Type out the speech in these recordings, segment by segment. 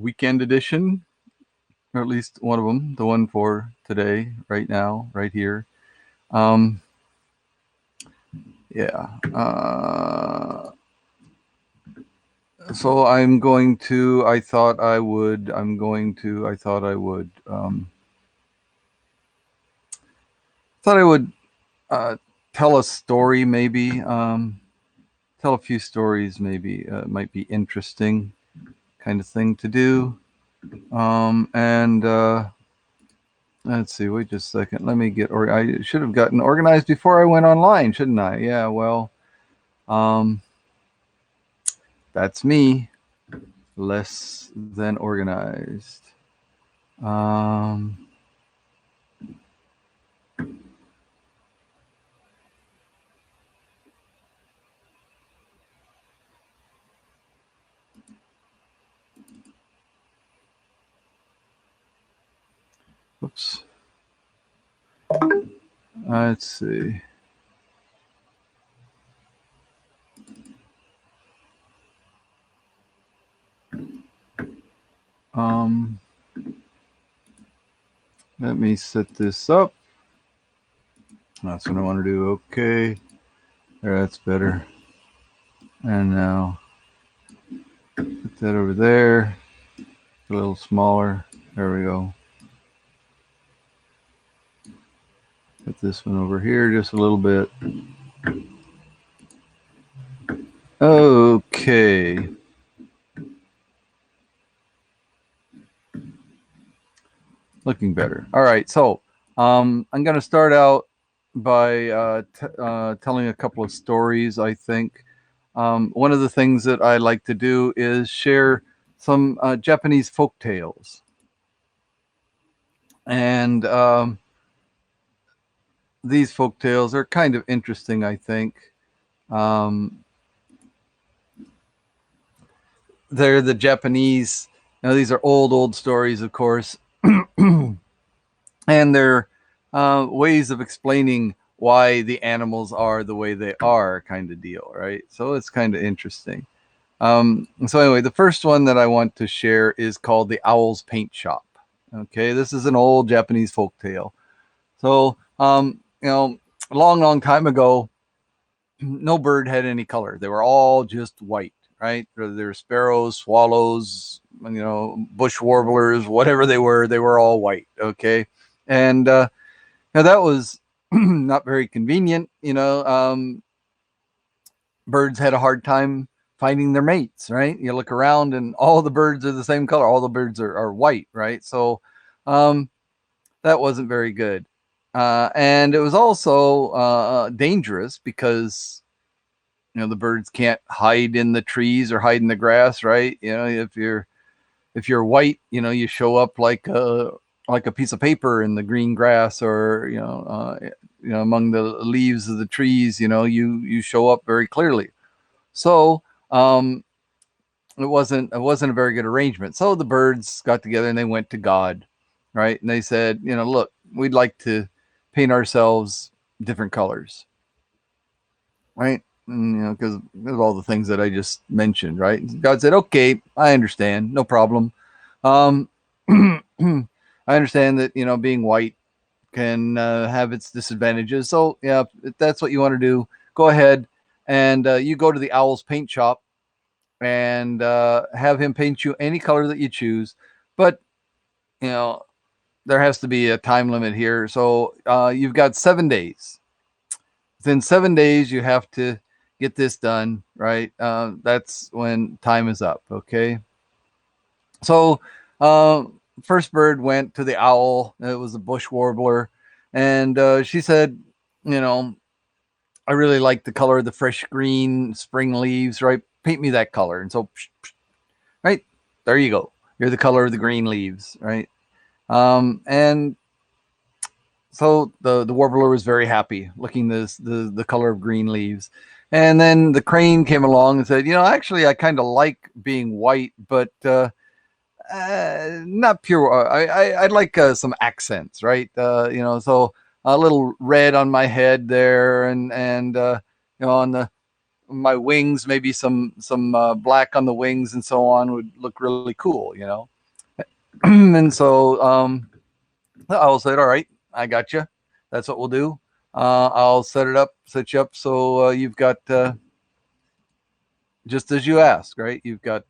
weekend edition, or at least one of them, the one for today, right now, right here. Um, yeah. So I'm going to. I thought I would. I'm going to. I thought I would. Thought I would tell a story, maybe. Tell a few stories, maybe. Might be interesting, kind of thing to do. And let's see. Wait just a second. Let me get. Or I should have gotten organized before I went online, shouldn't I? Yeah. Well, um, that's me. Less than organized. Um, Oops. Let's see. Um, Let me set this up. That's what I want to do. Okay. There, that's better. And now put that over there. A little smaller. There we go. Put this one over here just a little bit. Okay. Looking better. All right. So I'm going to start out by telling a couple of stories, I think. One of the things that I like to do is share some Japanese folk tales. And these folk tales are kind of interesting, I think. They're the Japanese, these are old stories, of course. And they're ways of explaining why the animals are the way they are, kind of deal, right? So it's kind of interesting. So anyway, the first one that I want to share is called The Owl's Paint Shop. Okay, this is an old Japanese folk tale. So, a long time ago, no bird had any color. They were all just white, right? They're sparrows, swallows, bush warblers, whatever they were all white. Okay. And, that was not very convenient. Birds had a hard time finding their mates, right? You look around and all the birds are the same color. All the birds are white, right? So that wasn't very good. And it was also dangerous because, the birds can't hide in the trees or hide in the grass, right? If you're white, you show up like a piece of paper in the green grass, or among the leaves of the trees. You show up very clearly. So it wasn't a very good arrangement. So the birds got together and they went to God, right? And they said, look, we'd like to paint ourselves different colors, right? And, because of all the things that I just mentioned, right? God said, okay, I understand, no problem. I understand that being white can have its disadvantages. So yeah, if that's what you want to do, go ahead and you go to the Owl's paint shop and have him paint you any color that you choose. But there has to be a time limit here. So you've got 7 days. Within 7 days, you have to get this done, right? That's when time is up. Okay. So first bird went to the owl. It was a bush warbler. And she said, I really like the color of the fresh green spring leaves, right? Paint me that color. And so, right, there you go. You're the color of the green leaves, right? And so the warbler was very happy looking the color of green leaves. And then the crane came along and said, actually, I kind of like being white, but not pure. I'd like some accents, right? So a little red on my head there, and on the my wings, maybe some black on the wings and so on would look really cool, you know. And so the owl said, "All right, I got you. That's what we'll do. I'll set you up so you've got just as you asked, right? You've got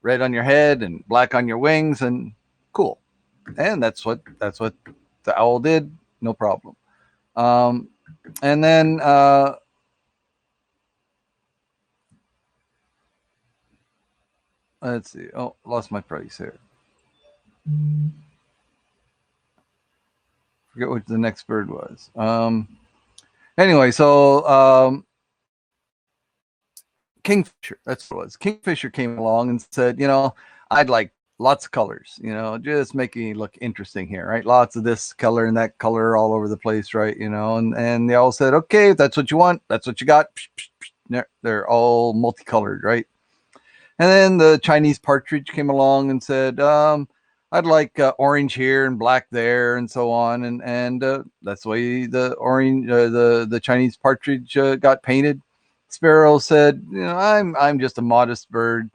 red on your head and black on your wings, and cool." And that's what the owl did. No problem. Um, and then let's see. Oh, lost my place here. Forget what the next bird was. Anyway, so Kingfisher, that's what it was. Kingfisher came along and said, I'd like lots of colors, just making it look interesting here, right? Lots of this color and that color all over the place, right? And they all said, okay, if that's what you want, that's what you got. They're all multicolored, right? And then the Chinese partridge came along and said, I'd like orange here and black there and so on. And that's the way the orange, the Chinese partridge got painted. Sparrow said, I'm just a modest bird.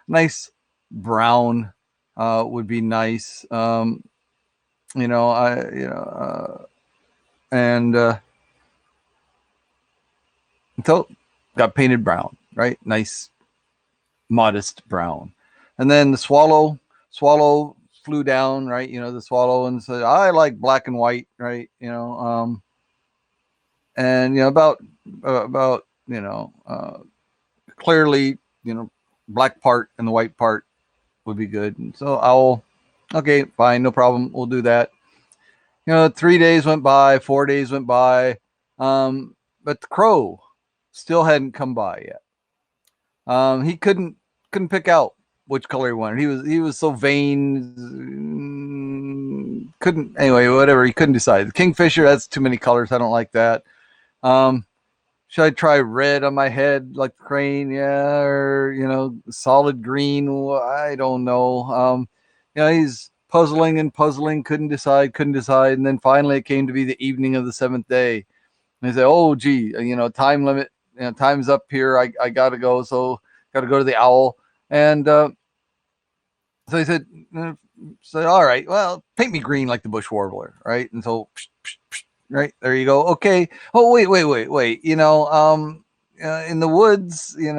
Nice brown would be nice. And until got painted brown, right? Nice, modest brown. And then the swallow flew down, right? The swallow, and said, I like black and white, right? And about clearly, black part and the white part would be good. And so owl, okay, fine, no problem, we'll do that. 3 days went by, 4 days went by, but the crow still hadn't come by yet. He couldn't pick out which color he wanted. He was so vain, couldn't, anyway, whatever, he couldn't decide. The kingfisher, that's too many colors, I don't like that. Should I try red on my head like the crane? Yeah, or solid green. I don't know. He's puzzling and puzzling, couldn't decide, and then finally it came to be the evening of the 7th day. And he said, "Oh, gee, time limit. Time's up here. I gotta go. So gotta go to the owl." And so he said, "All right, well, paint me green like the bush warbler, right?" And so. Right, there you go. Okay. Oh, wait. In the woods, you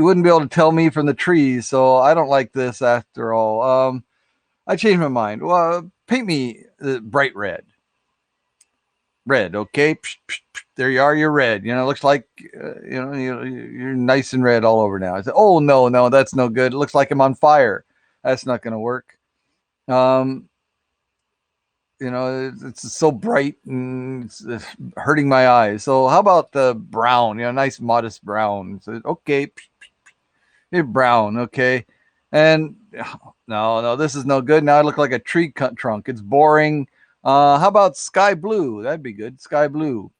wouldn't be able to tell me from the trees, so I don't like this after all. I changed my mind. Well, paint me bright red. Red, okay. There you are. You're red. Looks like you're nice and red all over now. I said, "Oh no, that's no good. It looks like I'm on fire. That's not going to work." It's so bright and it's hurting my eyes. So how about the brown? Nice modest brown. So, okay, you're brown, okay. And no, this is no good. Now I look like a tree trunk. It's boring. How about sky blue? That'd be good. Sky blue.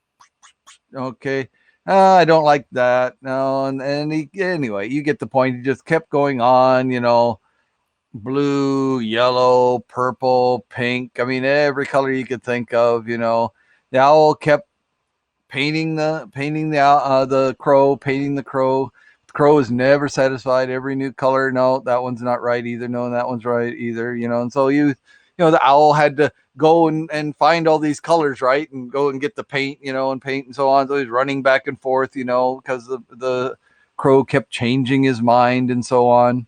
Okay. I don't like that. No, and anyway, you get the point. He just kept going on. Blue, yellow, purple, pink. I mean, every color you could think of. The owl kept painting the crow, painting the crow. The crow is never satisfied. Every new color, no, that one's not right either. No, that one's right either. And so the owl had to go and find all these colors, right, and go and get the paint, and paint and so on. So he's running back and forth, because the crow kept changing his mind and so on.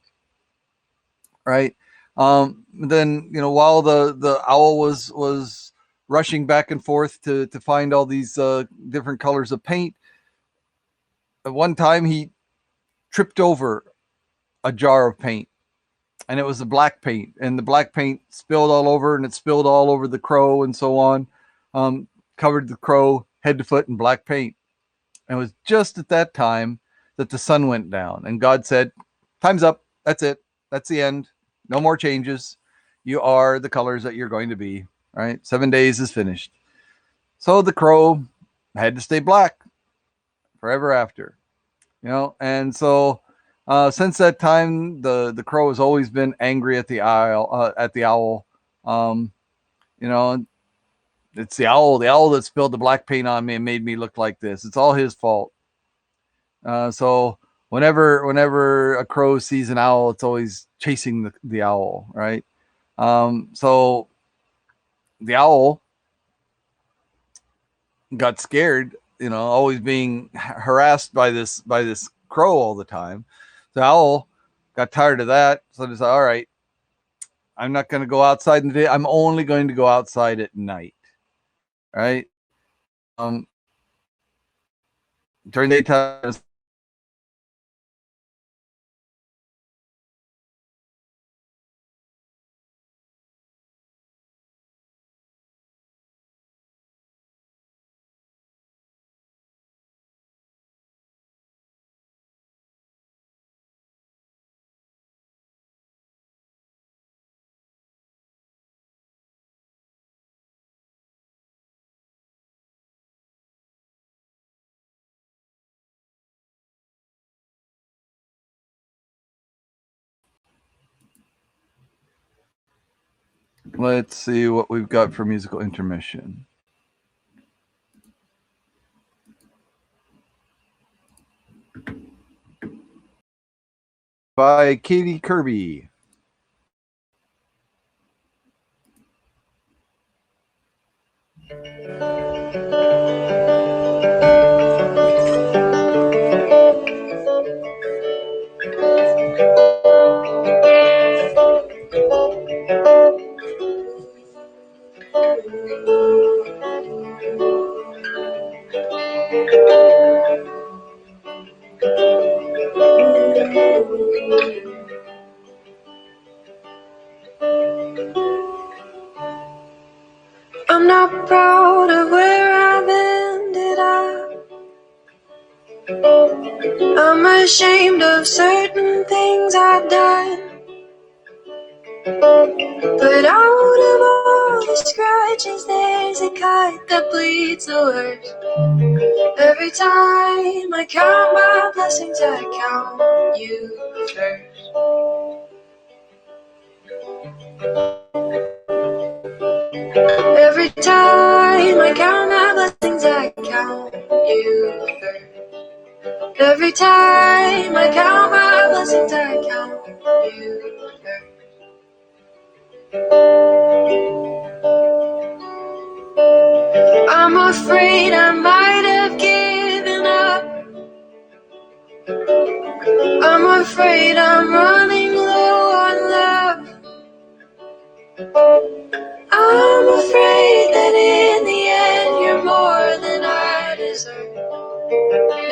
Right. Then, while the owl was rushing back and forth to find all these different colors of paint, at one time he tripped over a jar of paint, and it was the black paint, and the black paint spilled all over, and it spilled all over the crow and so on, covered the crow head to foot in black paint. And it was just at that time that the sun went down, and God said, "Time's up. That's it. That's the end. No more changes. You are the colors that you're going to be." Right? 7 days is finished. So the crow had to stay black forever after. And so since that time, the crow has always been angry at the owl. It's the owl. The owl that spilled the black paint on me and made me look like this. It's all his fault. So whenever a crow sees an owl, it's always chasing the owl, right? So the owl got scared, always being harassed by this crow all the time. The owl got tired of that, so they said, all right, I'm not going to go outside in the day. I'm only going to go outside at night, right? During daytime, let's see what we've got for musical intermission. By Katie Kirby. I'm not proud of where I've ended up. I'm ashamed of certain things I've done. But out of all the scratches, there's a cut that bleeds the worst. Every time I count my blessings, I count you first. Every time I count my blessings, I count you first. Every time I count my blessings, I count you first. I'm afraid I might have given up. I'm afraid I'm running low on love. I'm afraid that in the end you're more than I deserve.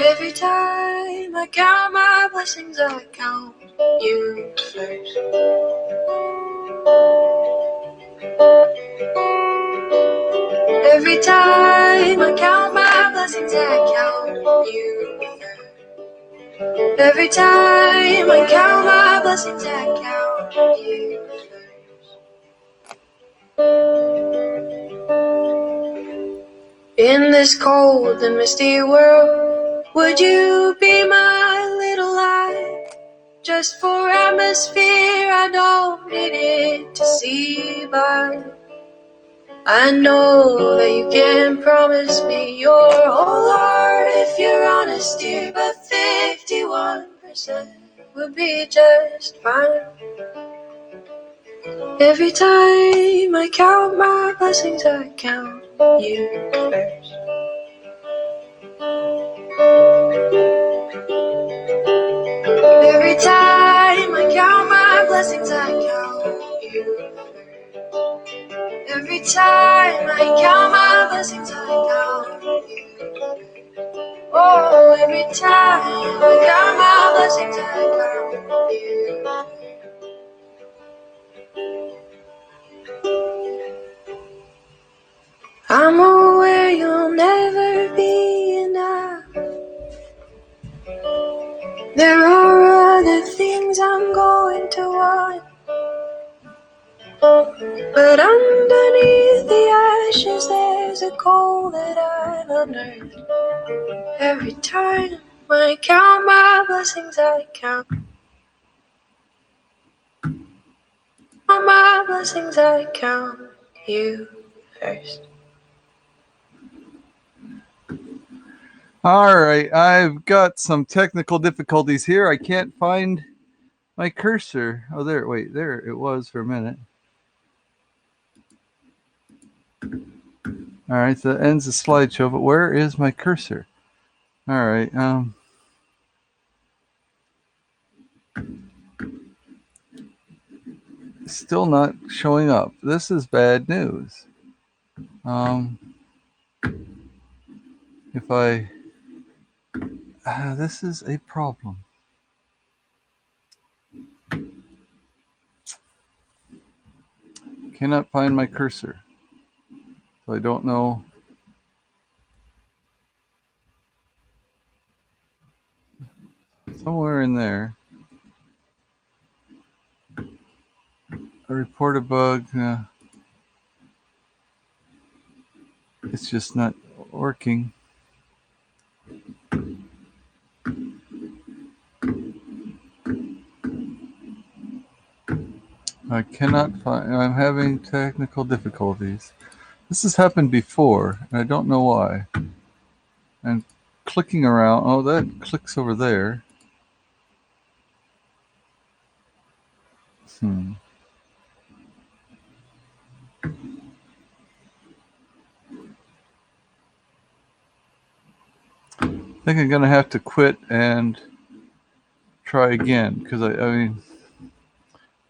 Every time I count my blessings, I count you first. Every time I count my blessings, I count you first. Every time I count my blessings, I count you first. In this cold and misty world, would you be my little light? Just for atmosphere, I don't need it to see by. I know that you can promise me your whole heart if you're honest, dear, but 51% would be just fine. Every time I count my blessings, I count you first. Every time I count my blessings, I count you first. Every time I count my blessings, I count you. Oh, every time I count my blessings, I count you. I'm aware you'll never be enough. There are other things I'm going to want. But underneath the ashes, there's a coal that I've unearthed. Every time I count my blessings, I count my blessings, I count you first. All right, I've got some technical difficulties here. I can't find my cursor. Oh, there. Wait, there it was for a minute. All right, so that ends the slideshow, but where is my cursor? All right, still not showing up. This is bad news. If I, this is a problem. Cannot find my cursor. So I don't know. Somewhere in there. I report a bug. It's just not working. I cannot find. I'm having technical difficulties. This has happened before, and I don't know why. And clicking around. Oh, that clicks over there. I think I'm gonna have to quit and try again because I mean,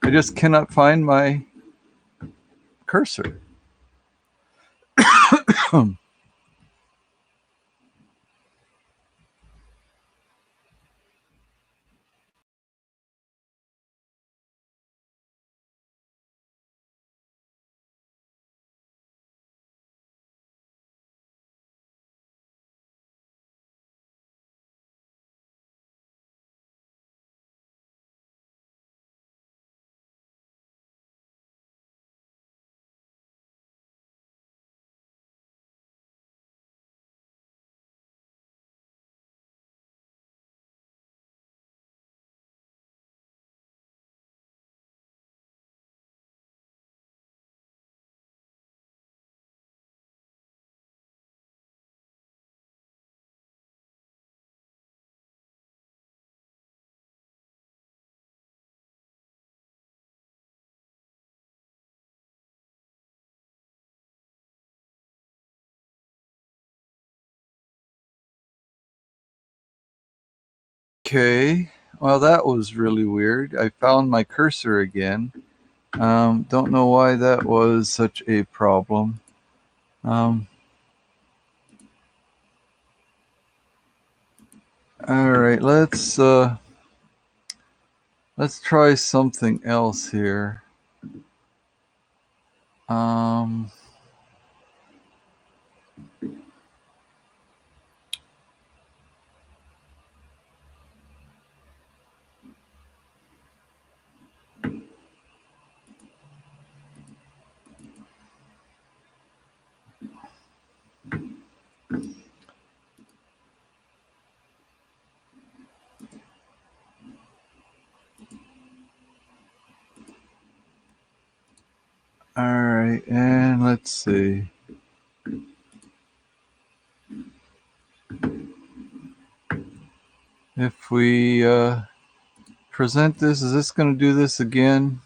I just cannot find my cursor. Okay, well that was really weird. I found my cursor again. Don't know why that was such a problem. All right, let's try something else here. Um, all right, and let's see. If we present this, is this going to do this again?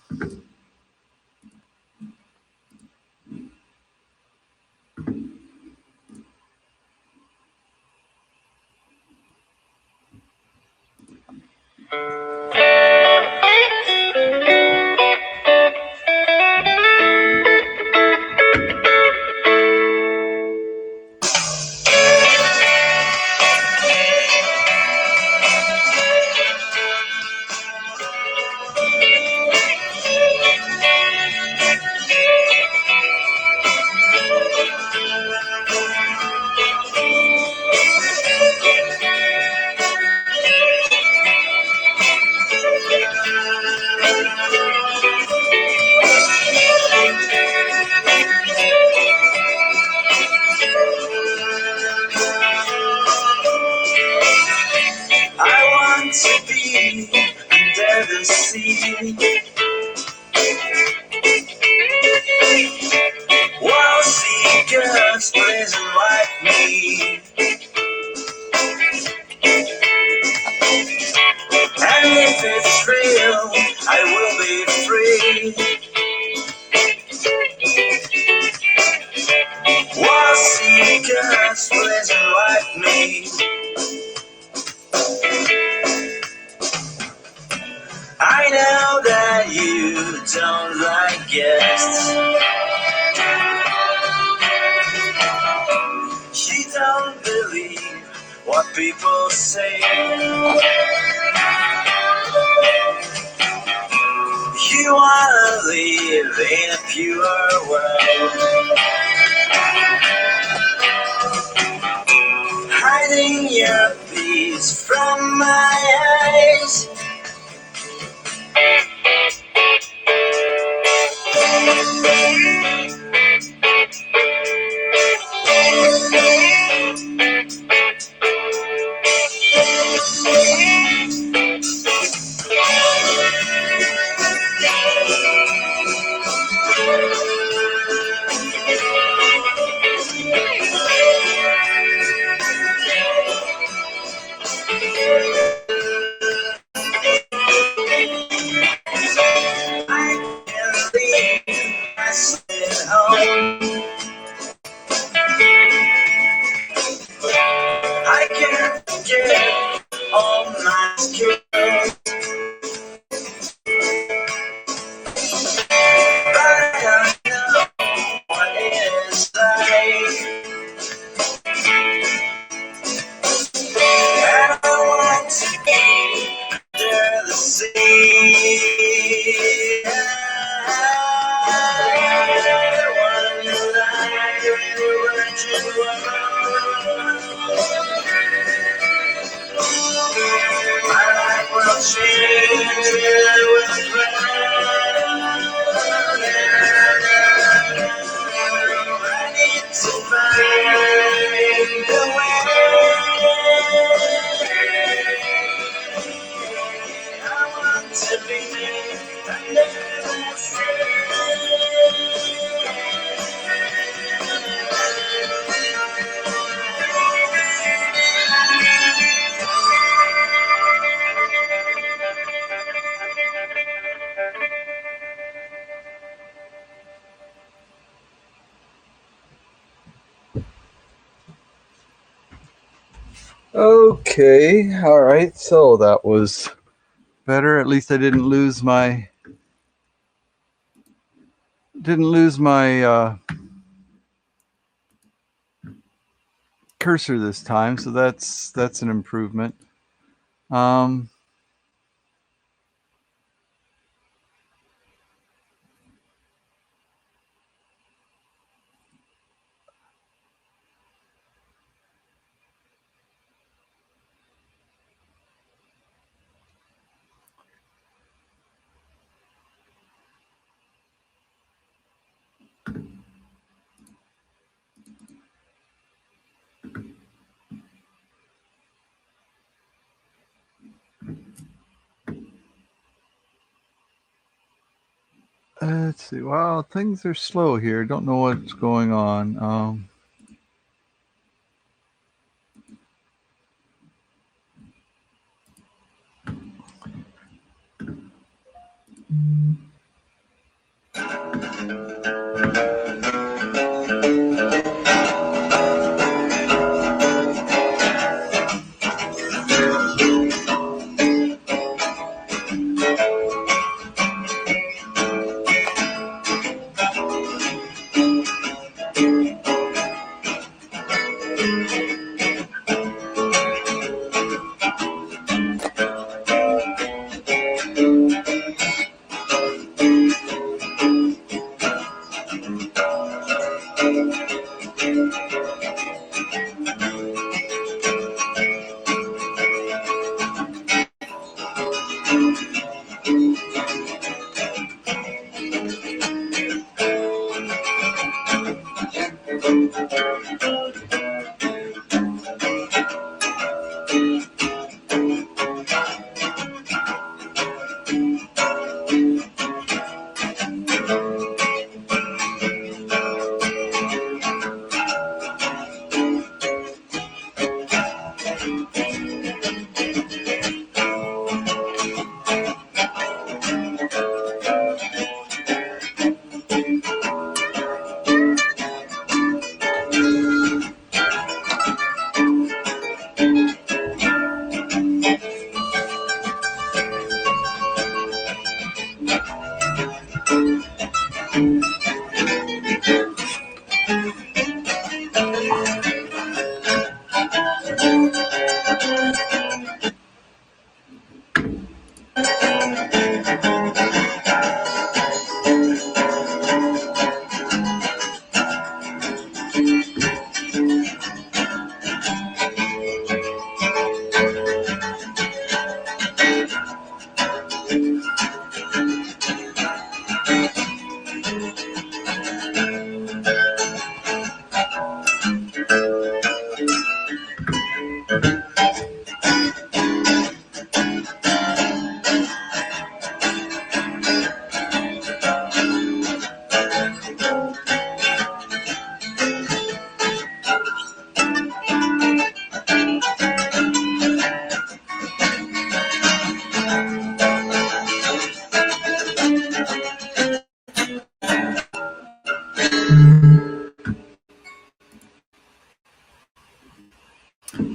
While seekers blazing like me, know that you don't like guests. She don't believe what people say. You wanna live in a pure world, hiding your peace from my eyes. I can't forget all my skills, but I don't know what it's like. And I want to be under the sea. One night when you my life will change with I need to find a way. I want to be under the sea. Okay, all right. So that was better. At least I didn't lose my cursor this time. So that's an improvement. Let's see. Wow, things are slow here. Don't know what's going on.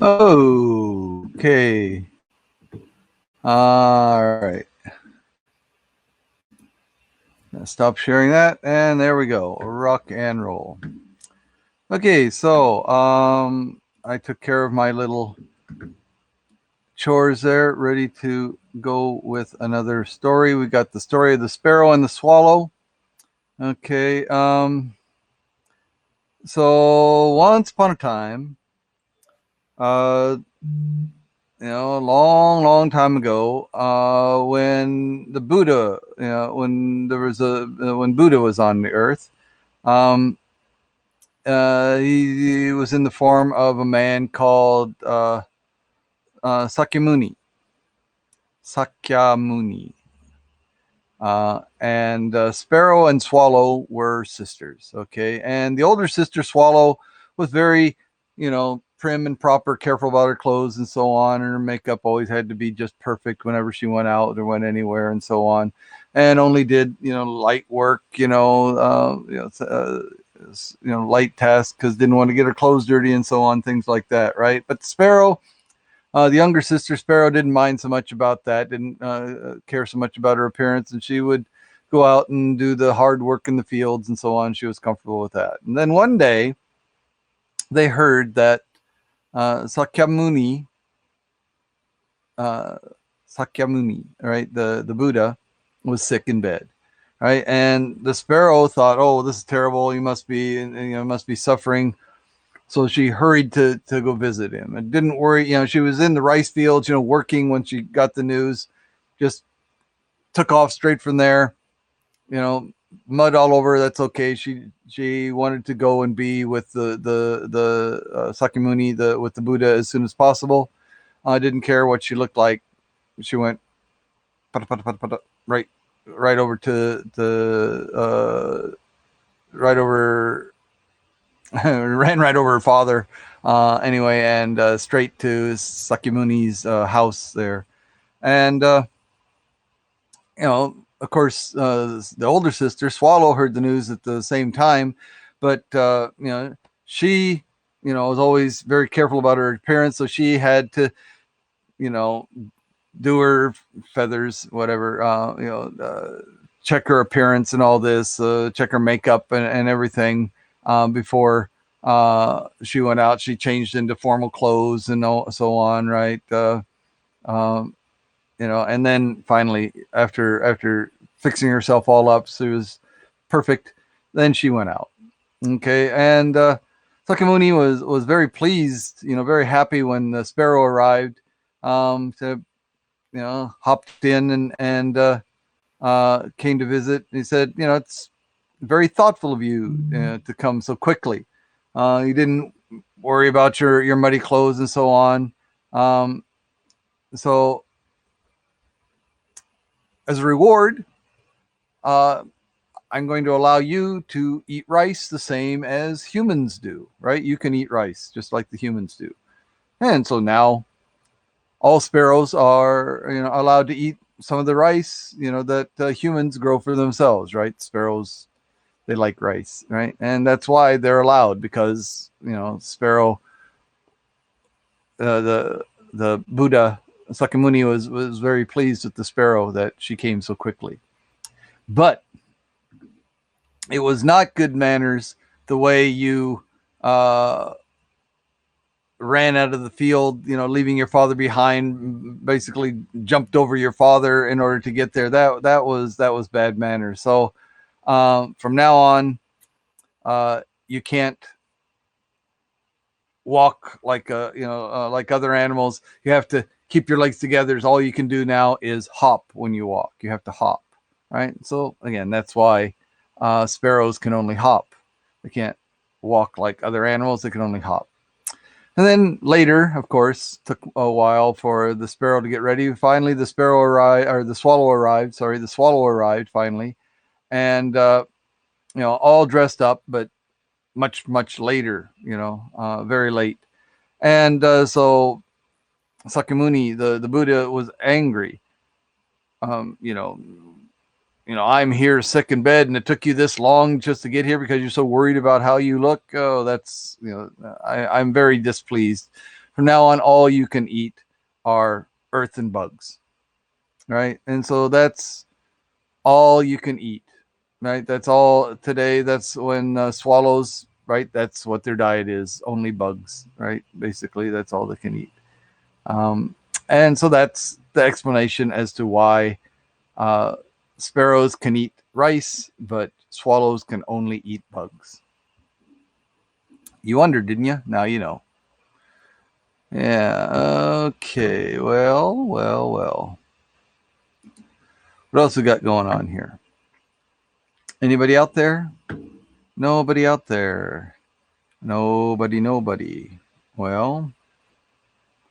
Okay. All right. Stop sharing that, and there we go. Rock and roll. Okay, so I took care of my little chores there, ready to go with another story. We got the story of the sparrow and the swallow. Okay, so once upon a time, uh, a long, long time ago, when the Buddha, when there was when Buddha was on the earth, um, he was in the form of a man called Sakyamuni. Sakyamuni. And Sparrow and Swallow were sisters. Okay, and the older sister Swallow was very, prim and proper, careful about her clothes and so on. And her makeup always had to be just perfect whenever she went out or went anywhere and so on. And only did light work, light tasks because didn't want to get her clothes dirty and so on, things like that, right? But Sparrow, the younger sister Sparrow, didn't mind so much about that, didn't care so much about her appearance, and she would go out and do the hard work in the fields and so on. She was comfortable with that. And then one day, they heard that Sakyamuni, uh, right, the Buddha, was sick in bed, right? And the sparrow thought, "Oh, this is terrible. He must be, must be suffering." So she hurried to go visit him and didn't worry. She was in the rice fields, working when she got the news. Just took off straight from there. Mud all over. That's okay. She wanted to go and be with the Sakyamuni, with the Buddha, as soon as possible. Didn't care what she looked like. She went right over to the right over ran right over her father, anyway, and straight to Sakyamuni's house there. And, of course, the older sister, Swallow, heard the news at the same time. But, she, was always very careful about her appearance. So she had to, do her feathers, whatever, check her appearance and all this, check her makeup and everything. Before she went out, she changed into formal clothes and so on, right? And then finally, after fixing herself all up, so it was perfect. Then she went out. Okay, and Sakyamuni was very pleased, very happy when the sparrow arrived. To hopped in and came to visit. He said, it's very thoughtful of you to come so quickly. You didn't worry about your muddy clothes and so on. So as a reward, I'm going to allow you to eat rice the same as humans do, right? You can eat rice just like the humans do. And so now all sparrows are, allowed to eat some of the rice, that humans grow for themselves, right? Sparrows, they like rice, right? And that's why they're allowed, because sparrow, the Buddha Sakyamuni was very pleased with the sparrow that she came so quickly. But it was not good manners the way you ran out of the field, leaving your father behind, basically jumped over your father in order to get there. That was bad manners. So from now on, you can't walk like like other animals. You have to keep your legs together. All you can do now is hop when you walk. You have to hop, right? So again, that's why sparrows can only hop. They can't walk like other animals. They can only hop. And then later, of course, took a while for the sparrow to get ready. Finally, the sparrow arrived, or the swallow arrived. Sorry, the swallow arrived finally, and all dressed up, but much later. Very late. And so Sakyamuni, the Buddha, was angry. I'm here sick in bed, and it took you this long just to get here because you're so worried about how you look. Oh, that's, I'm very displeased. from now on, all you can eat are earthen bugs, right? And so that's all you can eat, right? That's all today. That's when swallows, right? That's what their diet is, only bugs, right? Basically, that's all they can eat. Um, and so that's the explanation as to why uh, sparrows can eat rice, but swallows can only eat bugs. You wondered, didn't you? Now you know. Yeah. Okay. Well. What else we got going on here? Anybody out there? Nobody out there. Nobody. Well,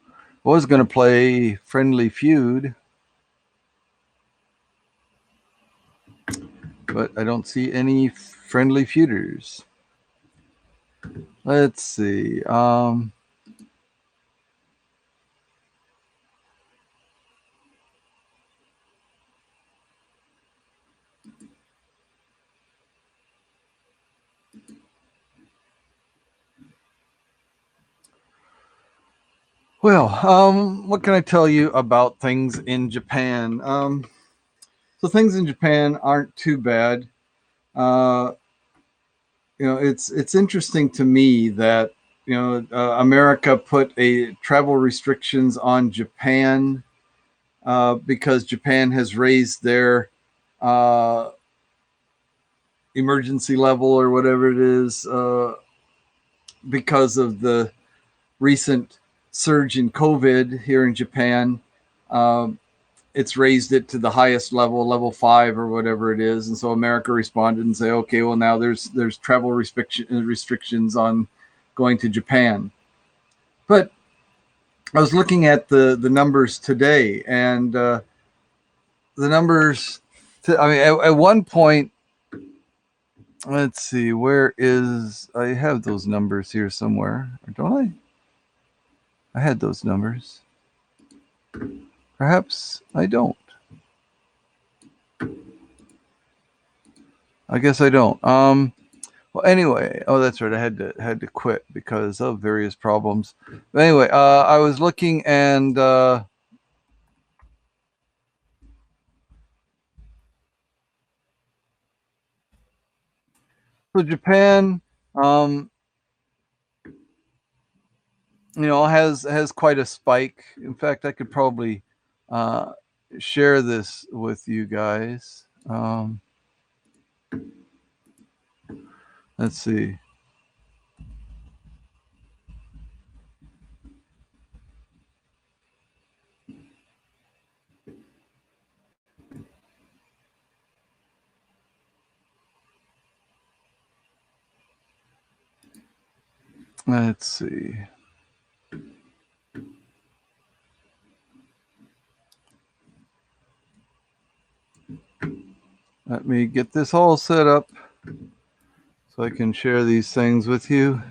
I was going to play Friendly Feud, but I don't see any Friendly Feuders. Let's see. Well, what can I tell you about things in Japan? So things in Japan aren't too bad. Uh, it's interesting to me that America put a travel restrictions on Japan because Japan has raised their uh, emergency level or whatever it is because of the recent surge in COVID here in Japan. Um, it's raised it to the highest level, level 5 or whatever it is, and so America responded and say, okay, well now there's travel restrictions on going to Japan. But I was looking at the numbers today, and the numbers. I mean, at one point, let's see, where is I have those numbers here somewhere, or don't I? I had those numbers. Perhaps I don't. I guess I don't. Well, anyway, oh, that's right. I had to quit because of various problems. But anyway, I was looking, and so Japan, um, has quite a spike. In fact, I could probably uh, share this with you guys. Let's see. Let's see. Let me get this all set up so I can share these things with you.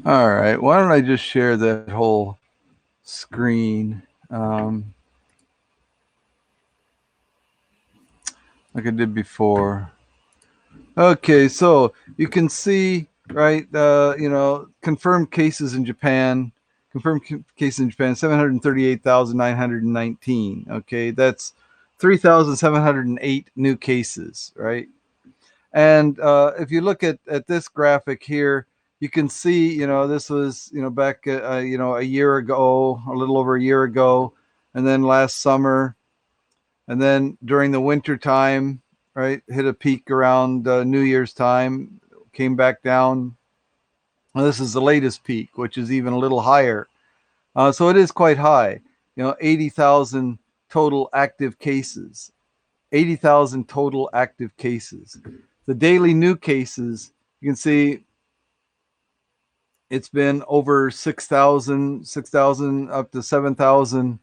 All right. Why don't I just share that whole screen like I did before? Okay, so you can see, right, confirmed cases in Japan, 738,919. Okay, that's 3,708 new cases, right? And if you look at this graphic here, you can see, this was, back, a year ago, a little over a year ago, and then last summer, and then during the winter time, right, hit a peak around New Year's time, came back down. Well, this is the latest peak, which is even a little higher. So it is quite high. 80,000 total active cases. 80,000 total active cases. The daily new cases, you can see it's been over 6,000 up to 7,000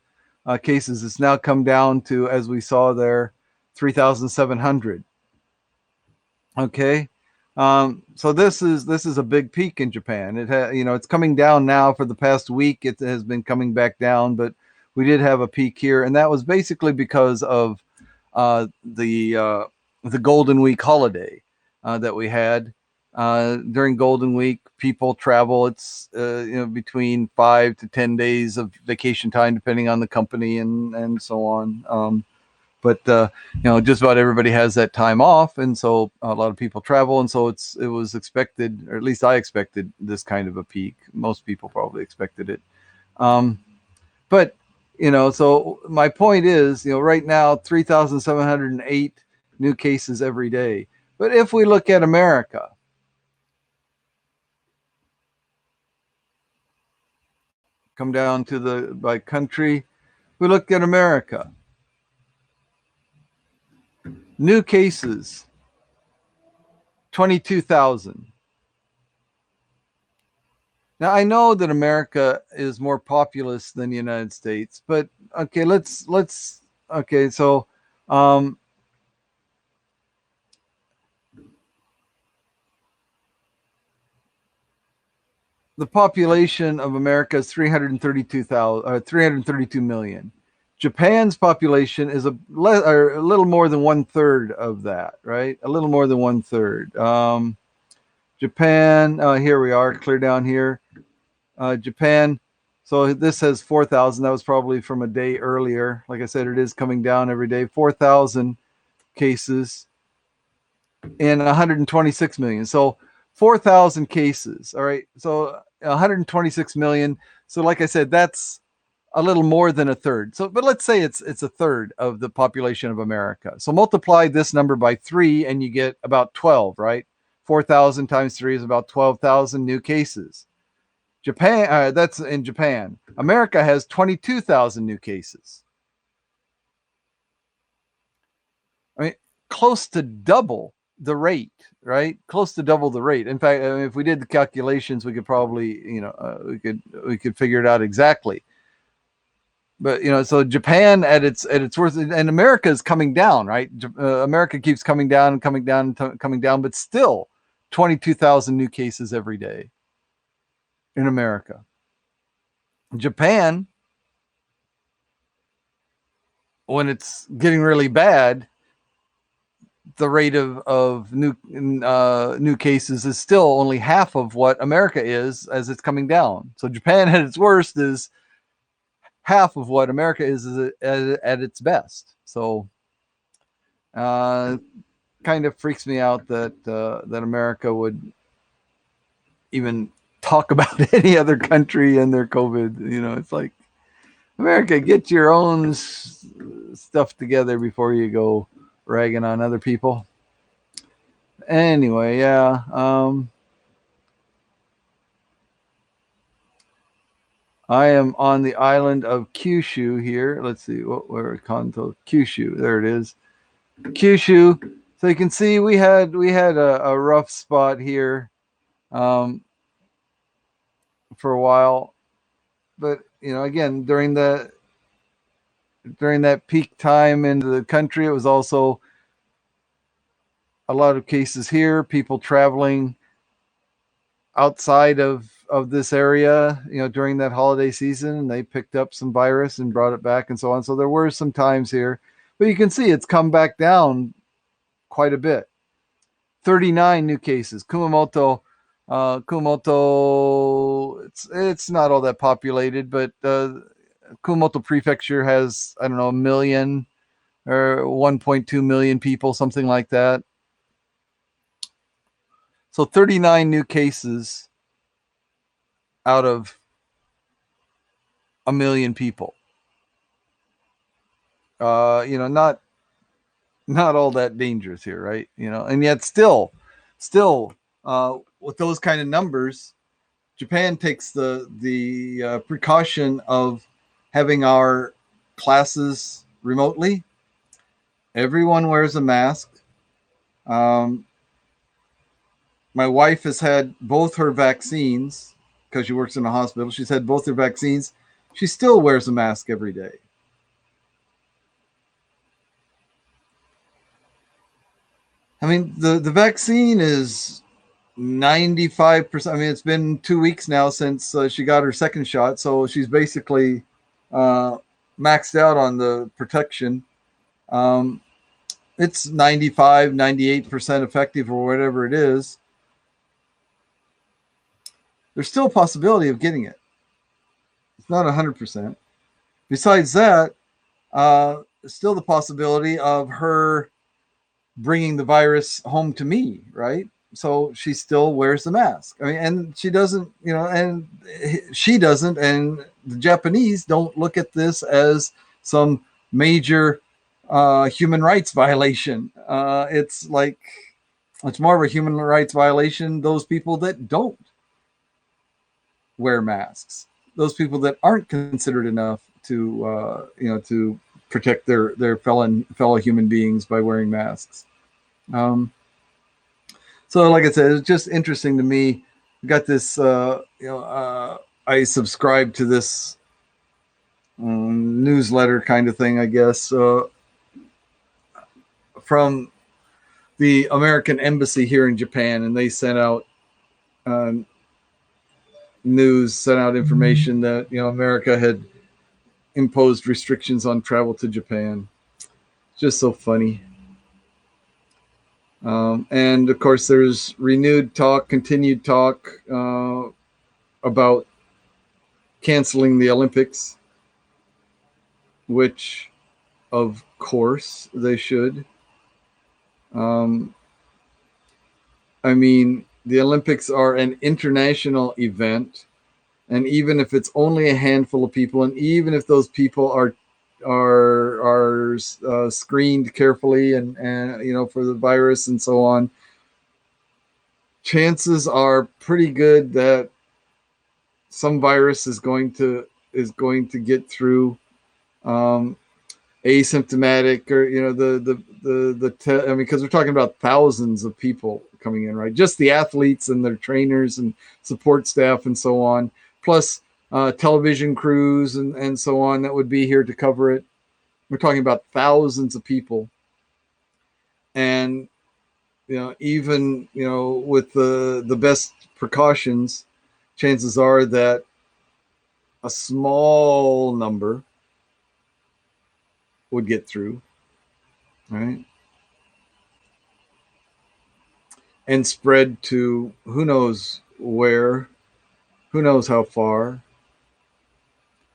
cases. It's now come down to, as we saw there, 3,700. Okay. So this is a big peak in Japan. It's coming down now. For the past week, it has been coming back down, but we did have a peak here, and that was basically because of the Golden Week holiday that we had. During Golden Week, people travel. It's between 5 to 10 days of vacation time, depending on the company and so on. But just about everybody has that time off, and so a lot of people travel, and so it was expected, or at least I expected this kind of a peak. Most people probably expected it. But so my point is, right now 3,708 new cases every day. But if we look at America, come down to by country, we look at America. New cases, 22,000. Now I know that America is more populous than the United States, but okay, let's okay, so the population of America is 332 million. Japan's population is a little more than 1/3 of that, right? A little more than 1/3. Japan, here we are, clear down here. Japan, so this has 4,000. That was probably from a day earlier. Like I said, it is coming down every day. 4,000 cases and 126 million. So 4,000 cases. All right. So 126 million. So like I said, that's a little more than a third. So, but let's say it's a third of the population of America. So multiply this number by 3 and you get about 12, right? 4,000 times 3 is about 12,000 new cases. Japan, that's in Japan. America has 22,000 new cases. I mean, close to double the rate, right? Close to double the rate. In fact, if we did the calculations, we could probably, we could figure it out exactly. But so Japan at its worst, and America is coming down, right? America keeps coming down and coming down and coming down, but still 22,000 new cases every day in America. Japan, when it's getting really bad, the rate of new cases is still only half of what America is as it's coming down. So Japan at its worst is half of what America is at its best. So kind of freaks me out that America would even talk about any other country and their COVID. It's like, America, get your own stuff together before you go ragging on other people. Anyway, yeah. I am on the island of Kyushu here. Let's see where Kanto, Kyushu. There it is, Kyushu. So you can see we had a rough spot here for a while, but again during that peak time into the country, it was also a lot of cases here, people traveling outside of this area, during that holiday season, and they picked up some virus and brought it back and so on. So there were some times here, but you can see it's come back down quite a bit. 39 new cases. Kumamoto, it's not all that populated, but Kumamoto Prefecture has, I don't know, 1 million or 1.2 million people, something like that. So 39 new cases out of 1 million people. Not all that dangerous here, right? And yet still, with those kind of numbers, Japan takes the precaution of having our classes remotely. Everyone wears a mask. My wife has had both her vaccines because she works in a hospital. She's had both her vaccines. She still wears a mask every day. I mean, the vaccine is 95%. I mean, it's been 2 weeks now since she got her second shot. So she's basically maxed out on the protection. it's 95, 98% effective or whatever it is, there's still a possibility of getting it. It's not 100%. Besides that, still the possibility of her bringing the virus home to me, right? So she still wears the mask. I mean, and she doesn't, and she doesn't, and the Japanese don't look at this as some major human rights violation. It's like, it's more of a human rights violation, those people that don't wear masks, those people that aren't considered enough to, to protect their fellow human beings by wearing masks. Um, so, like I said, it's just interesting to me. I got this, I subscribe to this newsletter kind of thing, I guess, from the American Embassy here in Japan, and they sent out uh, sent out information that America had imposed restrictions on travel to Japan. Just so funny. And of course, there's continued talk about canceling the Olympics, which, of course, they should. Um, I mean, the Olympics are an international event, and even if it's only a handful of people, and even if those people are screened carefully and for the virus and so on, chances are pretty good that some virus is going to get through, asymptomatic, or I mean, because we're talking about thousands of people coming in, right? Just the athletes and their trainers and support staff and so on, plus television crews and so on that would be here to cover it. We're talking about thousands of people, and even with the best precautions, chances are that a small number would get through, right? And spread to who knows where, who knows how far,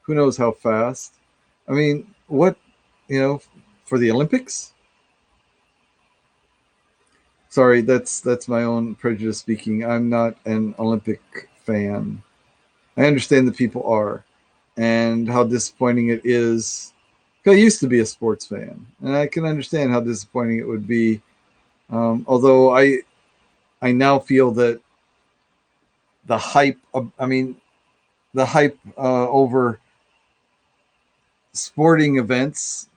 who knows how fast. I mean, what, for the Olympics? Sorry, that's my own prejudice speaking. I'm not an Olympic fan. I understand that people are, and how disappointing it is. I used to be a sports fan, and I can understand how disappointing it would be. Although I now feel that the hype, over sporting events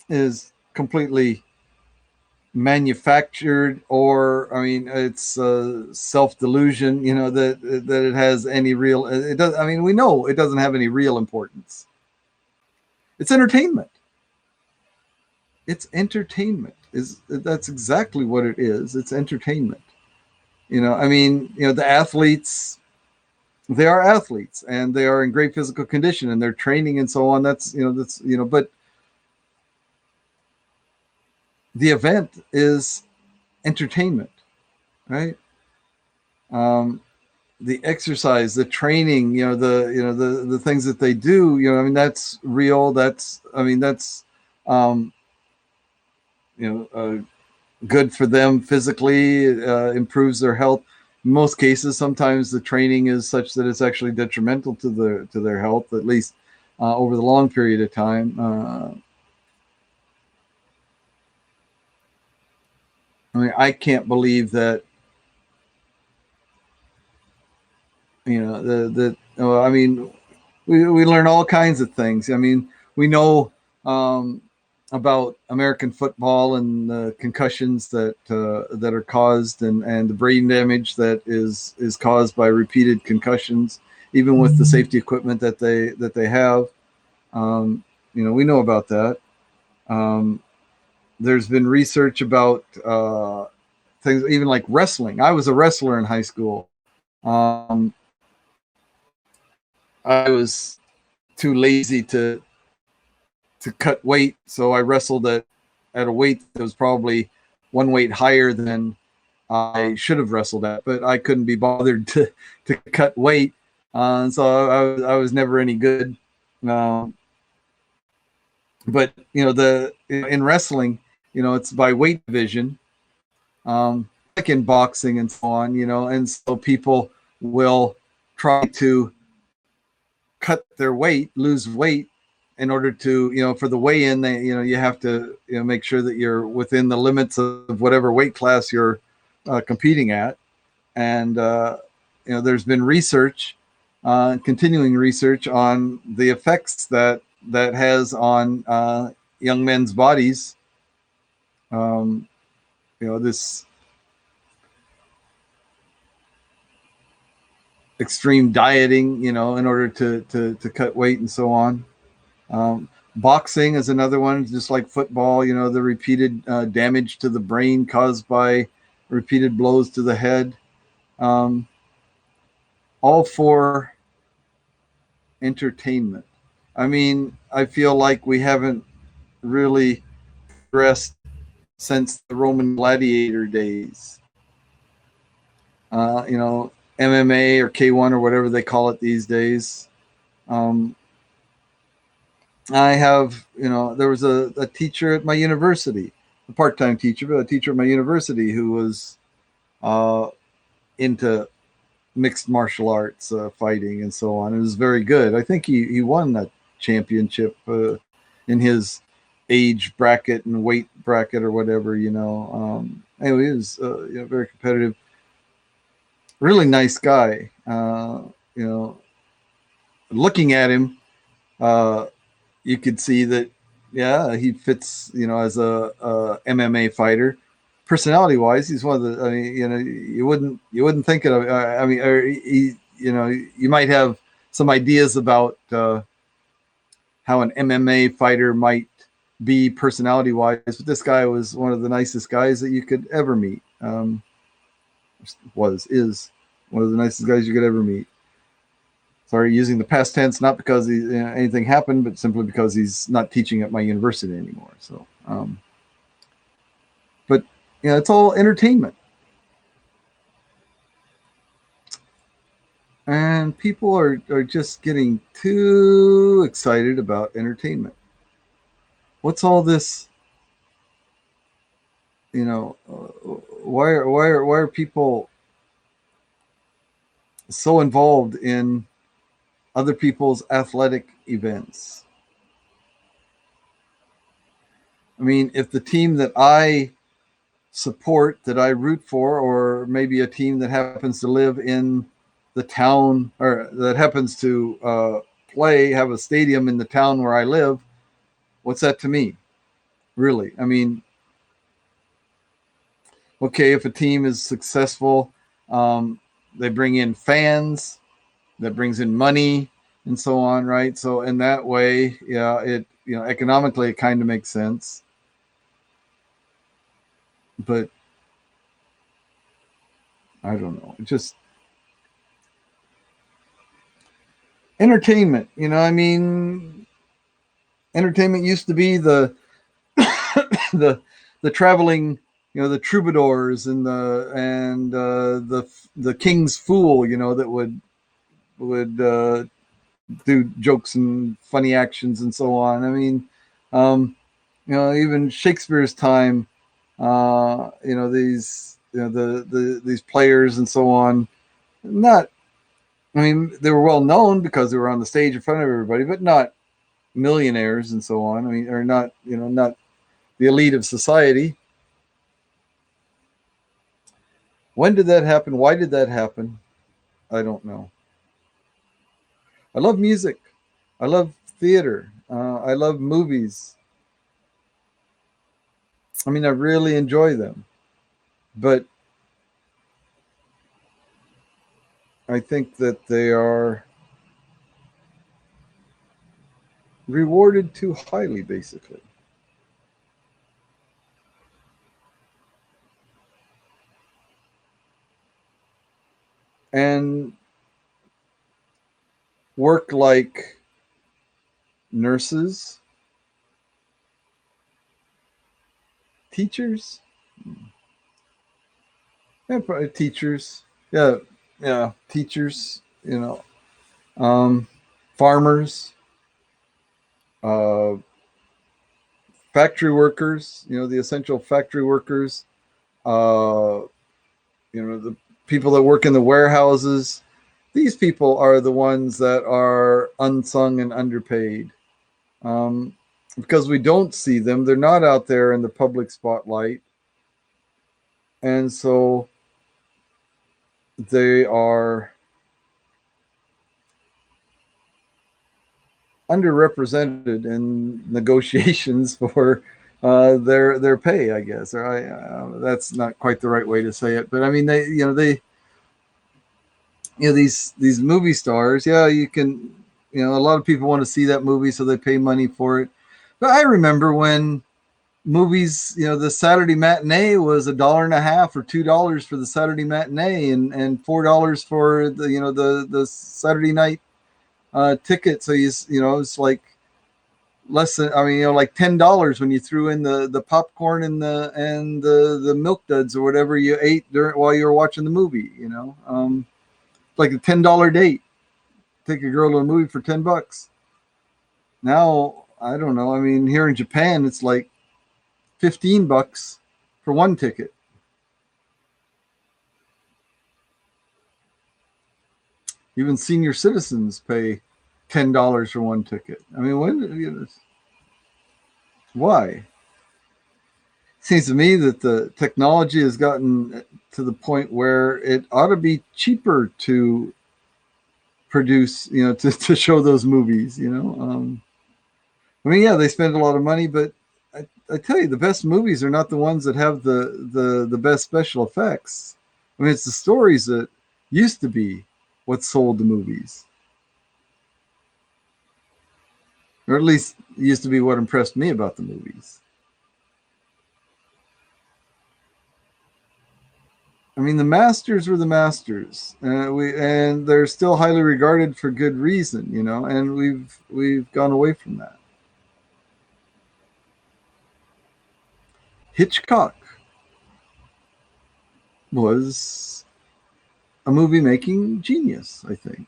is completely manufactured, or it's self delusion. That it has any real. It does. I mean, we know it doesn't have any real importance. It's entertainment. It's entertainment. That's exactly what it is. It's entertainment. The athletes, they are athletes, and they are in great physical condition, and they're training and so on. But the event is entertainment, right? The exercise, the training, the things that they do, that's real. That's good for them physically, improves their health. In most cases, sometimes the training is such that it's actually detrimental to their health, at least over the long period of time. I can't believe that we learn all kinds of things. We know about American football and the concussions that are caused, and the brain damage that is caused by repeated concussions, even with the safety equipment that they have. We know about that. There's been research about things, even like wrestling. I was a wrestler in high school. I was too lazy to cut weight, so I wrestled at at a weight that was probably one weight higher than I should have wrestled at, but I couldn't be bothered to cut weight, so I was never any good. Um, but in wrestling, it's by weight division, like in boxing and so on, and so people will try to cut their weight, lose weight in order to, for the weigh in, they, you have to, make sure that you're within the limits of whatever weight class you're competing at. And, there's been research, continuing research on the effects that has on young men's bodies. This extreme dieting, in order to cut weight and so on. Boxing is another one, just like football, the repeated damage to the brain caused by repeated blows to the head. Um, all for entertainment. I mean, I feel like we haven't really progressed since the Roman gladiator days. Uh, you know, MMA or K1 or whatever they call it these days. Um, I have, there was a teacher at my university, a part-time teacher, but a teacher at my university who was uh, into mixed martial arts, fighting and so on. It was very good. I think he won that championship in his age bracket and weight bracket or whatever, Anyway, he was very competitive, really nice guy. You know, looking at him, uh, you could see that, yeah, he fits, as a MMA fighter. Personality wise, he's one of the. I mean, you wouldn't think of. I mean, or he, you might have some ideas about how an MMA fighter might be personality wise, but this guy was one of the nicest guys that you could ever meet. Is one of the nicest guys you could ever meet. Sorry, using the past tense, not because anything happened, but simply because he's not teaching at my university anymore. So, but it's all entertainment, and people are just getting too excited about entertainment. What's all this? Why are people so involved in other people's athletic events? I mean, if the team that I support, that I root for, or maybe a team that happens to live in the town, or that happens to have a stadium in the town where I live, what's that to me? Really? I mean, okay, if a team is successful, they bring in fans, that brings in money and so on, right? So in that way, yeah, it economically it kind of makes sense. But I don't know. Just entertainment, I mean, entertainment used to be the the traveling, the troubadours and the king's fool, that would do jokes and funny actions and so on. I mean, even Shakespeare's time, these these players and so on, not, I mean, they were well known because they were on the stage in front of everybody, but not millionaires and so on. I mean, or not, not the elite of society. When did that happen? Why did that happen? I don't know. I love music. I love theater. I love movies. I mean, I really enjoy them. But I think that they are rewarded too highly, basically. And work like nurses, teachers. Yeah, probably teachers. Yeah, yeah, teachers. Farmers, uh, factory workers. The essential factory workers. Uh, the people that work in the warehouses. These people are the ones that are unsung and underpaid. Um, because we don't see them. They're not out there in the public spotlight. And so they are underrepresented in negotiations for their pay, I guess. Or that's not quite the right way to say it, but I mean these movie stars. Yeah, you can. A lot of people want to see that movie, so they pay money for it. But I remember when movies, the Saturday matinee was $1.50 or $2 for the Saturday matinee, and $4 for the Saturday night ticket. So it's like less than, I mean, like $10 when you threw in the popcorn and the milk duds or whatever you ate while you were watching the movie. Like a $10 date. Take a girl to a movie for $10. Now I don't know. I mean, here in Japan, it's like $15 for one ticket. Even senior citizens pay $10 for one ticket. I mean, why? Seems to me that the technology has gotten to the point where it ought to be cheaper to produce, to show those movies. I mean, yeah, they spend a lot of money, but I tell you, the best movies are not the ones that have the best special effects. I mean, it's the stories that used to be what sold the movies, or at least used to be what impressed me about the movies. I mean, the masters were the masters, and they're still highly regarded for good reason, and we've gone away from that. Hitchcock was a movie making genius, I think.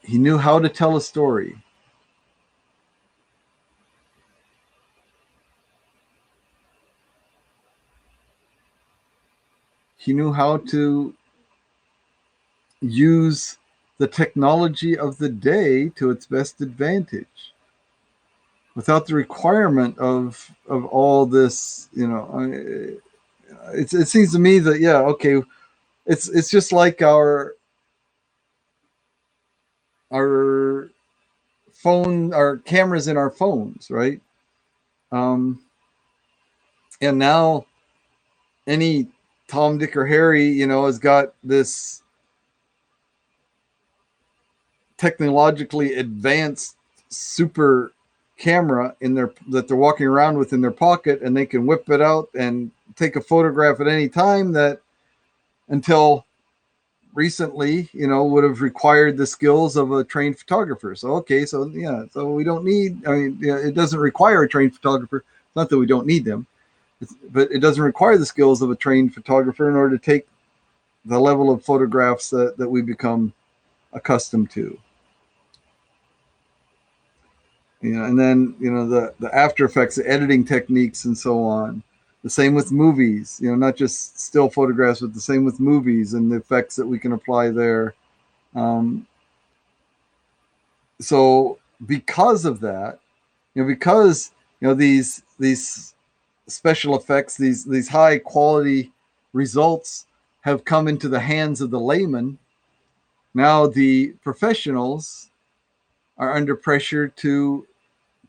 He knew how to tell a story. He knew how to use the technology of the day to its best advantage without the requirement of all this. It seems to me that, yeah, okay, it's just like our our cameras in our phones, right? And now any Tom, Dick, or Harry, has got this technologically advanced super camera that they're walking around with in their pocket, and they can whip it out and take a photograph at any time that until recently would have required the skills of a trained photographer. So okay, so yeah, so we don't need, I mean, it doesn't require a trained photographer. Not that we don't need them, but it doesn't require the skills of a trained photographer in order to take the level of photographs that we become accustomed to. And then the After Effects, the editing techniques, and so on. The same with movies, not just still photographs, but the same with movies and the effects that we can apply there. So because of that, because these special effects, these high quality results have come into the hands of the layman. Now the professionals are under pressure to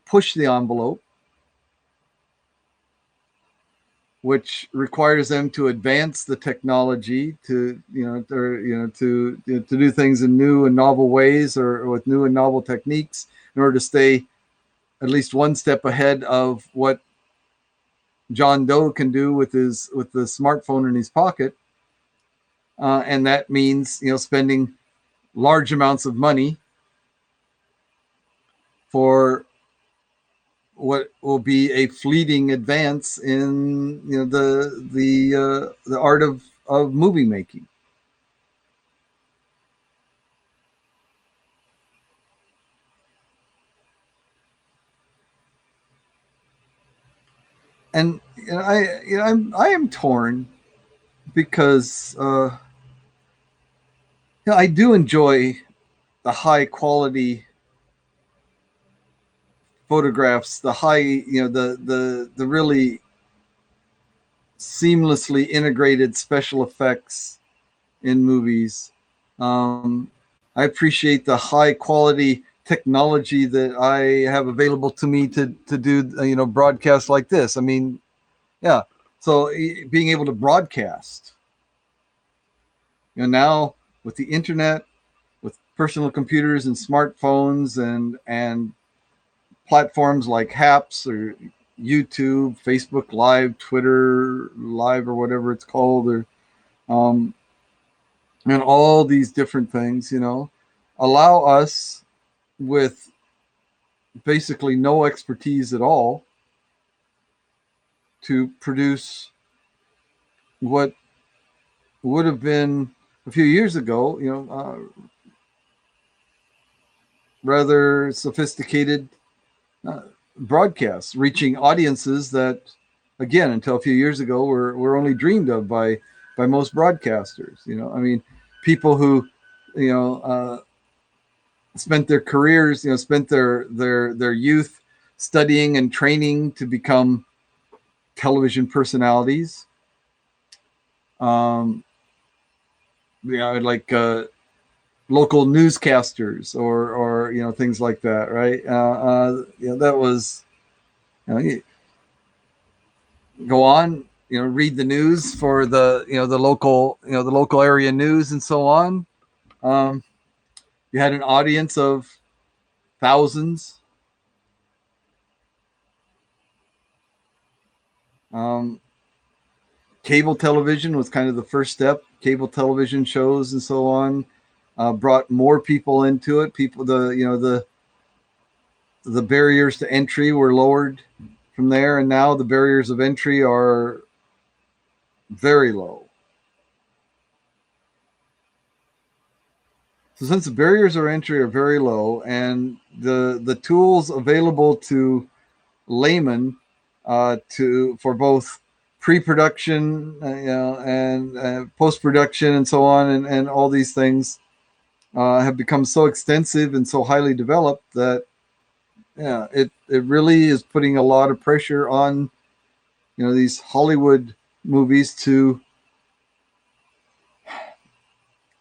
push the envelope, which requires them to advance the technology to do things in new and novel ways, or with new and novel techniques, in order to stay at least one step ahead of what John Doe can do with the smartphone in his pocket. And that means spending large amounts of money for what will be a fleeting advance in the art of movie making. And I am torn because I do enjoy the high quality photographs, the high the really seamlessly integrated special effects in movies. I appreciate the high quality technology that I have available to me to do broadcasts like this. I mean, yeah. So being able to broadcast, now with the internet, with personal computers and smartphones and platforms like HAPS or YouTube, Facebook Live, Twitter Live, or whatever it's called, or um, and all these different things, allow us with basically no expertise at all to produce what would have been a few years ago, rather sophisticated uh, broadcasts reaching audiences that, again, until a few years ago, were only dreamed of by most broadcasters. I mean, people who, you know, spent their careers, spent their youth studying and training to become television personalities. Um, like local newscasters or things like that, right? That was, you go on, read the news for the local area news and so on. Um, you had an audience of thousands. Um, Cable television was kind of the first step. Cable television shows and so on brought more people into it. People, the barriers to entry were lowered from there, and now the barriers of entry are very low. So since the barriers of entry are very low, and the tools available to laymen to for both pre-production, and post-production and so on, and all these things have become so extensive and so highly developed that it really is putting a lot of pressure on these Hollywood movies to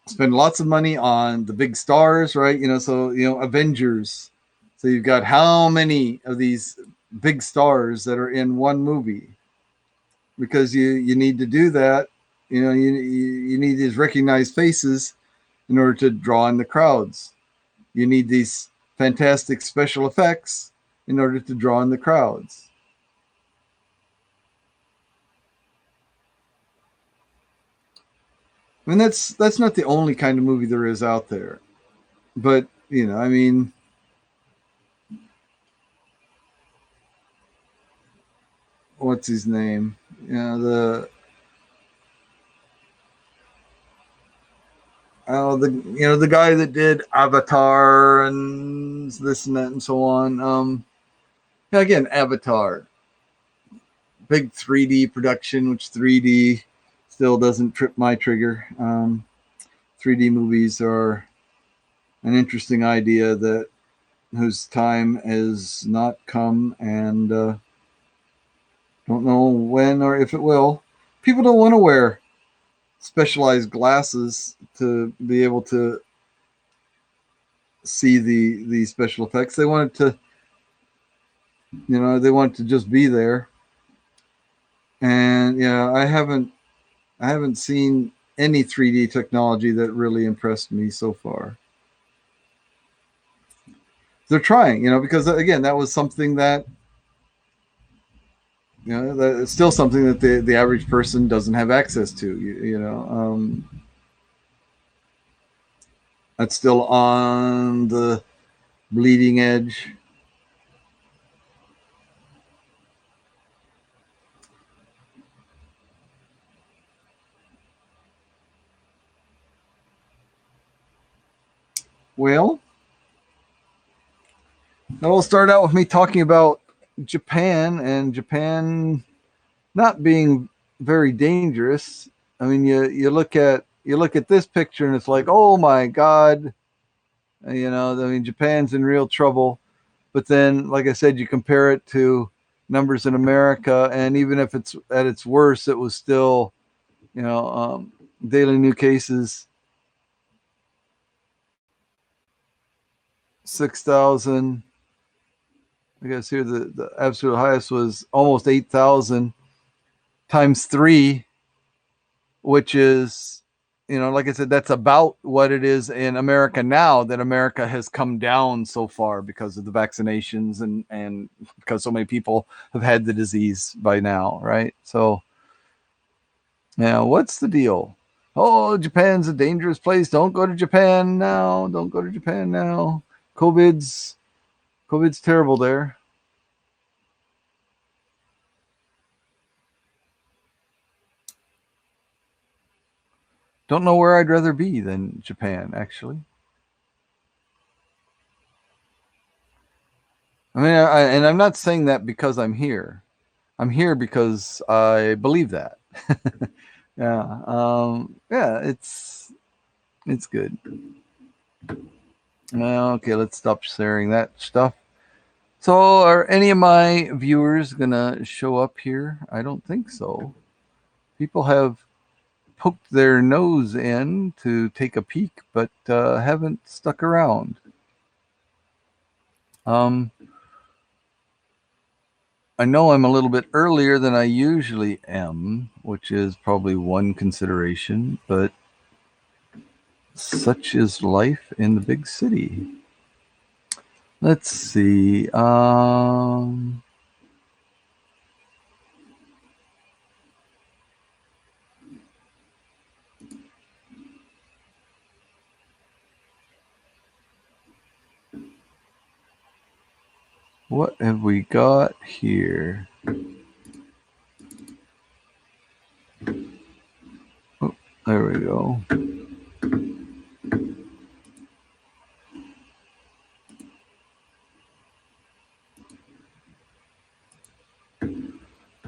spend lots of money on the big stars, right? So Avengers. So you've got how many of these big stars that are in one movie? Because you need to do that. You need these recognized faces in order to draw in the crowds. You need these fantastic special effects in order to draw in the crowds. I mean, that's not the only kind of movie there is out there, but I mean, what's his name? The guy that did Avatar and this and that and so on. Again, Avatar, big 3D production, which 3D still doesn't trip my trigger. 3D movies are an interesting idea that whose time has not come, and don't know when or if it will. People don't want to wear specialized glasses to be able to see the special effects. They want it to, they want it to just be there. And I haven't seen any 3D technology that really impressed me so far. They're trying, because again, that was something that that it's still something that the average person doesn't have access to. That's still on the bleeding edge. Well, I'll start out with me talking about Japan and Japan not being very dangerous. I mean, you look at this picture and it's like, oh my God, you know. I mean, Japan's in real trouble. But then, like I said, you compare it to numbers in America, and even if it's at its worst, it was still, you know, daily new cases 6,000. I guess here the absolute highest was almost 8,000 times three, which is, you know, like I said, that's about what it is in America now, that America has come down so far because of the vaccinations and because so many people have had the disease by now, right? So, now what's the deal? Oh, Japan's a dangerous place. Don't go to Japan now. Don't go to Japan now. COVID's terrible there. Don't know where I'd rather be than Japan, actually. I mean, and I'm not saying that because I'm here. I'm here because I believe that. Yeah, yeah, it's good. Okay, let's stop sharing that stuff. So, are any of my viewers gonna show up here? I don't think so. People have poked their nose in to take a peek, but haven't stuck around. Um, I know I'm a little bit earlier than I usually am, which is probably one consideration, but such is life in the big city. Let's see. What have we got here? Oh, there we go.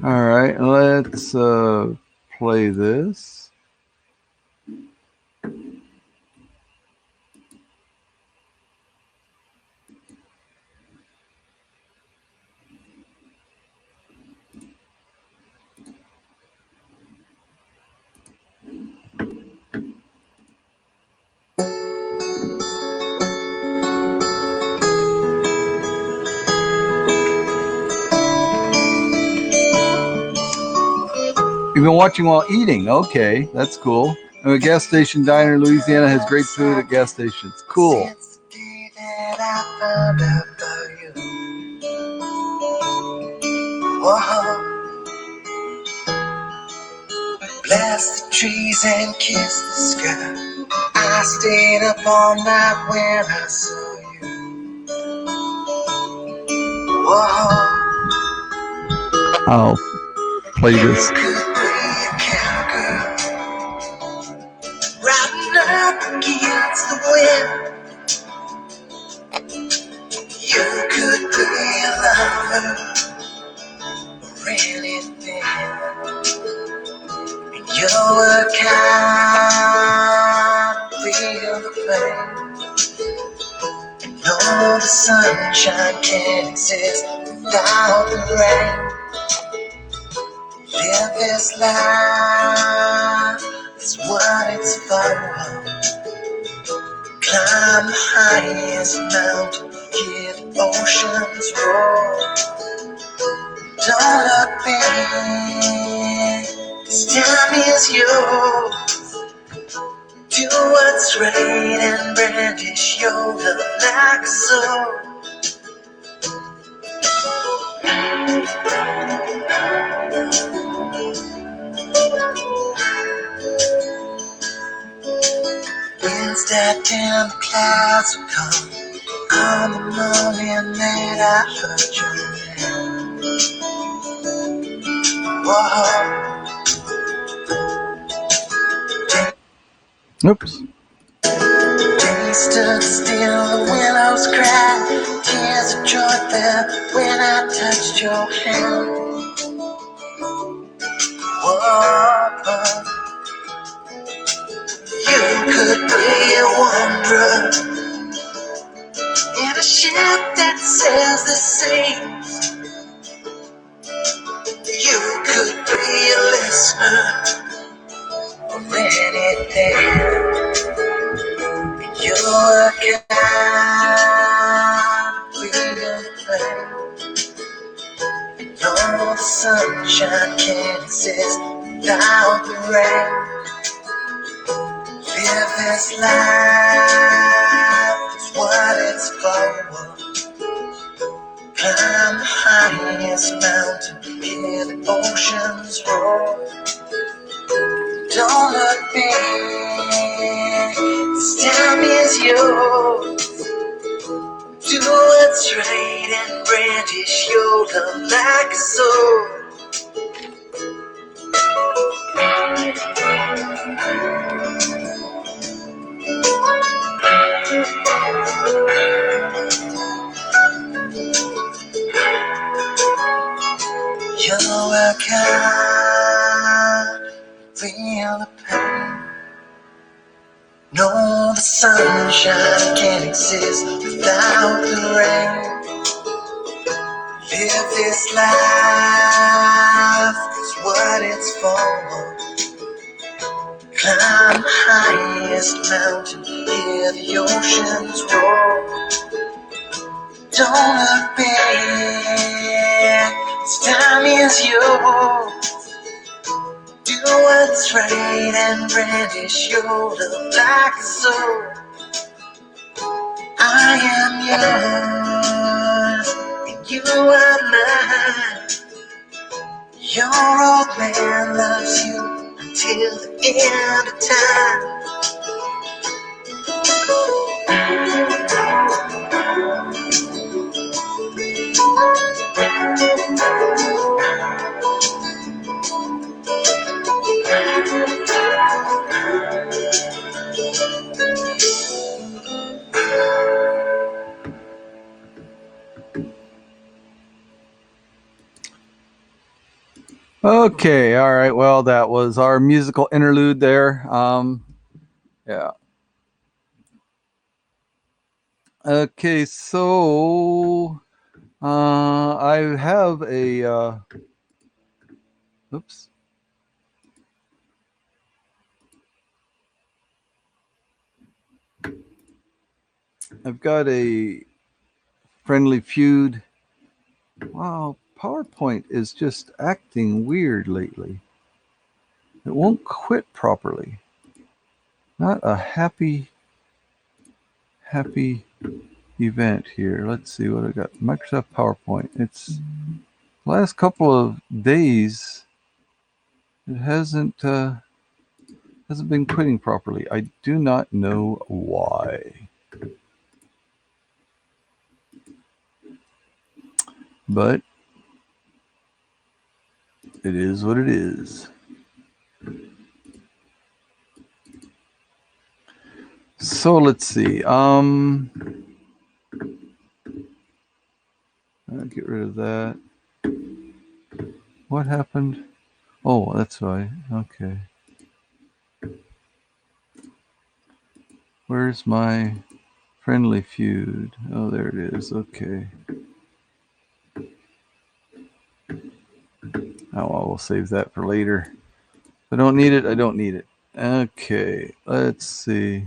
All right, let's play this. You've been watching while eating. Okay, that's cool. And a gas station diner in Louisiana has great food at gas stations. Cool. Bless the trees and kiss the sky. I stayed up all night when I saw you. Whoa. I'll play this. Riding up against the wind. You could be a lover or anything. And you're kind, feel the pain. And know the sunshine can't exist without the rain. Live this life, that's what it's for. Climb the highest mountain, hear the oceans roar. Don't look back, this time is yours. Do what's right and brandish your love like a sword. Winds that down, the clouds will come. On the morning that I heard your name. Whoa. Oops. stood still, the willows cried, tears of joy fell when I touched your hand. Whoa, you could be a wanderer in a ship that sails the sea. You could be a listener or anything. You were kind, real plain. No, the sunshine can't exist without the rain. Live this life, it's what it's for. Climb the highest mountain, hear the oceans roar. Don't look back, this time is yours. Do what's right and brandish your love like a sword. You're a kind, feel the pain. No, the sunshine can't exist without the rain. Live this life, it's what it's for. Climb the highest mountain, hear the oceans roar. Don't look back, this time is yours. Do what's right and brandish your love like a sword. I am yours, and you are mine. Your old man loves you until the end of time. Okay, all right. Well, that was our musical interlude there. Yeah. Okay, so I have a. Oops. I've got a friendly feud. Wow, PowerPoint is just acting weird lately. It won't quit properly. Not a happy event here. Let's see what I got. Microsoft PowerPoint. It's last couple of days. It hasn't been quitting properly. I do not know why. But it is what it is. So let's see. I'll get rid of that. What happened? Oh, that's right. Okay. Where's my friendly feud? Oh, there it is. Okay. Oh, well, we'll save that for later. If I don't need it, I don't need it. Okay, let's see.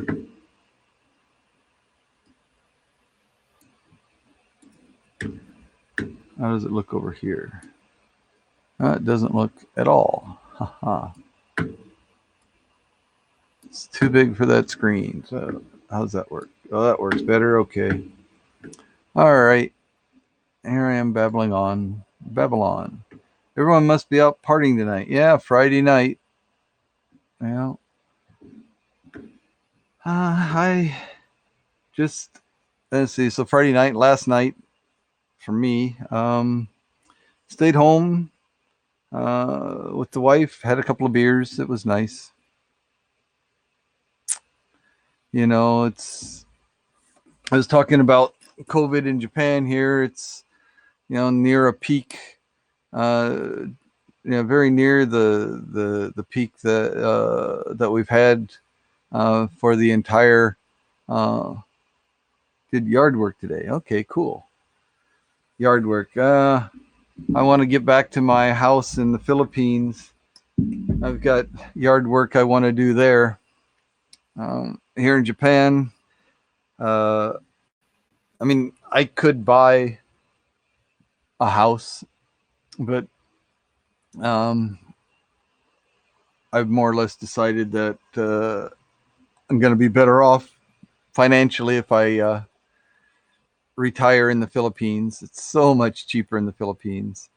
How does it look over here? It doesn't look at all. Haha. It's too big for that screen. So how does that work? Oh, that works better. Okay. All right. Here I am babbling on. Babylon. Everyone must be out partying tonight. Yeah, Friday night. Well, I just, let's see. So Friday night, last night for me, stayed home with the wife, had a couple of beers. It was nice. You know, it's I was talking about COVID in Japan here. It's, near a peak, uh, very near the peak that we've had for the entire. Did yard work today? Okay, cool. Yard work. I want to get back to my house in the Philippines. I've got yard work I want to do there. Here in Japan, uh, I mean, I could buy a house, but um, I've more or less decided that I'm going to be better off financially if I retire in the Philippines. It's so much cheaper in the Philippines.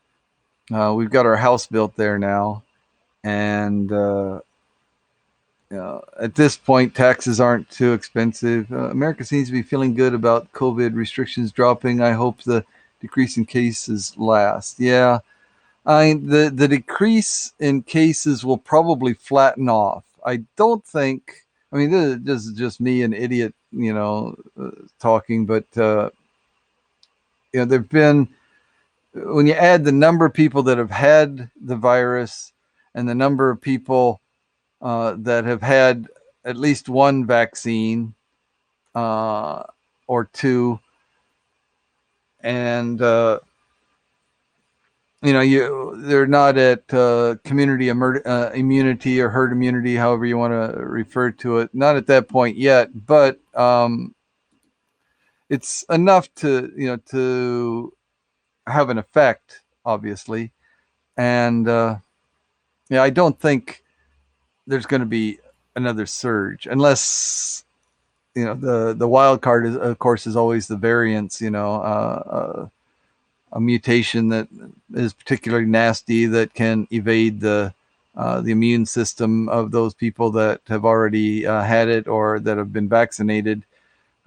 We've got our house built there now, and at this point, taxes aren't too expensive. America seems to be feeling good about COVID restrictions dropping. I hope the decrease in cases lasts. Yeah, the decrease in cases will probably flatten off. I don't think. I mean, this is just me, an idiot, talking. But there've been, when you add the number of people that have had the virus and the number of people that have had at least one vaccine or two, and they're not at community immunity or herd immunity, however you want to refer to it. Not at that point yet, but it's enough to have an effect, obviously. And I don't think there's going to be another surge unless the wild card is, of course, is always the variants. A mutation that is particularly nasty that can evade the immune system of those people that have already had it or that have been vaccinated.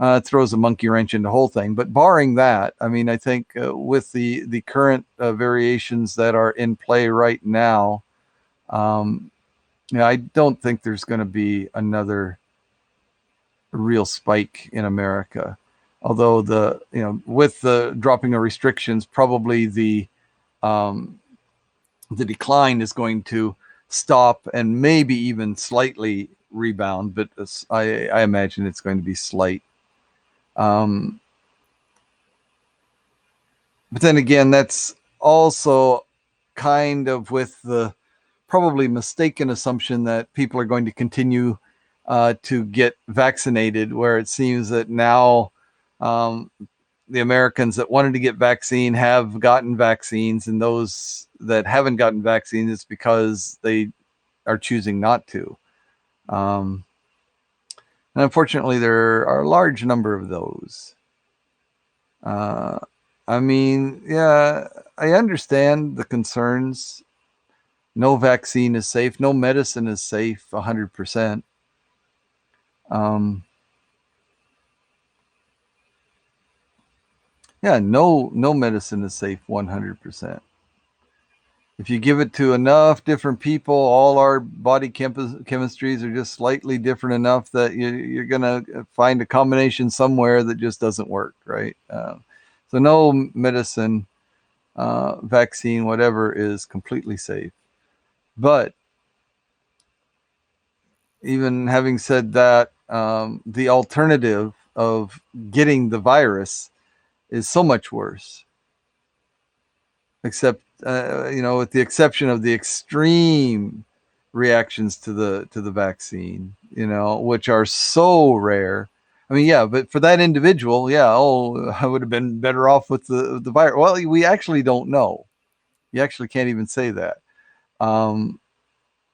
It throws a monkey wrench in the whole thing. But barring that, I mean, I think with the current variations that are in play right now, I don't think there's going to be another real spike in America. Although with the dropping of restrictions, probably the decline is going to stop and maybe even slightly rebound, but I imagine it's going to be slight. But then again, that's also kind of with the probably mistaken assumption that people are going to continue to get vaccinated, where it seems that now the Americans that wanted to get vaccine have gotten vaccines, and those that haven't gotten vaccines, it's because they are choosing not to. And unfortunately, there are a large number of those. I mean, yeah, I understand the concerns. No vaccine is safe. No medicine is safe 100%. Yeah, no medicine is safe 100%. If you give it to enough different people, all our body chemistries are just slightly different enough that you're going to find a combination somewhere that just doesn't work, right? So no medicine, vaccine, whatever is completely safe. But even having said that, the alternative of getting the virus is so much worse. Except, with the exception of the extreme reactions to the vaccine, which are so rare. I mean, yeah, but for that individual, yeah, I would have been better off with the virus. Well, we actually don't know. You actually can't even say that.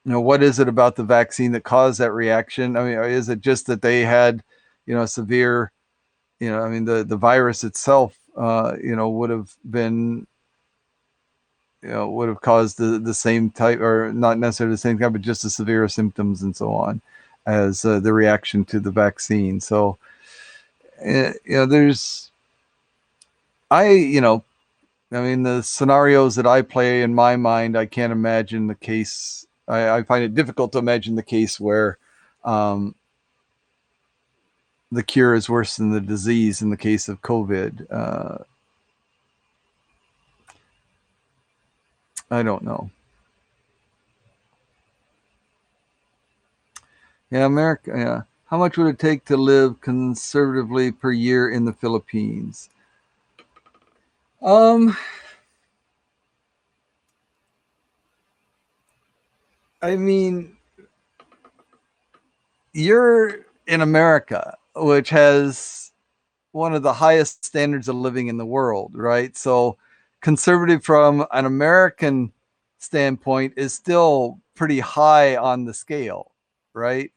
What is it about the vaccine that caused that reaction? I mean, is it just that they had, severe, I mean, the virus itself, would have been, would have caused the same type, or not necessarily the same type, but just the severe symptoms and so on as the reaction to the vaccine. So, there's, I mean, the scenarios that I play in my mind, I can't imagine the case. I find it difficult to imagine the case where the cure is worse than the disease in the case of COVID. I don't know. Yeah, America. Yeah. How much would it take to live conservatively per year in the Philippines? Um, I mean, you're in America, which has one of the highest standards of living in the world, right? So, conservative from an American standpoint is still pretty high on the scale, right?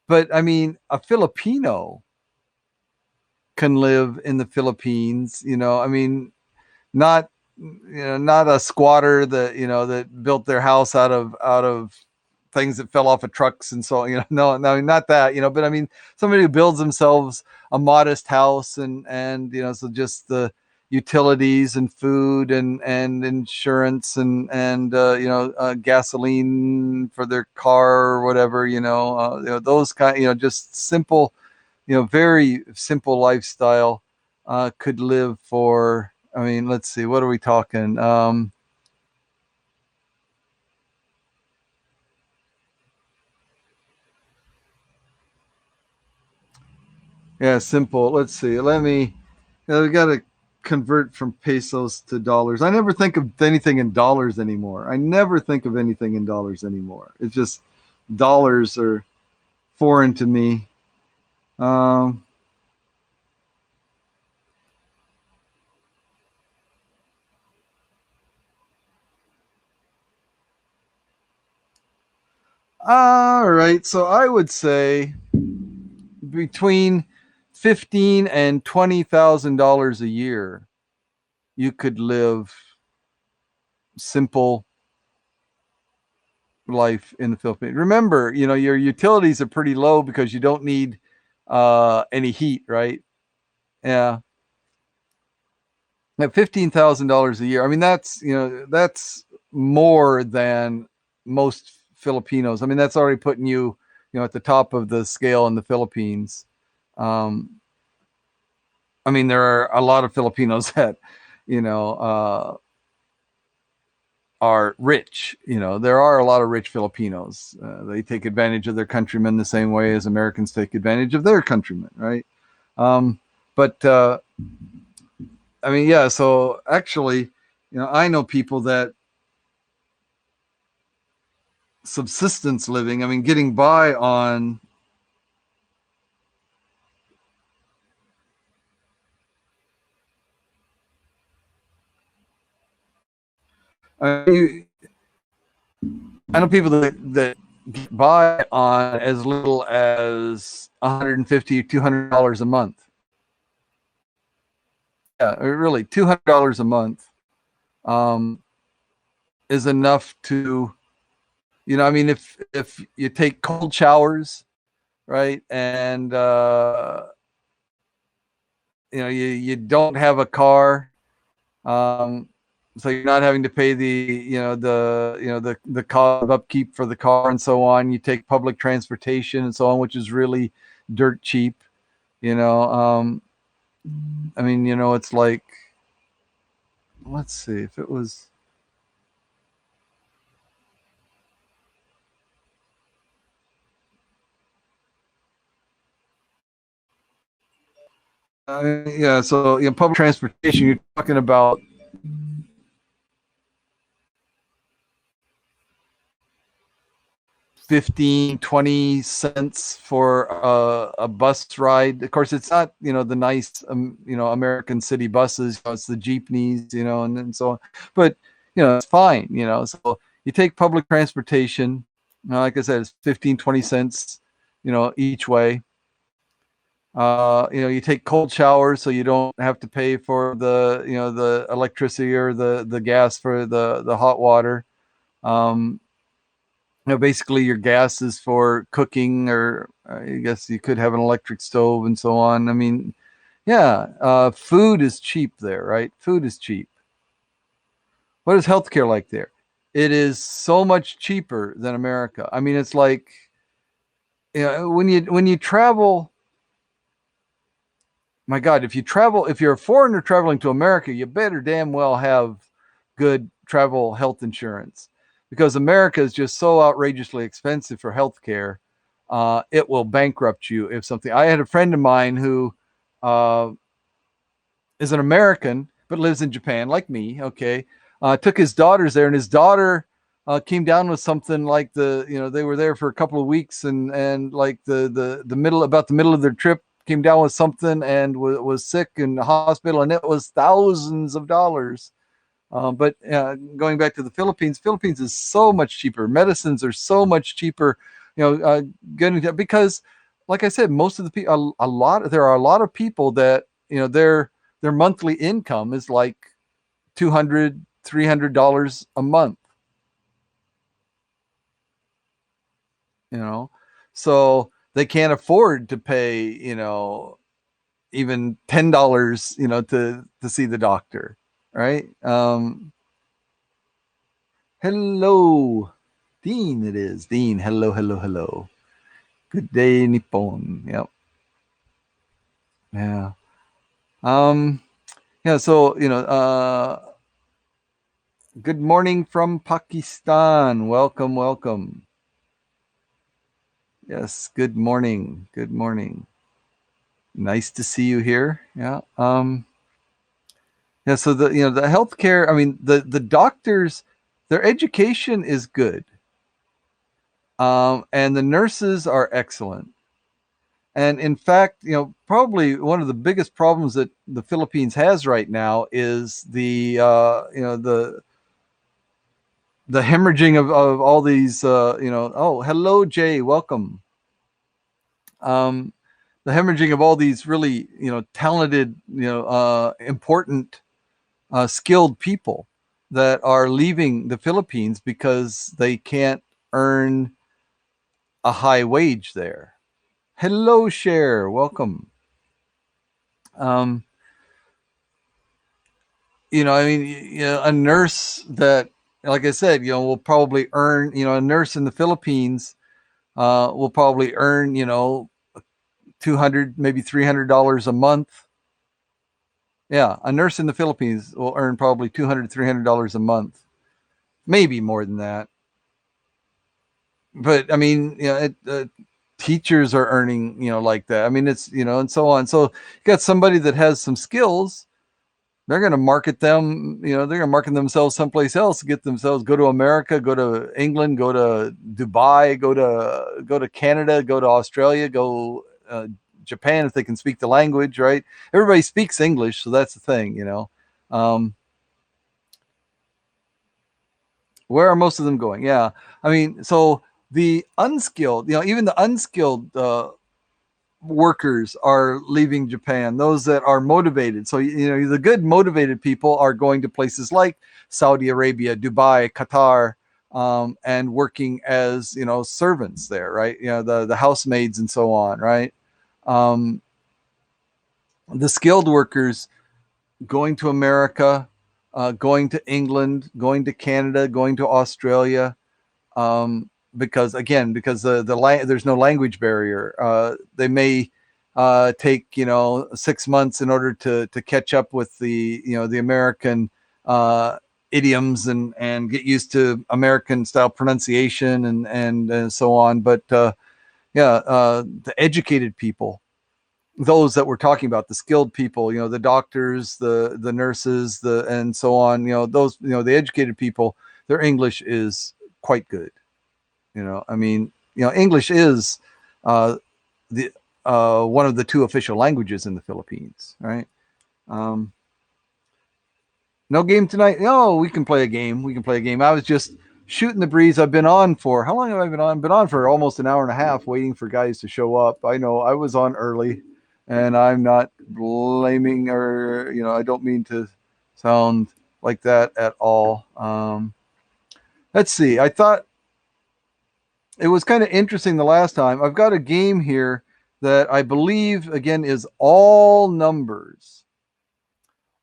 But I mean, a Filipino can live in the Philippines, I mean, not not a squatter that that built their house out of things that fell off of trucks and so no, not that, but I mean somebody who builds themselves a modest house and so just the utilities and food and insurance and gasoline for their car or whatever, those kind, just simple, very simple lifestyle, could live for, I mean, let's see, what are we talking? Yeah, simple. Let's see. We got to convert from pesos to dollars. I never think of anything in dollars anymore. I never think of anything in dollars anymore. It's just dollars are foreign to me. Um, all right. So I would say between 15 and $20,000 a year, you could live simple life in the Philippines. Remember, your utilities are pretty low because you don't need any heat, right? Yeah. At $15,000 a year, I mean that's more than most Filipinos. I mean that's already putting you, at the top of the scale in the Philippines. Um, I mean there are a lot of Filipinos that, you know, are rich. There are a lot of rich Filipinos. They take advantage of their countrymen the same way as Americans take advantage of their countrymen, right? But I mean, yeah. So actually, I know people that subsistence living. I mean, getting by on. I mean, I know people that get by on as little as $150 or $200 a month. Yeah, really, $200 a month um, is enough to, I mean, if you take cold showers, right, and you don't have a car, um, so you're not having to pay the cost of upkeep for the car and so on. You take public transportation and so on, which is really dirt cheap. I mean, it's like, let's see if it was. Yeah, so public transportation, you're talking about 15, 20 cents for a bus ride. Of course, it's not, the nice, American city buses, it's the jeepneys, and so on. But, it's fine, so you take public transportation, like I said, it's 15, 20 cents, each way. You take cold showers so you don't have to pay for the electricity or the gas for the hot water. Um, basically your gas is for cooking, or I guess you could have an electric stove and so on. I mean, yeah, food is cheap there, right? Food is cheap. What is healthcare like there? It is so much cheaper than America. I mean, it's like, when you travel my God, if you're a foreigner traveling to America, you better damn well have good travel health insurance, because America is just so outrageously expensive for health care. It will bankrupt you if something. I had a friend of mine who uh, is an American but lives in Japan, like me. Okay, took his daughters there, and his daughter came down with something like they were there for a couple of weeks, and like the middle of their trip came down with something and was sick in the hospital, and it was thousands of dollars. But going back to the Philippines is so much cheaper. Medicines are so much cheaper. Getting because, like I said, most of the people, a lot, there are a lot of people that their monthly income is like $200-$300 a month. You know, so they can't afford to pay even $10 to see the doctor, right? Hello, Dean. It is Dean. Hello, hello, hello. Good day, Nippon. Yep. Yeah. Um. Yeah. So good morning from Pakistan. Welcome, welcome. Yes. Good morning. Good morning. Nice to see you here. Yeah. Yeah. So the healthcare. I mean, the doctors, their education is good. And the nurses are excellent. And in fact, probably one of the biggest problems that the Philippines has right now is the hemorrhaging of all these. Oh, hello, Jay, welcome. Um, the hemorrhaging of all these really talented, important, skilled people that are leaving the Philippines because they can't earn a high wage there. Hello, Cher, welcome. Um, I mean, a nurse that, like I said, will probably earn, a nurse in the Philippines will probably earn, 200, maybe $300 a month. Yeah, a nurse in the Philippines will earn probably $200, $300 a month, maybe more than that. But I mean, teachers are earning, like that. I mean, it's, and so on. So you got somebody that has some skills, they're going to market them, they're going to market themselves someplace else, get themselves, go to America, go to England, go to Dubai, go to Canada, go to Australia, go Japan, if they can speak the language, right? Everybody speaks English, so that's the thing. Where are most of them going? Yeah, I mean, so the unskilled, even the unskilled workers are leaving Japan, those that are motivated. So, the good motivated people are going to places like Saudi Arabia, Dubai, Qatar, and working as, servants there, right? The housemaids and so on, right? Um, the skilled workers going to America, going to England, going to Canada, going to Australia, because there's no language barrier. They may take 6 months in order to catch up with the American idioms and get used to American style pronunciation and so on. But the educated people, those that we're talking about, the skilled people, the doctors, the nurses, and so on, those, the educated people, their English is quite good. I mean, English is the one of the two official languages in the Philippines, right? Um, no game tonight. No, we can play a game. We can play a game. I was just shooting the breeze. I've been on for how long have I been on? Been on for almost an hour and a half, waiting for guys to show up. I know I was on early, and I'm not blaming, or I don't mean to sound like that at all. Let's see. I thought it was kind of interesting the last time. I've got a game here that I believe, again, is all numbers.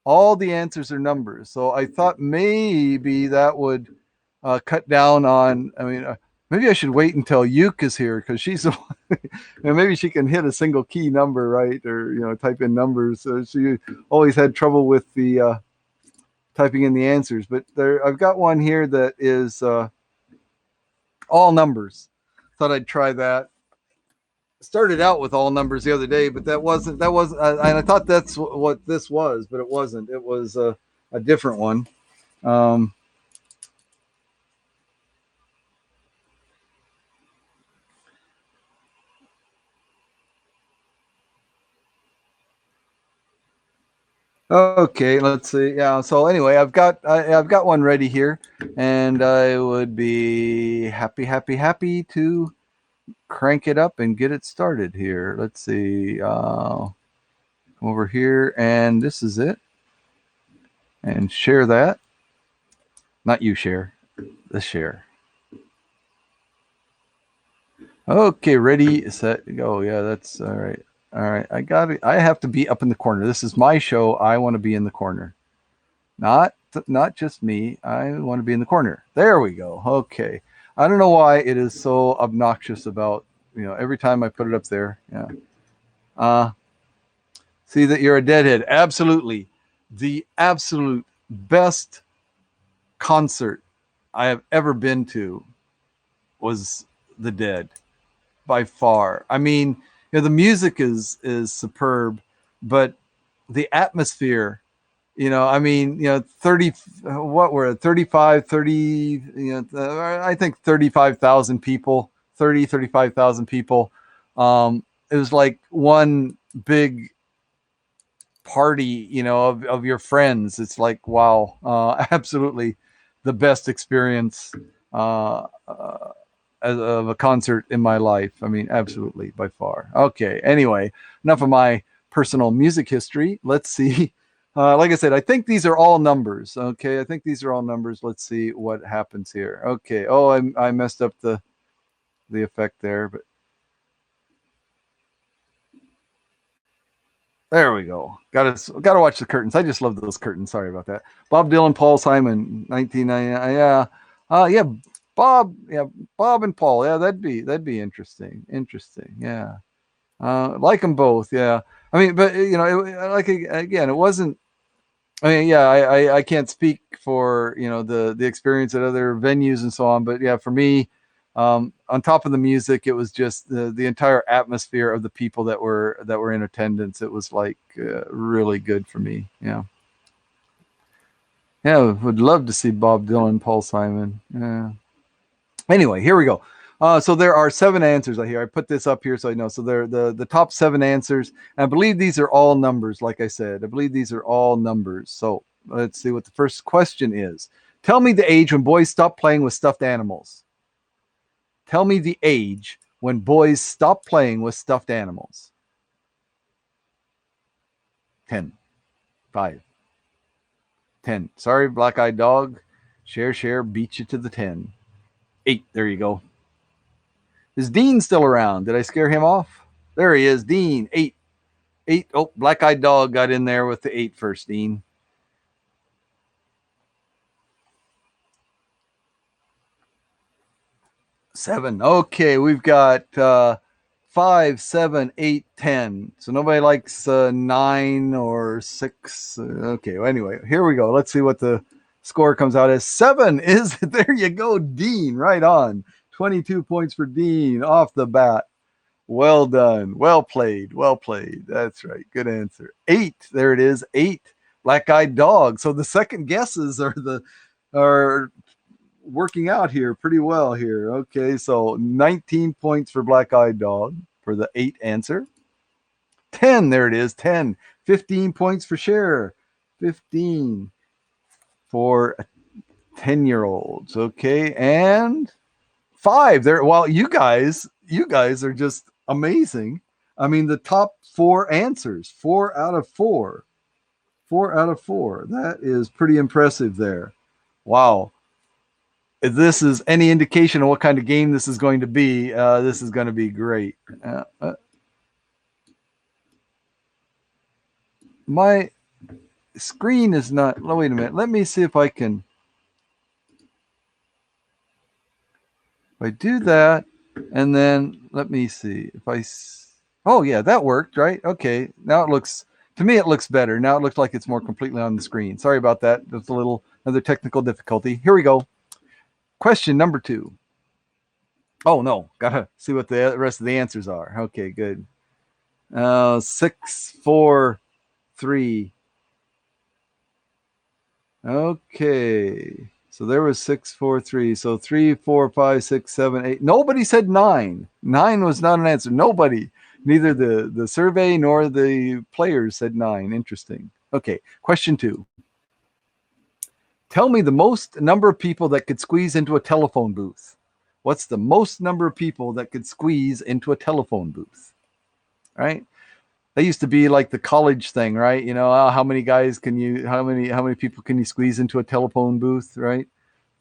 All the answers are numbers. So I thought maybe that would cut down on, I mean, Maybe I should wait until Yuke is here because she's the one, maybe she can hit a single key number, right? Or, type in numbers. So she always had trouble with the typing in the answers. But I've got one here that is all numbers. Thought I'd try that. Started out with all numbers the other day, but that wasn't, and I thought that's what this was, but it wasn't. It was a different one. Um, Okay, let's see. Yeah. So anyway, I've got one ready here, and I would be happy to crank it up and get it started here. Let's see. Over here, and this is it. And share that. Not you share. The share. Okay, ready, set, go. Yeah, that's all right. All right, I got it. I have to be up in the corner. This is my show. I want to be in the corner. Not just me. I want to be in the corner. There we go. Okay. I don't know why it is so obnoxious about, every time I put it up there. Yeah. See that you're a deadhead. Absolutely. The absolute best concert I have ever been to was The Dead, by far. I mean, the music is superb, but the atmosphere, I mean, 30, what were it, 35, 30, I think 35,000 people, 35,000 people. It was like one big party, of your friends. It's like, wow, absolutely the best experience of a concert in my life. I mean, absolutely, by far. Okay, anyway, enough of my personal music history. Let's see. Like I said, I think these are all numbers. Okay, I think these are all numbers. Let's see what happens here. Okay. Oh, I messed up the effect there, but there we go. Got to watch the curtains. I just love those curtains. Sorry about that. Bob Dylan, Paul Simon, 1999. Yeah, yeah. Bob, yeah, Bob and Paul. Yeah, that'd be interesting. Interesting. Yeah, like them both. Yeah. I mean, but like again, it wasn't. I mean, yeah, I can't speak for the experience at other venues and so on, but yeah, for me, on top of the music, it was just the entire atmosphere of the people that were in attendance. It was like really good for me. Yeah, yeah, would love to see Bob Dylan, Paul Simon. Yeah. Anyway, here we go. So there are 7 answers I hear. I put this up here so I know. So they're the top 7 answers. And I believe these are all numbers, like I said. I believe these are all numbers. So let's see what the first question is. Tell me the age when boys stop playing with stuffed animals. Tell me the age when boys stop playing with stuffed animals. 10, 5, 10. Sorry, black-eyed dog. Share, beat you to the 10. 8, there you go. Is Dean still around? Did I scare him off? There he is, Dean. 8. Oh, black-eyed dog got in there with the 8 first, Dean. 7. Okay, we've got 5, 7, 8, 10. So nobody likes 9 or 6. Okay, well, anyway, here we go. Let's see what the score comes out as. 7 is, there you go, Dean, right on. 22 points for Dean off the bat. Well done. Well played. Well played. That's right. Good answer. 8. There it is. 8. Black-eyed dog. So the second guesses are working out here pretty well here. Okay, so 19 points for black-eyed dog for the 8 answer. 10. There it is. 10. 15 points for share. 15 for 10-year-olds. Okay, and 5 there. Well, you guys are just amazing. I mean, the top 4 answers, 4 out of 4. 4 out of 4. That is pretty impressive there. Wow. If this is any indication of what kind of game this is going to be, this is going to be great. My screen is not. Oh, wait a minute. Let me see if I can. If I do that, and then let me see if oh yeah, that worked, right? Okay, now it looks, to me it looks better. Now it looks like it's more completely on the screen. Sorry about that. There's a little another technical difficulty. Here we go. Question number 2. Oh no, gotta see what the rest of the answers are. Okay, good. 6, 4, 3. Okay. So there was 6, 4, 3. So 3, 4, 5, 6, 7, 8. Nobody said 9. 9 was not an answer. Nobody. Neither the survey nor the players said 9. Interesting. Okay. Question 2. Tell me the most number of people that could squeeze into a telephone booth. What's the most number of people that could squeeze into a telephone booth? Right? That used to be like the college thing, right? You know, how many guys can you, how many people can you squeeze into a telephone booth, right?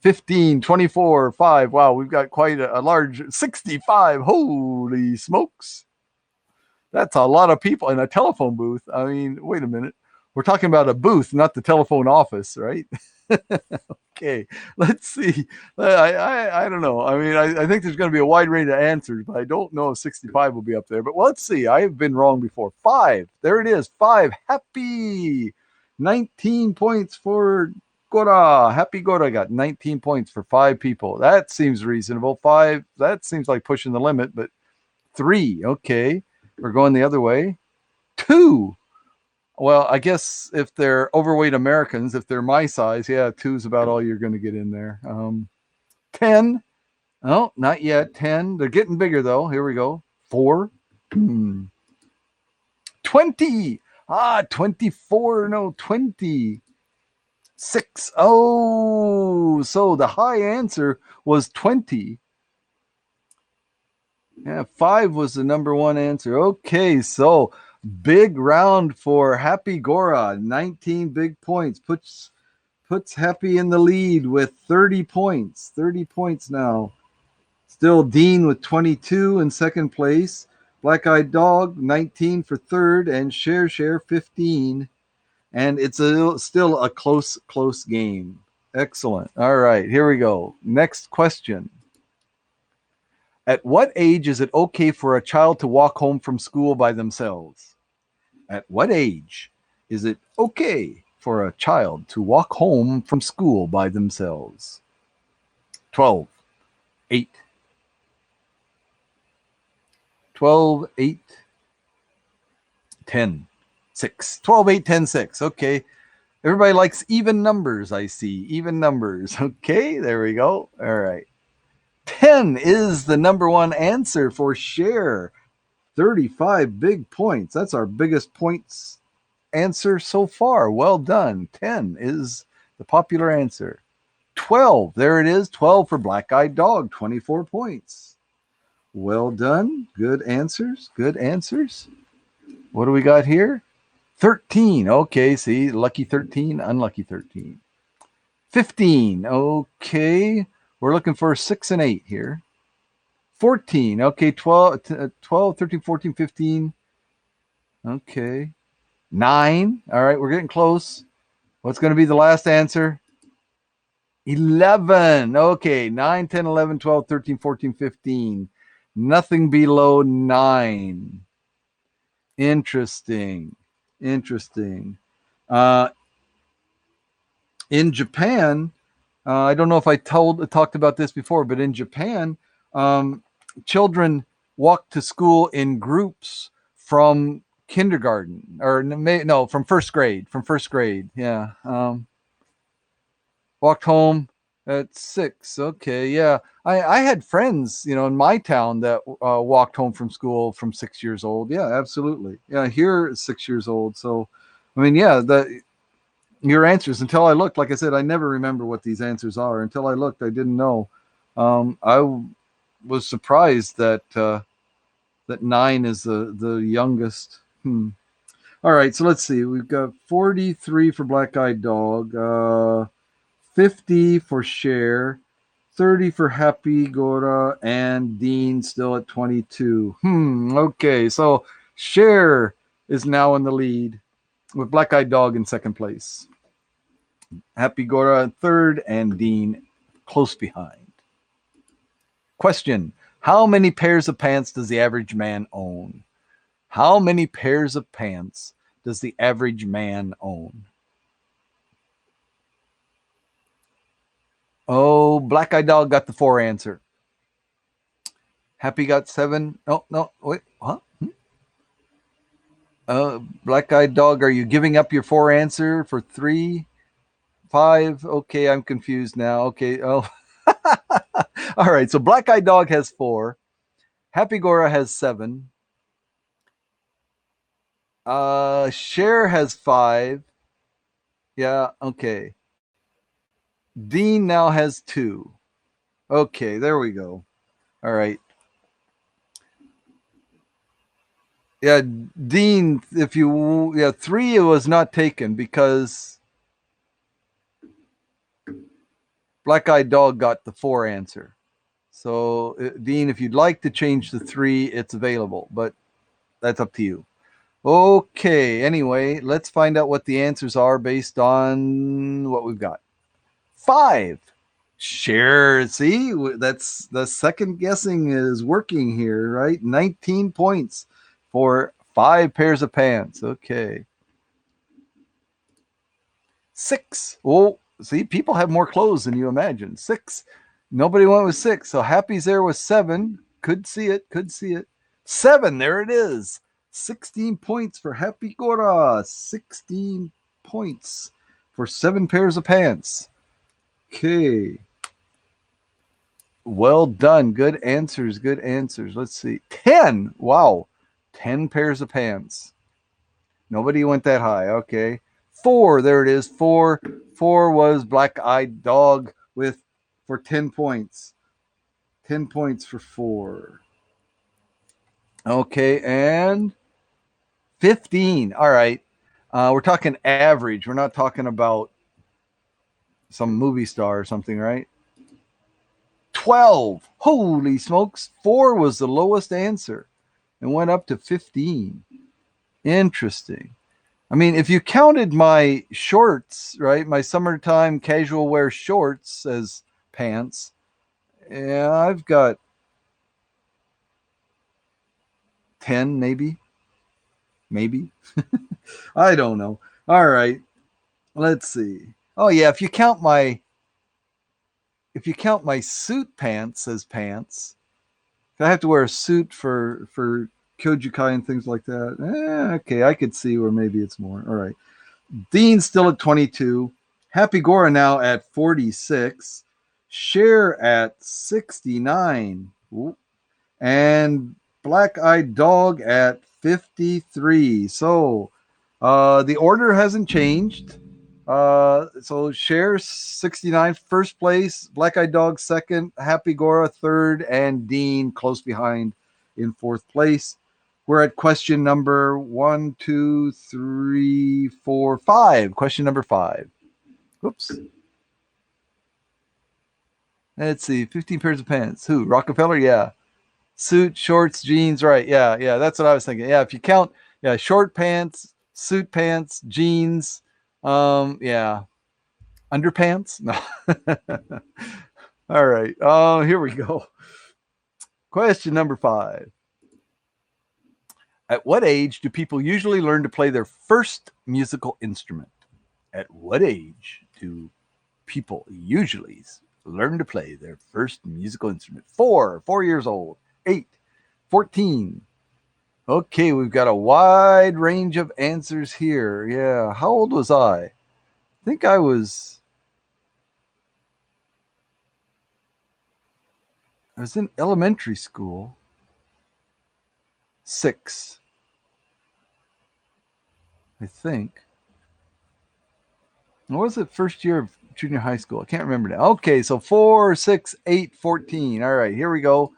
15, 24, 5. Wow, we've got quite a large 65. Holy smokes. That's a lot of people in a telephone booth. I mean, wait a minute. We're talking about a booth, not the telephone office, right? Okay, let's see. I don't know. I mean, I think there's going to be a wide range of answers, but I don't know if 65 will be up there. But let's see. I've been wrong before. 5. There it is. 5. Happy. 19 points for Gora. Happy Gora got 19 points for 5 people. That seems reasonable. 5. That seems like pushing the limit, but 3. Okay. We're going the other way. 2. Well, I guess if they're overweight Americans, if they're my size, yeah, 2 is about all you're going to get in there. 10. Oh, not yet. 10. They're getting bigger, though. Here we go. 4. 20. 24. No, 20. 6. Oh, so the high answer was 20. Yeah, 5 was the number one answer. Okay, so big round for Happy Gora. 19 big points. Puts Happy in the lead with 30 points. 30 points now. Still Dean with 22 in second place. Black Eyed Dog, 19 for third. And Share 15. And it's still a close game. Excellent. All right, here we go. Next question. At what age is it okay for a child to walk home from school by themselves? At what age is it okay for a child to walk home from school by themselves? 12, 8, 12, 8, 10, 6. 12, 8, 10, 6. Okay. Everybody likes even numbers, I see. Even numbers. Okay, there we go. All right. 10 is the number one answer for Share. 35 big points. That's our biggest points answer so far. Well done. 10 is the popular answer. 12. There it is. 12 for Black Eyed Dog. 24 points. Well done. Good answers. Good answers. What do we got here? 13. Okay, see, lucky 13, unlucky 13. 15. Okay. We're looking for 6 and 8 here. 14. Okay, 12, 13, 14, 15. Okay. 9. All right, we're getting close. What's going to be the last answer? 11. Okay, 9, 10, 11, 12, 13, 14, 15. Nothing below 9. Interesting. Interesting. In Japan, I don't know if I talked about this before, but in Japan, children walk to school in groups from kindergarten, or no, from first grade. From first grade, yeah. Walked home at 6. Okay, yeah. I had friends, in my town that walked home from school from 6 years old. Yeah, absolutely. Yeah, here 6 years old. So, I mean, yeah, your answers, until I looked, like I said, I never remember what these answers are. Until I looked, I didn't know. I was surprised that 9 is the youngest. All right, so let's see. We've got 43 for Black Eyed Dog, 50 for Share, 30 for Happy Gora, and Dean still at 22. Okay, so Share is now in the lead with Black Eyed Dog in second place. Happy Gora third, and Dean close behind. Question: how many pairs of pants does the average man own? How many pairs of pants does the average man own? Oh, Black Eyed Dog got the 4 answer. Happy got 7. Oh, no, wait, huh? Black Eyed Dog, are you giving up your 4 answer for 3, 5? Okay, I'm confused now. Okay, oh. All right, so Black Eyed Dog has 4. Happy Gora has 7. Cher has 5. Yeah, okay. Dean now has 2. Okay, there we go. All right. Yeah, Dean, if you, yeah, 3 was not taken because Black Eyed Dog got the 4 answer. So, Dean, if you'd like to change the 3, it's available, but that's up to you. Okay, anyway, let's find out what the answers are based on what we've got. 5. Sure. See, that's the second guessing is working here, right? 19 points for 5 pairs of pants. Okay. 6. Oh, see, people have more clothes than you imagine. 6. Nobody went with 6. So Happy's there with 7. Could see it. Could see it. 7. There it is. 16 points for Happy Gora. 16 points for 7 pairs of pants. Okay. Well done. Good answers. Good answers. Let's see. 10. Wow. 10 pairs of pants. Nobody went that high. Okay. 4. There it is. 4. 4 was Black Eyed Dog with for 10 points. 10 points for 4. Okay. And 15. All right. We're talking average. We're not talking about some movie star or something, right? 12. Holy smokes. 4 was the lowest answer and went up to 15. Interesting. I mean, if you counted my shorts, right, my summertime casual wear shorts as pants, yeah, I've got 10 maybe. Maybe. I don't know. All right. Let's see. Oh yeah, if you count my suit pants as pants, I have to wear a suit for Kyojukai and things like that. Okay, I could see where maybe it's more. All right. Dean's still at 22. Happy Gora now at 46. Cher at 69. Ooh. And Black Eyed Dog at 53. So the order hasn't changed. So Cher 69 first place, Black Eyed Dog second, Happy Gora third, and Dean close behind in fourth place. We're at question number 1, 2, 3, 4, 5. Question number 5. Oops. Let's see. 15 pairs of pants. Who? Rockefeller? Yeah. Suit, shorts, jeans. Right. Yeah. Yeah. That's what I was thinking. Yeah. If you count, yeah, short pants, suit pants, jeans. Yeah. Underpants? No. All right. Oh, here we go. Question number 5. At what age do people usually learn to play their first musical instrument? At what age do people usually learn to play their first musical instrument? 4 years old. 8, 14. Okay, we've got a wide range of answers here. Yeah. How old was I think I was in elementary school. 6, I think. Or was it first year of junior high school? I can't remember now. Okay, so 4, 6, 8, 14. All right, here we go.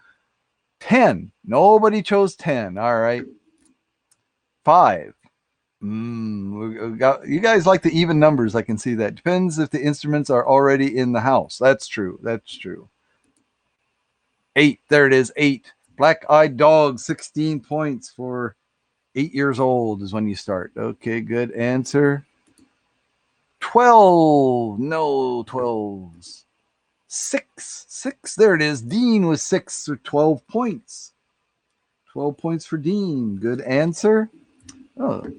10. Nobody chose 10. All right. 5. You guys like the even numbers. I can see that. Depends if the instruments are already in the house. That's true. That's true. 8. There it is. 8. Black Eyed Dog, 16 points for 8 years old is when you start. Okay, good answer. 12. No 12s. Six. There it is. Dean was 6 or 12 points. 12 points for Dean. Good answer. Oh,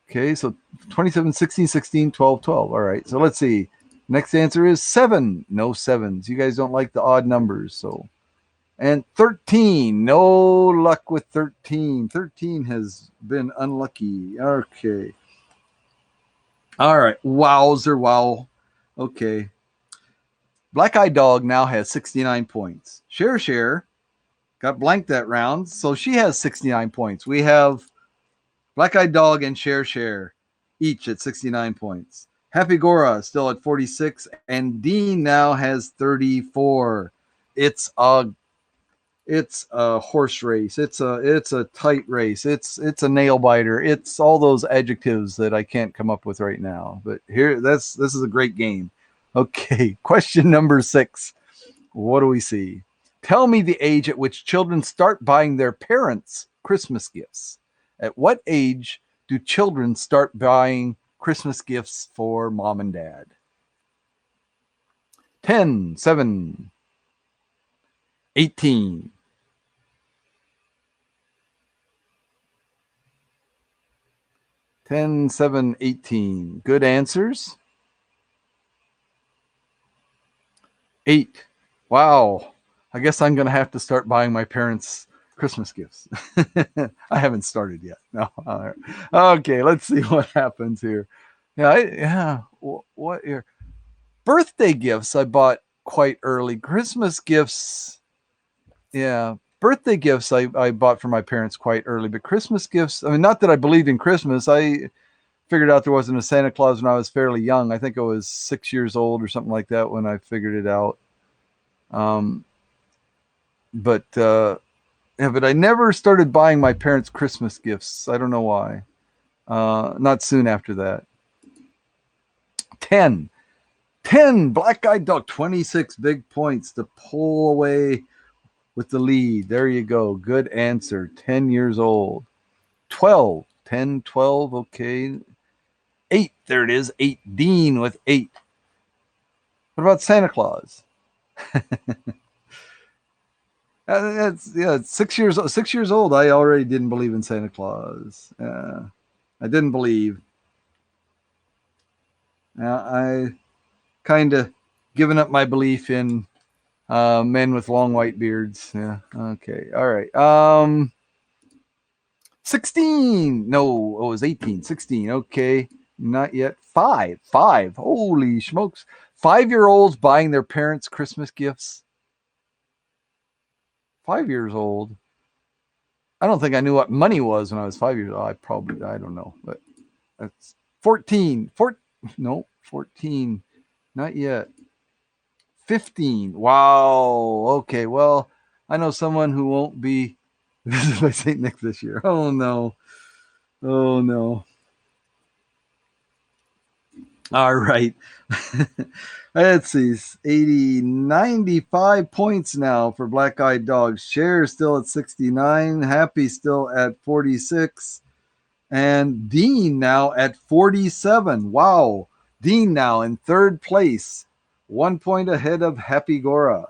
okay. So 27, 16, 16, 12, 12. All right. So let's see. Next answer is 7. No 7s. You guys don't like the odd numbers. So, and 13. No luck with 13. 13 has been unlucky. Okay. All right. Wowzer. Wow. Okay. Black Eyed Dog now has 69 points. Share got blanked that round, so she has 69 points. We have Black Eyed Dog and Share each at 69 points. Happy Gora still at 46, and Dean now has 34. It's a horse race. It's a tight race. It's a nail biter. It's all those adjectives that I can't come up with right now. But here, this is a great game. Okay, question number 6. What do we see? Tell me the age at which children start buying their parents Christmas gifts. At what age do children start buying Christmas gifts for mom and dad? 10, 7, 18. 10, 7, 18. Good answers. 8. Wow. I guess I'm going to have to start buying my parents Christmas gifts. I haven't started yet. No. All right. Okay, let's see what happens here. Yeah, what here? Birthday gifts I bought quite early. Christmas gifts, yeah. Birthday gifts I bought for my parents quite early, but Christmas gifts, I mean, not that I believed in Christmas. I figured out there wasn't a Santa Claus when I was fairly young. I think I was 6 years old or something like that when I figured it out. But I never started buying my parents Christmas gifts. I don't know why. Not soon after that. 10. Black Eyed Dog. 26 big points to pull away with the lead. There you go. Good answer. 10 years old. 12. 10, 12. Okay. 8. There it is. 8. Dean with 8. What about Santa Claus? It's 6 years. 6 years old. I already didn't believe in Santa Claus. I didn't believe. I kind of given up my belief in men with long white beards. Yeah. Okay. All right. 16. No, it was 18. 16. Okay. Not yet. 5. Holy smokes. 5-year-olds buying their parents Christmas gifts. 5 years old. I don't think I knew what money was when I was 5 years old. I don't know. But that's 14. 14. Not yet. 15. Wow. Okay. Well, I know someone who won't be visited by St. Nick this year. Oh, no. All right. Let's see. 80, 95 points now for Black Eyed Dog. Cher still at 69. Happy still at 46. And Dean now at 47. Wow. Dean now in third place. 1 point ahead of Happy Gora.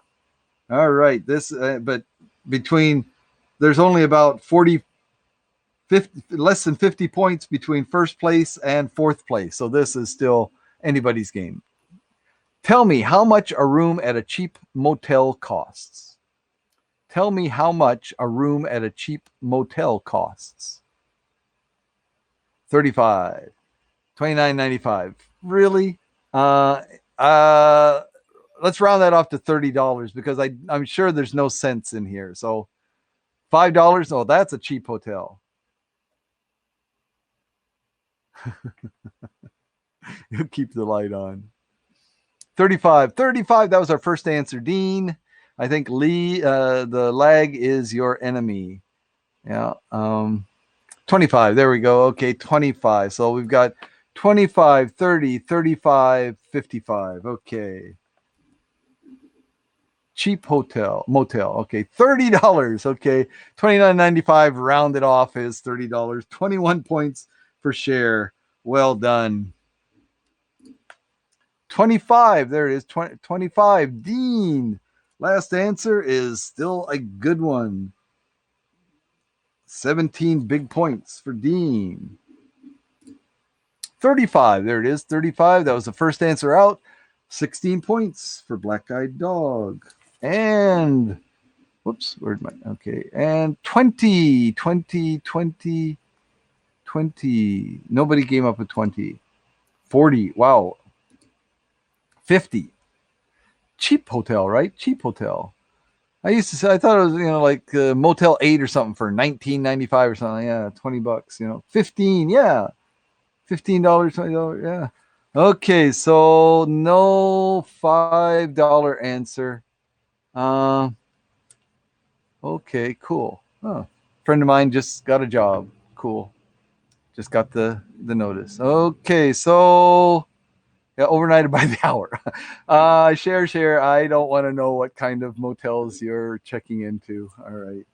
All right. But there's only about 50, less than 50 points between first place and fourth place. So this is still anybody's game. Tell me how much a room at a cheap motel costs. Tell me how much a room at a cheap motel costs. 35. 29.95. Really? Let's round that off to $30 because I'm sure there's no cents in here. So $5. Oh, that's a cheap hotel. You'll keep the light on. 35. That was our first answer. Dean, I think Lee, the lag is your enemy. Yeah. 25. There we go. Okay, 25. So we've got 25, 30, 35, 55. Okay. Cheap motel. Okay, $30. Okay, $29.95 rounded off is $30. 21 points for Cher. Well done. 25. There it is. 25. Dean. Last answer is still a good one. 17 big points for Dean. 35. There it is. 35. That was the first answer out. 16 points for Black Eyed Dog. And whoops, where'd my okay. And 20. Nobody came up with 20. 40. Wow. 50. Cheap hotel, right? Cheap hotel. I used to say I thought it was like Motel 8 or something for $19.95 or something. Yeah, $20. 15. Yeah, $15, $20. Yeah. Okay, so no $5 answer. Okay, cool. Oh, friend of mine just got a job. Cool. Just got the notice. Okay, so yeah, overnighted by the hour. Share. I don't want to know what kind of motels you're checking into. All right.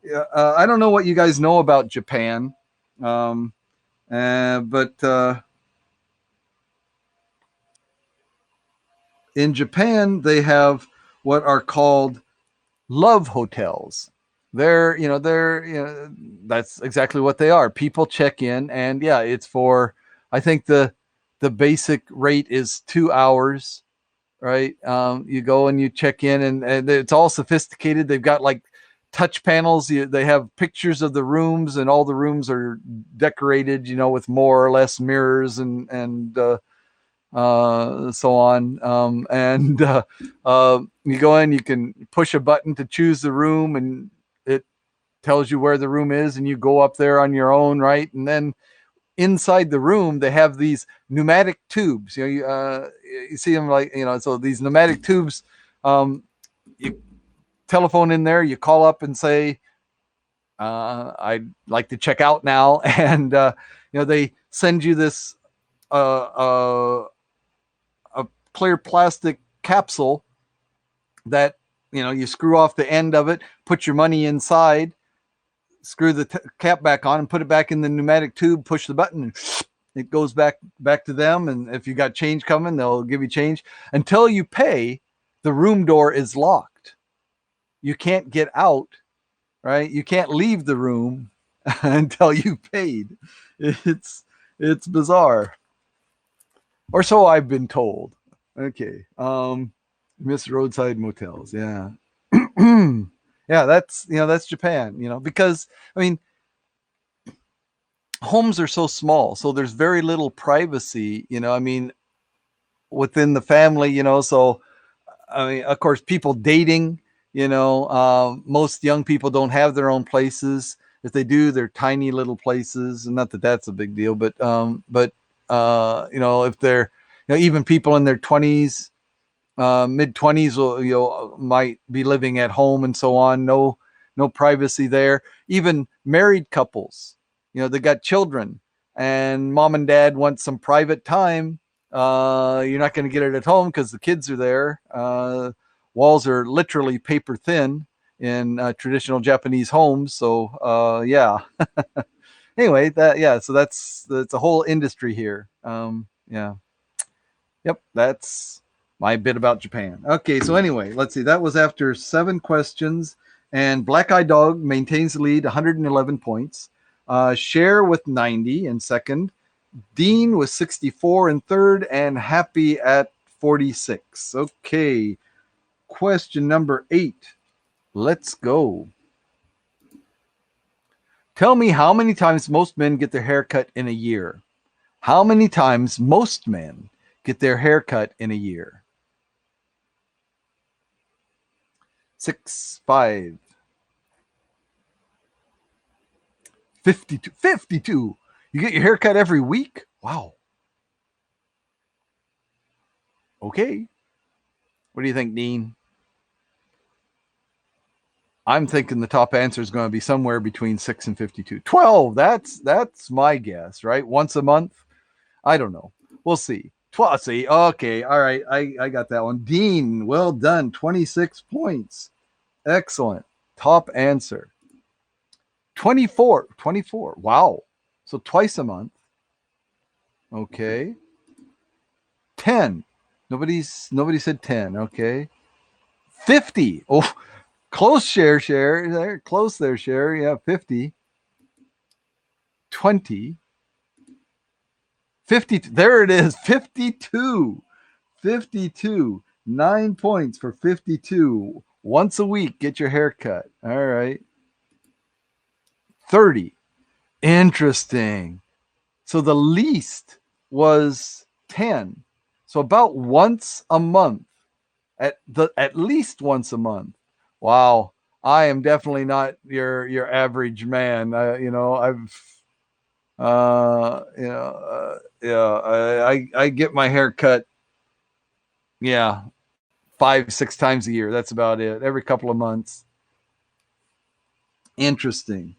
Yeah, I don't know what you guys know about Japan, but in Japan they have what are called love hotels. They're that's exactly what they are. People check in, and yeah, it's for. I think the basic rate is 2 hours, right? You go and you check in, and it's all sophisticated. They've got like touch panels. They have pictures of the rooms, and all the rooms are decorated, with more or less mirrors and so on. And you go in, you can push a button to choose the room, and it tells you where the room is, and you go up there on your own, right? And then inside the room they have these pneumatic tubes. You see them like so these pneumatic tubes. You telephone in there, you call up and say, I'd like to check out now. And they send you this a clear plastic capsule that you screw off the end of it, put your money inside, screw the cap back on, and put it back in the pneumatic tube, push the button, and it goes back to them. And if you got change coming, they'll give you change. Until you pay, the room door is locked. You can't get out, right? You can't leave the room until you paid. It's bizarre, or so I've been told. Okay. Miss Roadside Motels. Yeah. Yeah, that's Japan, because I mean homes are so small, so there's very little privacy, I mean, within the family, so I mean, of course, people dating, most young people don't have their own places. If they do, they're tiny little places, and not that that's a big deal, but if they're, even people in their 20s, mid 20s will, might be living at home and so on. No privacy there. Even married couples, they got children, and mom and dad want some private time. You're not going to get it at home because the kids are there. Walls are literally paper thin in traditional Japanese homes. So yeah. Anyway, so that's a whole industry here. Yeah. Yep, that's my bit about Japan. Okay, so anyway, let's see. That was after 7 questions, and Black Eye Dog maintains the lead, 111 points. Cher with 90 in second. Dean with 64 in third, and Happy at 46. Okay, question number 8. Let's go. Tell me how many times most men get their hair cut in a year. How many times most men get their hair cut in a year? 6, 5, 52. 52. You get your hair cut every week? Wow. Okay. What do you think, Dean? I'm thinking the top answer is going to be somewhere between 6 and 52. 12. That's my guess, right? Once a month? I don't know. We'll see. 12. See, okay. All right. I got that one. Dean, well done. 26 points. Excellent. Top answer. 24. 24. Wow. So twice a month. Okay. 10. Nobody said 10. Okay. 50. Oh, close share there. Close there, share. Yeah, 50. 20. 50. There it is. 52. 52. 9 points for 52. Once a week, get your hair cut. All right. 30. Interesting. So the least was 10. So about once a month. At least once a month. Wow. I am definitely not your average man. I get my hair cut, yeah, 5-6 times a year. That's about it. Every couple of months. Interesting.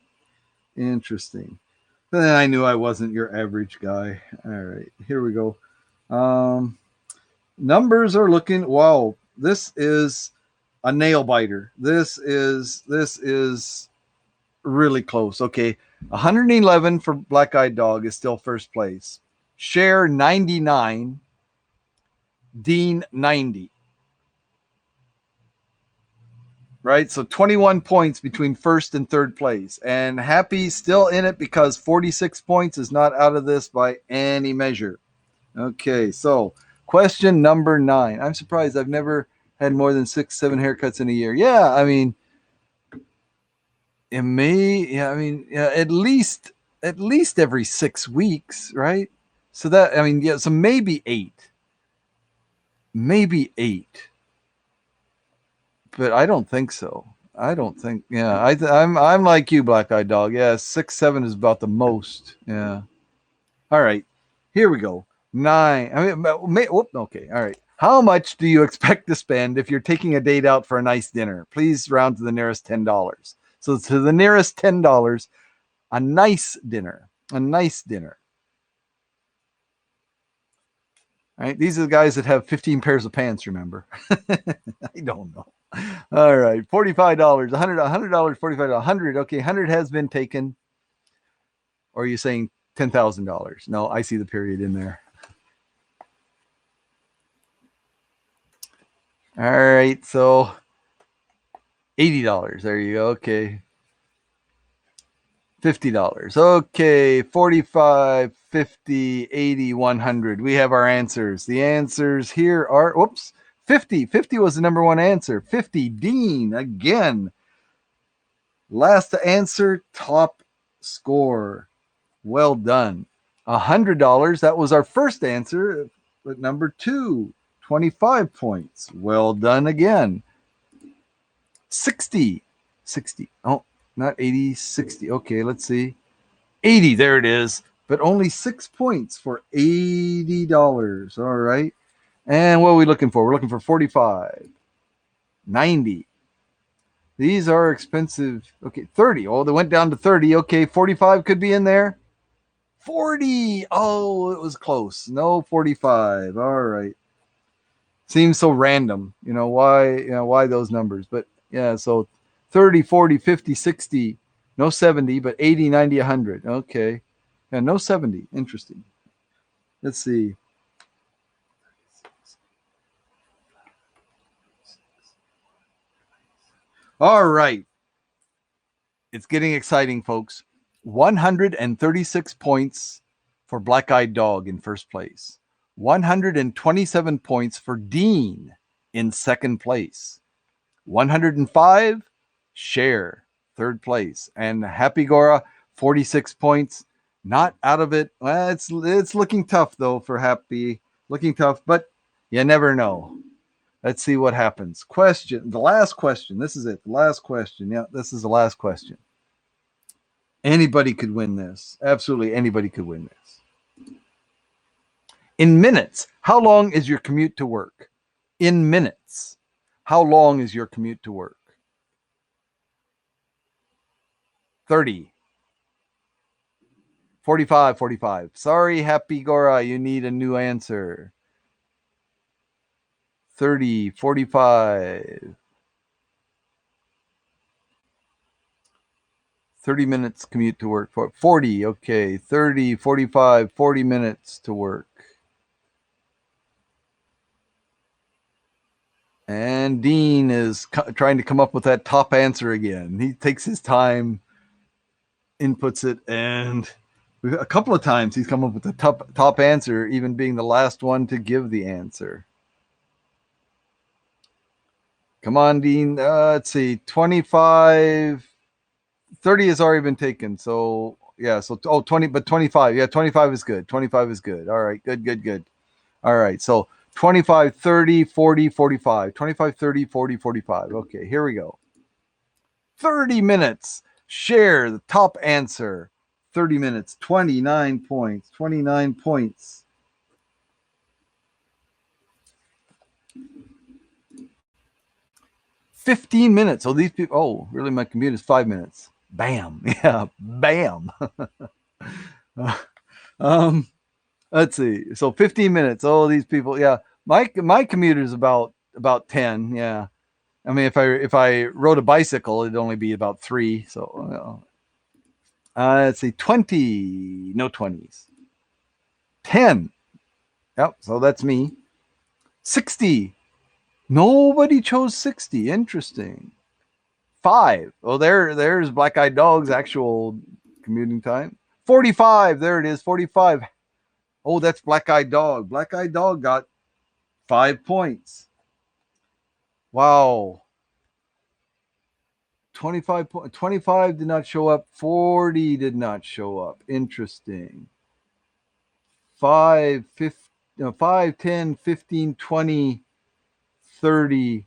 But then I knew I wasn't your average guy. All right, here we go. Numbers are looking. Wow, this is a nail biter. This is really close. Okay, 111 for Black Eyed Dog is still first place. Share 99. Dean 90. Right, so 21 points between first and third place, and Happy's still in it because 46 points is not out of this by any measure. Okay, so question number 9. I'm surprised I've never had more than 6-7 haircuts in a year. Yeah, I mean, it may, yeah, I mean, yeah, at least every 6 weeks, right? So that, I mean, yeah, so maybe 8. But I don't think so. I don't think. Yeah, I'm like you, Black Eyed Dog. Yeah, 6-7 is about the most. Yeah. All right, here we go. 9. I mean, okay. All right. How much do you expect to spend if you're taking a date out for a nice dinner? Please round to the nearest $10. So to the nearest $10, a nice dinner. A nice dinner. All right. These are the guys that have 15 pairs of pants. Remember? I don't know. All right, $45, $100, $45, 100. Okay, 100 has been taken. Or are you saying $10,000? No, I see the period in there. All right, so $80. There you go. Okay. $50. Okay, 45, 50, 80, 100. We have our answers. The answers here are, whoops, 50. 50 was the number one answer. 50, Dean, again. Last to answer, top score. Well done. $100, that was our first answer. But number 2, 25 points. Well done again. 60. Oh, not 80, 60. Okay, let's see. 80, there it is. But only 6 points for $80. All right. And what are we looking for? We're looking for 45. 90. These are expensive. Okay, 30. Oh, they went down to 30. Okay, 45 could be in there. 40. Oh, it was close. No, 45. All right. Seems so random. Why those numbers? But yeah, so 30, 40, 50, 60. No 70, but 80, 90, 100. Okay. Yeah, no 70. Interesting. Let's see. All right. It's getting exciting, folks. 136 points for Black Eyed Dog in first place. 127 points for Dean in second place. 105, Cher, third place. And Happy Gora, 46 points. Not out of it. Well, it's looking tough, though, for Happy. Looking tough, but you never know. Let's see what happens. The last question. This is it. The last question. Yeah, this is the last question. Anybody could win this. Absolutely anybody could win this. In minutes, how long is your commute to work? In minutes, how long is your commute to work? 30. 45. Sorry, Happy Gora, you need a new answer. 30, 45. 30 minutes commute to work. 40, okay. 30, 45, 40 minutes to work. And Dean is trying to come up with that top answer again. He takes his time, inputs it, and a couple of times he's come up with the top answer, even being the last one to give the answer. Come on, Dean. Let's see. 25. 30 has already been taken. So, yeah. So, 20, but 25. Yeah, 25 is good. 25 is good. All right. Good. All right. So, 25, 30, 40, 45. 25, 30, 40, 45. Okay, here we go. 30 minutes. Share the top answer. 30 minutes. 29 points. 29 points. $15 minutes. So these people, oh, really? My commute is 5 minutes. Bam. Yeah, bam. Let's see. So 15 minutes. Oh, these people. Yeah, my commute is about 10. Yeah, I mean, if I rode a bicycle, it'd only be about 3. So let's see. 20. No 20s. 10. Yep. So that's me. 60. Nobody chose 60. Interesting. 5. Oh, there's Black Eyed Dog's actual commuting time. 45. There it is. 45. Oh, that's Black Eyed Dog. Black Eyed Dog got 5 points. Wow. 25 did not show up. 40 did not show up. Interesting. 5, 10, 15, 20, 30,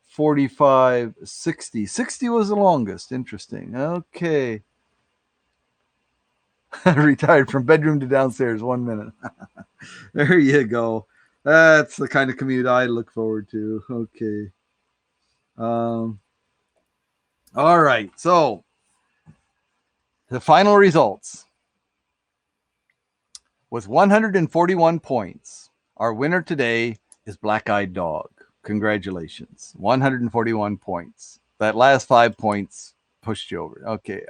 45, 60. 60 was the longest. Interesting. Okay. Retired from bedroom to downstairs, 1 minute. There you go. That's the kind of commute I look forward to. Okay. All right. So the final results. With 141 points, our winner today is Black Eyed Dog. Congratulations. 141 points. That last 5 points pushed you over. Okay.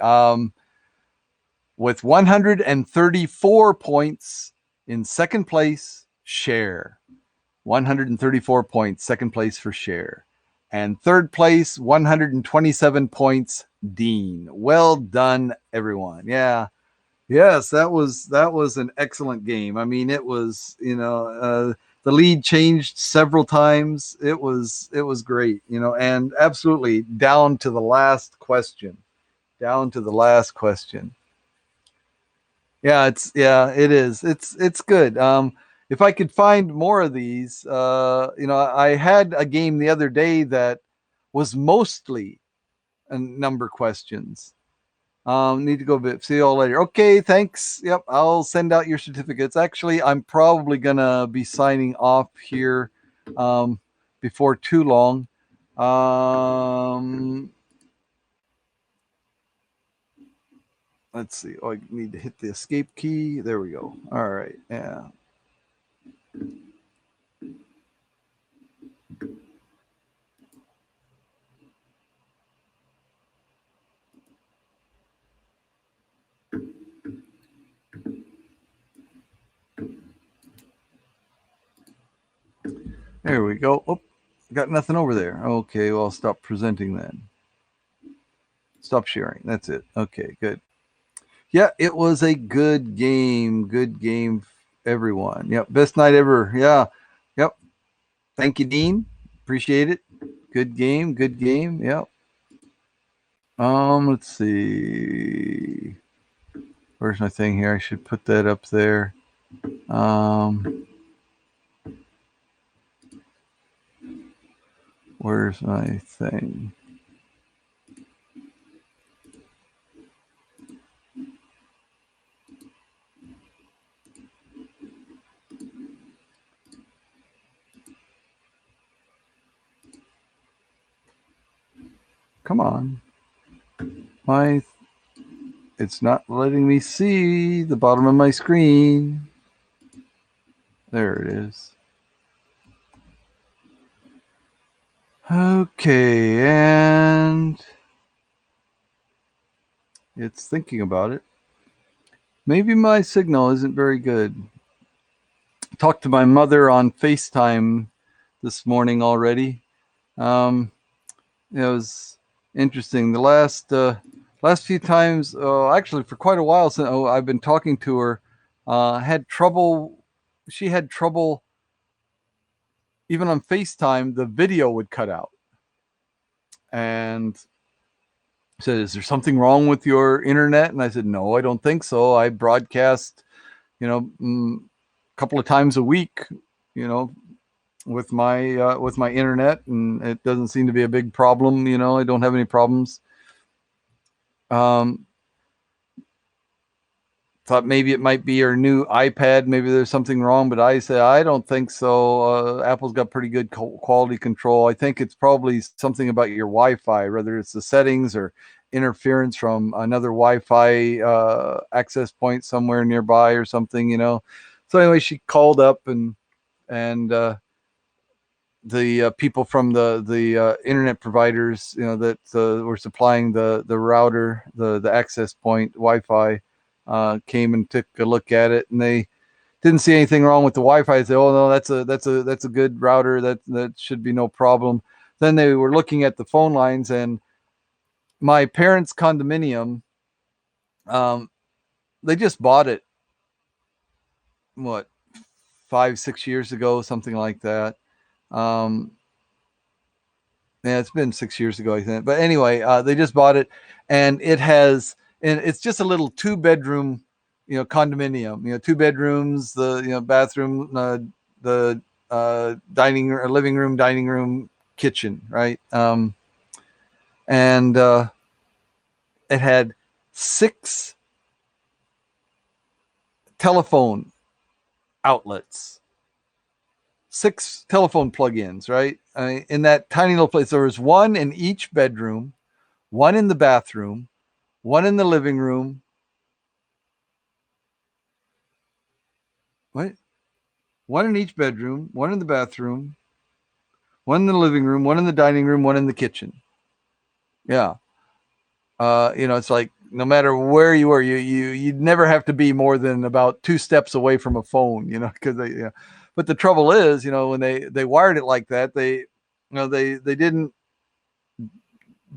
With 134 points in second place, Share. 134 points, second place for Share. And third place, 127 points, Dean. Well done, everyone. Yeah. Yes, that was an excellent game. I mean, it was, the lead changed several times. It was great, and absolutely down to the last question. Down to the last question. Yeah, it is. It's good. If I could find more of these, I had a game the other day that was mostly number questions. Need to go a bit. See you all later. Okay, thanks. Yep, I'll send out your certificates. Actually, I'm probably gonna be signing off here before too long. Let's see. Oh, I need to hit the escape key. There we go. All right. Yeah. There we go. Oh, got nothing over there. Okay, well, I'll stop presenting then. Stop sharing. That's it. Okay, good. Yeah, it was a good game. Good game, everyone. Yep, best night ever. Yeah. Yep. Thank you, Dean. Appreciate it. Good game. Good game. Yep. Let's see. Where's my thing here? I should put that up there. Where's my thing? Come on. It's not letting me see the bottom of my screen. There it is. Okay, and it's thinking about it. Maybe my signal isn't very good. Talked to my mother on FaceTime this morning already. It was interesting. The last few times, actually for quite a while since I've been talking to her, had trouble. She had trouble even on FaceTime. The video would cut out, and said, "Is there something wrong with your internet?" And I said, "No, I don't think so. I broadcast, a couple of times a week, you know, with my internet, and it doesn't seem to be a big problem. I don't have any problems." Um, Thought maybe it might be her new iPad. Maybe there's something wrong, but I said I don't think so. Apple's got pretty good quality control. I think it's probably something about your Wi-Fi, whether it's the settings or interference from another Wi-Fi access point somewhere nearby or something. So anyway, she called up and the people from the internet providers, that were supplying the router, the access point Wi-Fi, came and took a look at it, and they didn't see anything wrong with the Wi-Fi. They said, "Oh no, that's a good router. That should be no problem." Then they were looking at the phone lines, and my parents' condominium, um, they just bought it, what, 5-6 years ago, something like that. Um, Yeah, it's been 6 years ago, I think. But anyway, they just bought it, and it's just a little 2 bedroom, condominium. 2 bedrooms, the bathroom, the dining or living room, dining room, kitchen, right? And it had 6 telephone outlets, 6 telephone plug-ins, right? In that tiny little place, there was one in each bedroom, one in the bathroom, one in the living room. What? One in each bedroom, one in the bathroom, one in the living room, one in the dining room, one in the kitchen. Yeah. It's like no matter where you were, you'd never have to be more than about 2 steps away from a phone, because But the trouble is, when they wired it like that, they didn't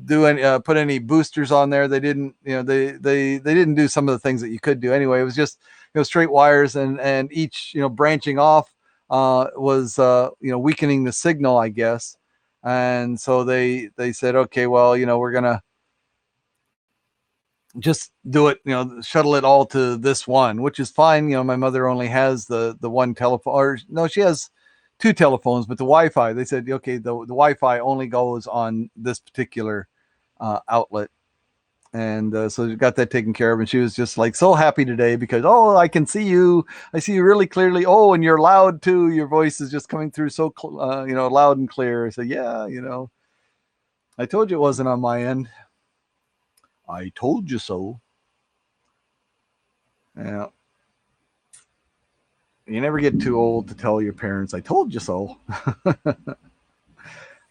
do any put any boosters on there. They didn't, they didn't do some of the things that you could do anyway. It was just straight wires, and each branching off was weakening the signal, I guess. And so they said, okay, well, we're gonna just do it, shuttle it all to this one, which is fine. My mother only has the one telephone, or no, she has 2 telephones, but the Wi-Fi, they said, okay, the Wi-Fi only goes on this particular outlet. And so got that taken care of, and she was just like so happy today because, oh, I can see you, I see you really clearly. Oh, and you're loud too. Your voice is just coming through so loud and clear. So yeah, I told you it wasn't on my end. I told you so. Yeah. You never get too old to tell your parents, I told you so.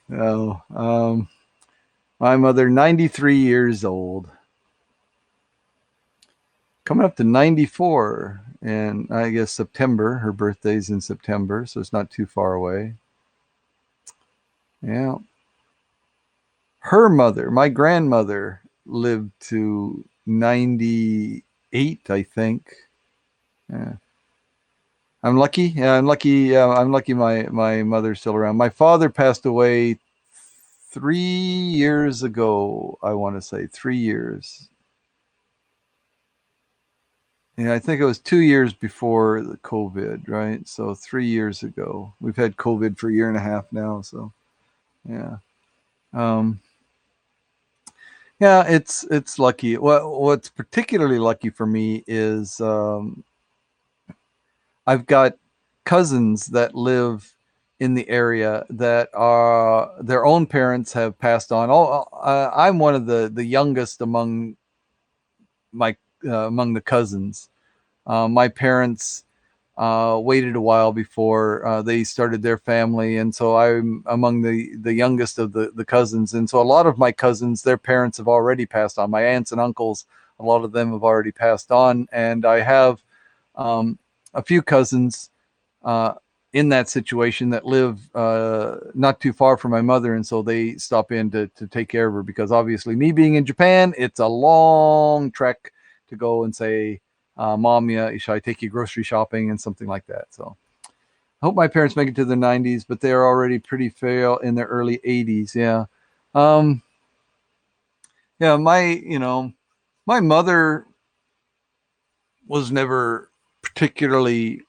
No. My mother, 93 years old. Coming up to 94, and I guess September. Her birthday's in September, so it's not too far away. Yeah. Her mother, my grandmother, lived to 98, I think. Yeah. I'm lucky. Yeah, I'm lucky. I'm lucky. My mother's still around. My father passed away 3 years ago. I want to say 3 years. Yeah, I think it was 2 years before the COVID, right? So 3 years ago. We've had COVID for a year and a half now. So yeah, um, yeah, it's lucky. What's particularly lucky for me is I've got cousins that live in the area that are their own parents have passed on. Oh, I'm one of the youngest my among the cousins. My parents waited a while before they started their family, and so I'm among the youngest of the cousins. And so a lot of my cousins, their parents have already passed on. My aunts and uncles, a lot of them have already passed on, and I have a few cousins uh, in that situation that live not too far from my mother, and so they stop in to take care of her, because obviously me being in Japan, it's a long trek to go and say, Mom, yeah, should I take you grocery shopping and something like that. So I hope my parents make it to their 90s, but they're already pretty frail in their early 80s. Yeah. Um, yeah, my mother was never particularly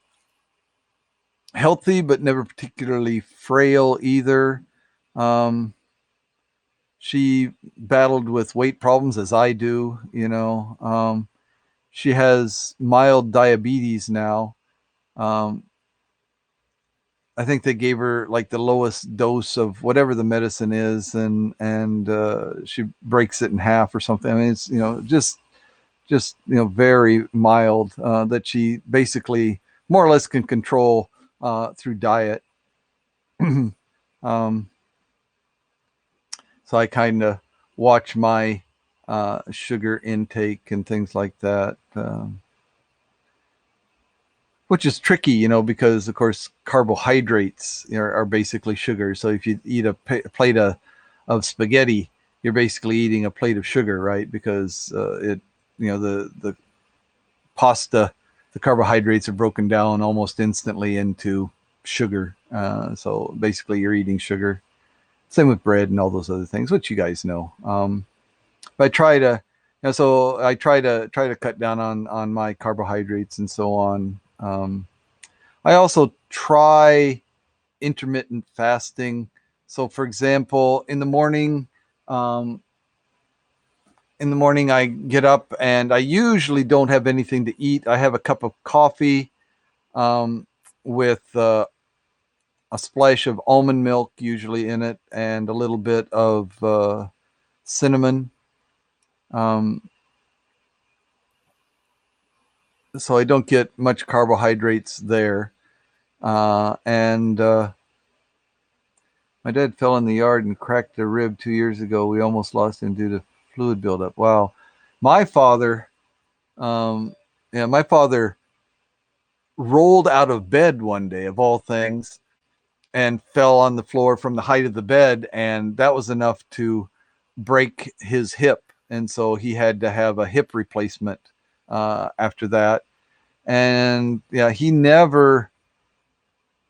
healthy, but never particularly frail either. Um, she battled with weight problems as I do, she has mild diabetes now. Um, I think they gave her like the lowest dose of whatever the medicine is, and she breaks it in half or something. I mean, it's just very mild, that she basically more or less can control through diet. um, so I kind of watch my sugar intake and things like that. Which is tricky, because of course carbohydrates are basically sugar. So if you eat a plate of spaghetti, you're basically eating a plate of sugar, right? Because the pasta, the carbohydrates are broken down almost instantly into sugar. So basically, you're eating sugar. Same with bread and all those other things, which you guys know. But I try to, so I try to cut down on my carbohydrates and so on. I also try intermittent fasting. So, for example, um, in the morning, I get up and I usually don't have anything to eat. I have a cup of coffee with a splash of almond milk, usually in it, and a little bit of cinnamon. Um, so I don't get much carbohydrates there. And My dad fell in the yard and cracked a rib 2 years ago. We almost lost him due to fluid buildup. Wow. My father, my father rolled out of bed one day, of all things, and fell on the floor from the height of the bed, and that was enough to break his hip, and so he had to have a hip replacement after that. And yeah, he never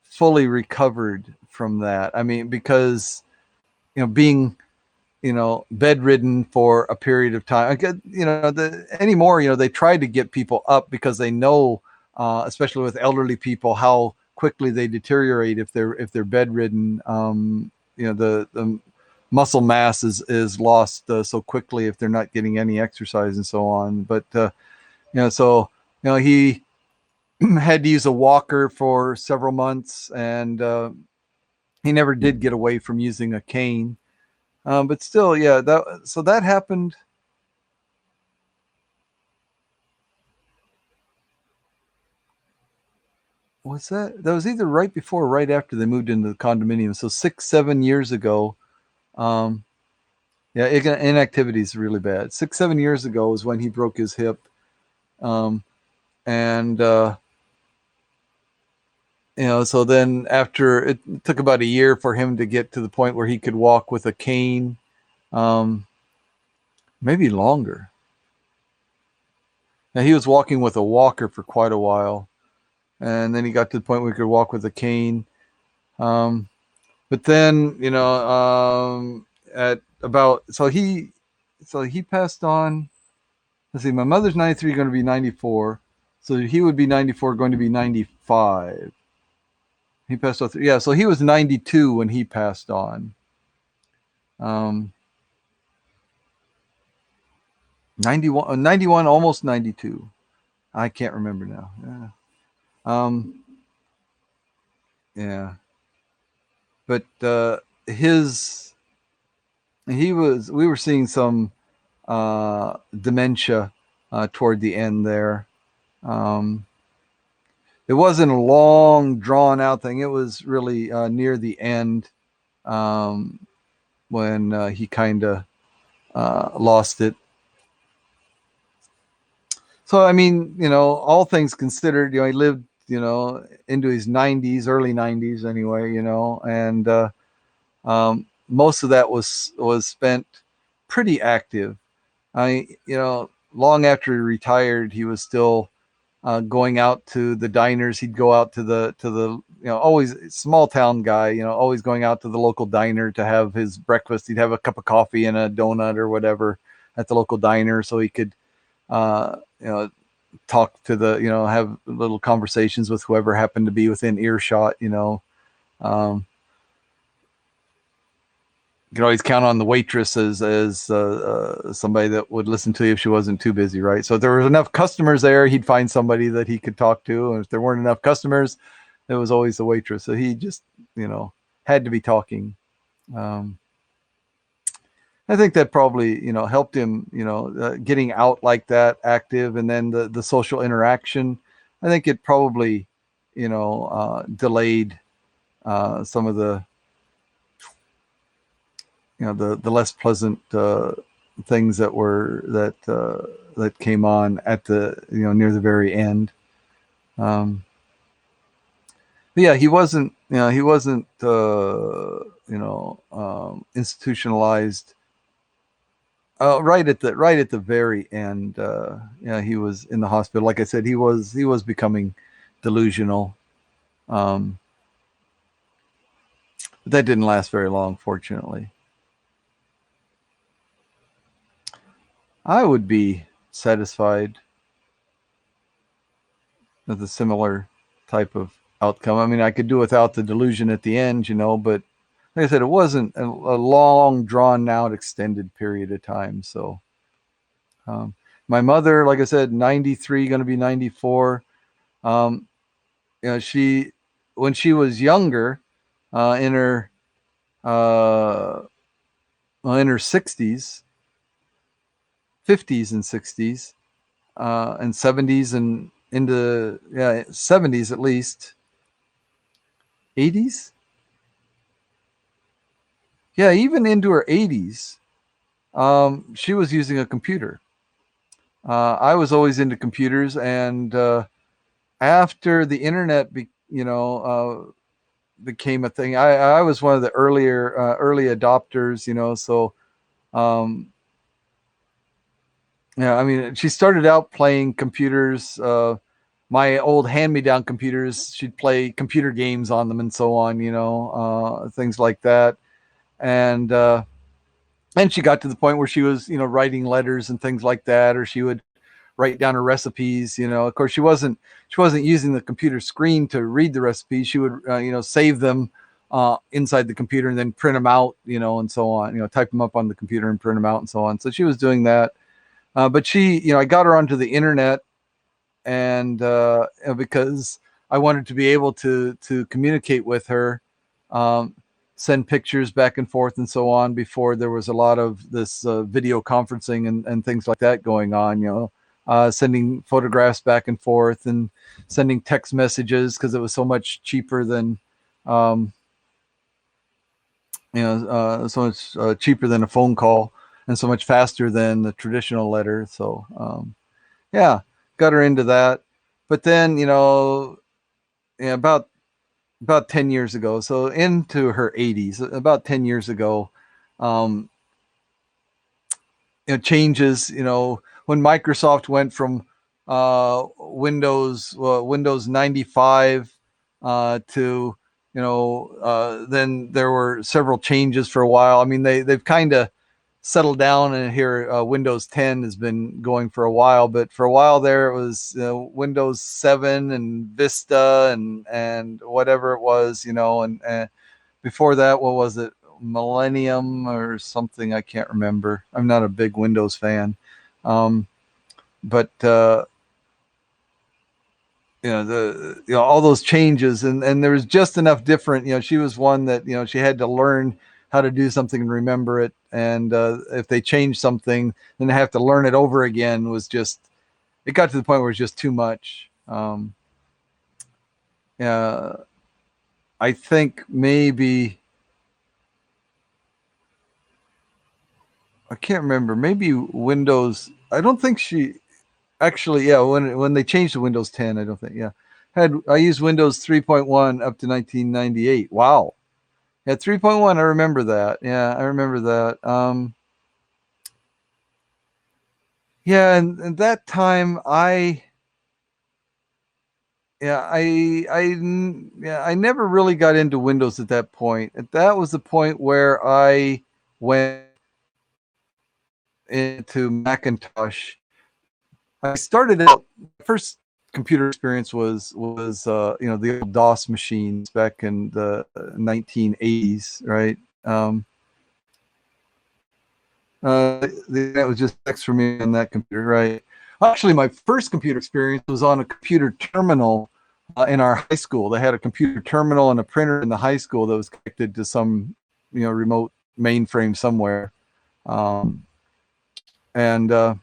fully recovered from that. I mean, because being bedridden for a period of time. Anymore, they try to get people up because they know, especially with elderly people, how quickly they deteriorate if they're bedridden. The muscle mass is lost so quickly if they're not getting any exercise and so on. But he had to use a walker for several months, and he never did get away from using a cane. But still, yeah, that happened. Was that was either right before or right after they moved into the condominium? So 6-7 years ago. Um, yeah, inactivity is really bad. 6-7 years ago was when he broke his hip, and so then after it took about a year for him to get to the point where he could walk with a cane, maybe longer. Now he was walking with a walker for quite a while, and then he got to the point where he could walk with a cane. But then, at about so he passed on. Let's see, my mother's 93, going to be 94, so he would be 94, going to be 95. He passed on. Yeah, so he was 92 when he passed on. 91, almost 92. I can't remember now. Yeah. Yeah. But we were seeing some dementia toward the end there. It wasn't a long, drawn out thing. It was really near the end, when he kind of lost it. So, I mean, all things considered, he lived into his 90s, early 90s anyway, and most of that was spent pretty active. Long after he retired, he was still going out to the diners. He'd go out to the always small town guy, always going out to the local diner to have his breakfast. He'd have a cup of coffee and a donut or whatever at the local diner, so he could uh, you know talk to have little conversations with whoever happened to be within earshot. Um, you can always count on the waitress as somebody that would listen to you if she wasn't too busy, right? So if there was enough customers there, he'd find somebody that he could talk to, and if there weren't enough customers, it was always the waitress. So he just had to be talking. Um, I think that probably helped him getting out like that, active, and then the social interaction. I think it probably delayed some of the the less pleasant things that came on at the near the very end. But yeah, he wasn't institutionalized. Right at the very end, he was in the hospital. Like I said, he was becoming delusional. Um, but that didn't last very long, fortunately. I would be satisfied with a similar type of outcome. I mean, I could do without the delusion at the end, but like I said, it wasn't a long, drawn out, extended period of time. So, um, my mother, like I said, 93, going to be 94. Um, she, when she was younger, in her, uh, in her 60s, 50s and 60s, and 70s and into 70s at least, 80s. Yeah, even into her 80s, she was using a computer. I was always into computers, and after the internet, became a thing, I was one of the early adopters. So um, yeah, I mean, she started out playing computers. My old hand-me-down computers, she'd play computer games on them and so on. Things like that, and she got to the point where she was writing letters and things like that, or she would write down her recipes. Of course, she wasn't using the computer screen to read the recipes. She would save them inside the computer and then print them out, and so on. Type them up on the computer and print them out and so on. So she was doing that. But I got her onto the internet, and because I wanted to be able to communicate with her, um, send pictures back and forth and so on, before there was a lot of this video conferencing and things like that going on. Sending photographs back and forth and sending text messages, because it was so much cheaper than um, so much cheaper than a phone call, and so much faster than the traditional letter. So yeah, got her into that. But then about 10 years ago, so into her 80s, about 10 years ago, um, changes, when Microsoft went from Windows 95 to then there were several changes for a while. I mean, they've kind of settled down, and here Windows 10 has been going for a while, but for a while there it was Windows 7 and Vista and whatever it was, and before that, what was it, Millennium or something? I can't remember. I'm not a big Windows fan. But all those changes, and there was just enough different. She was one that she had to learn how to do something and remember it, and if they changed something, then have to learn it over again. It got to the point where it was just too much. Yeah, I think maybe, I can't remember. Maybe Windows. I don't think she actually. Yeah, when they changed to Windows 10, I don't think. Yeah, I used Windows 3.1 up to 1998. Wow. Yeah, 3.1. I remember that. Yeah, I remember that. Yeah, and that time I never really got into Windows at that point. That was the point where I went into Macintosh. I started out, my first computer experience was the old DOS machines back in the 1980s, right? That was just text for me on that computer, right? Actually, my first computer experience was on a computer terminal in our high school. They had a computer terminal and a printer in the high school that was connected to some, remote mainframe somewhere. Um, and I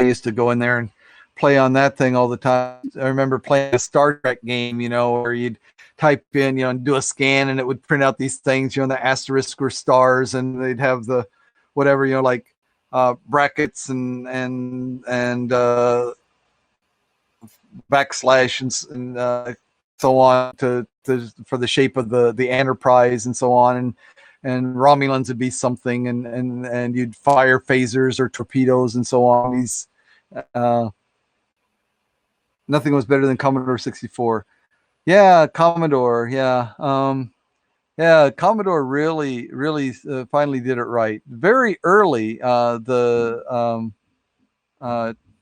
used to go in there and play on that thing all the time. I remember playing a Star Trek game, where you'd type in, and do a scan, and it would print out these things. The asterisk were stars, and they'd have the whatever, like brackets and backslash and so on to for the shape of the Enterprise and so on, and Romulans would be something, and you'd fire phasers or torpedoes and so on. These uh, nothing was better than Commodore 64. Yeah, Commodore. Yeah. Yeah, Commodore really finally did it right. Very early, the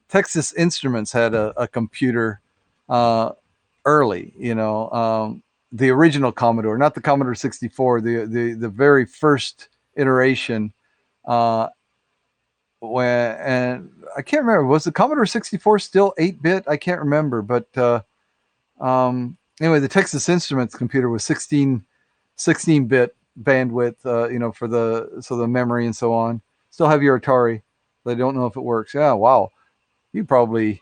Texas Instruments had a computer uh, early. The original Commodore, not the Commodore 64, the very first iteration. Uh, and I can't remember, was the Commodore 64 still 8-bit? I can't remember, but anyway, the Texas Instruments computer was 16-bit bandwidth, for the memory and so on. Still have your Atari. They don't know if it works. Yeah, wow. You probably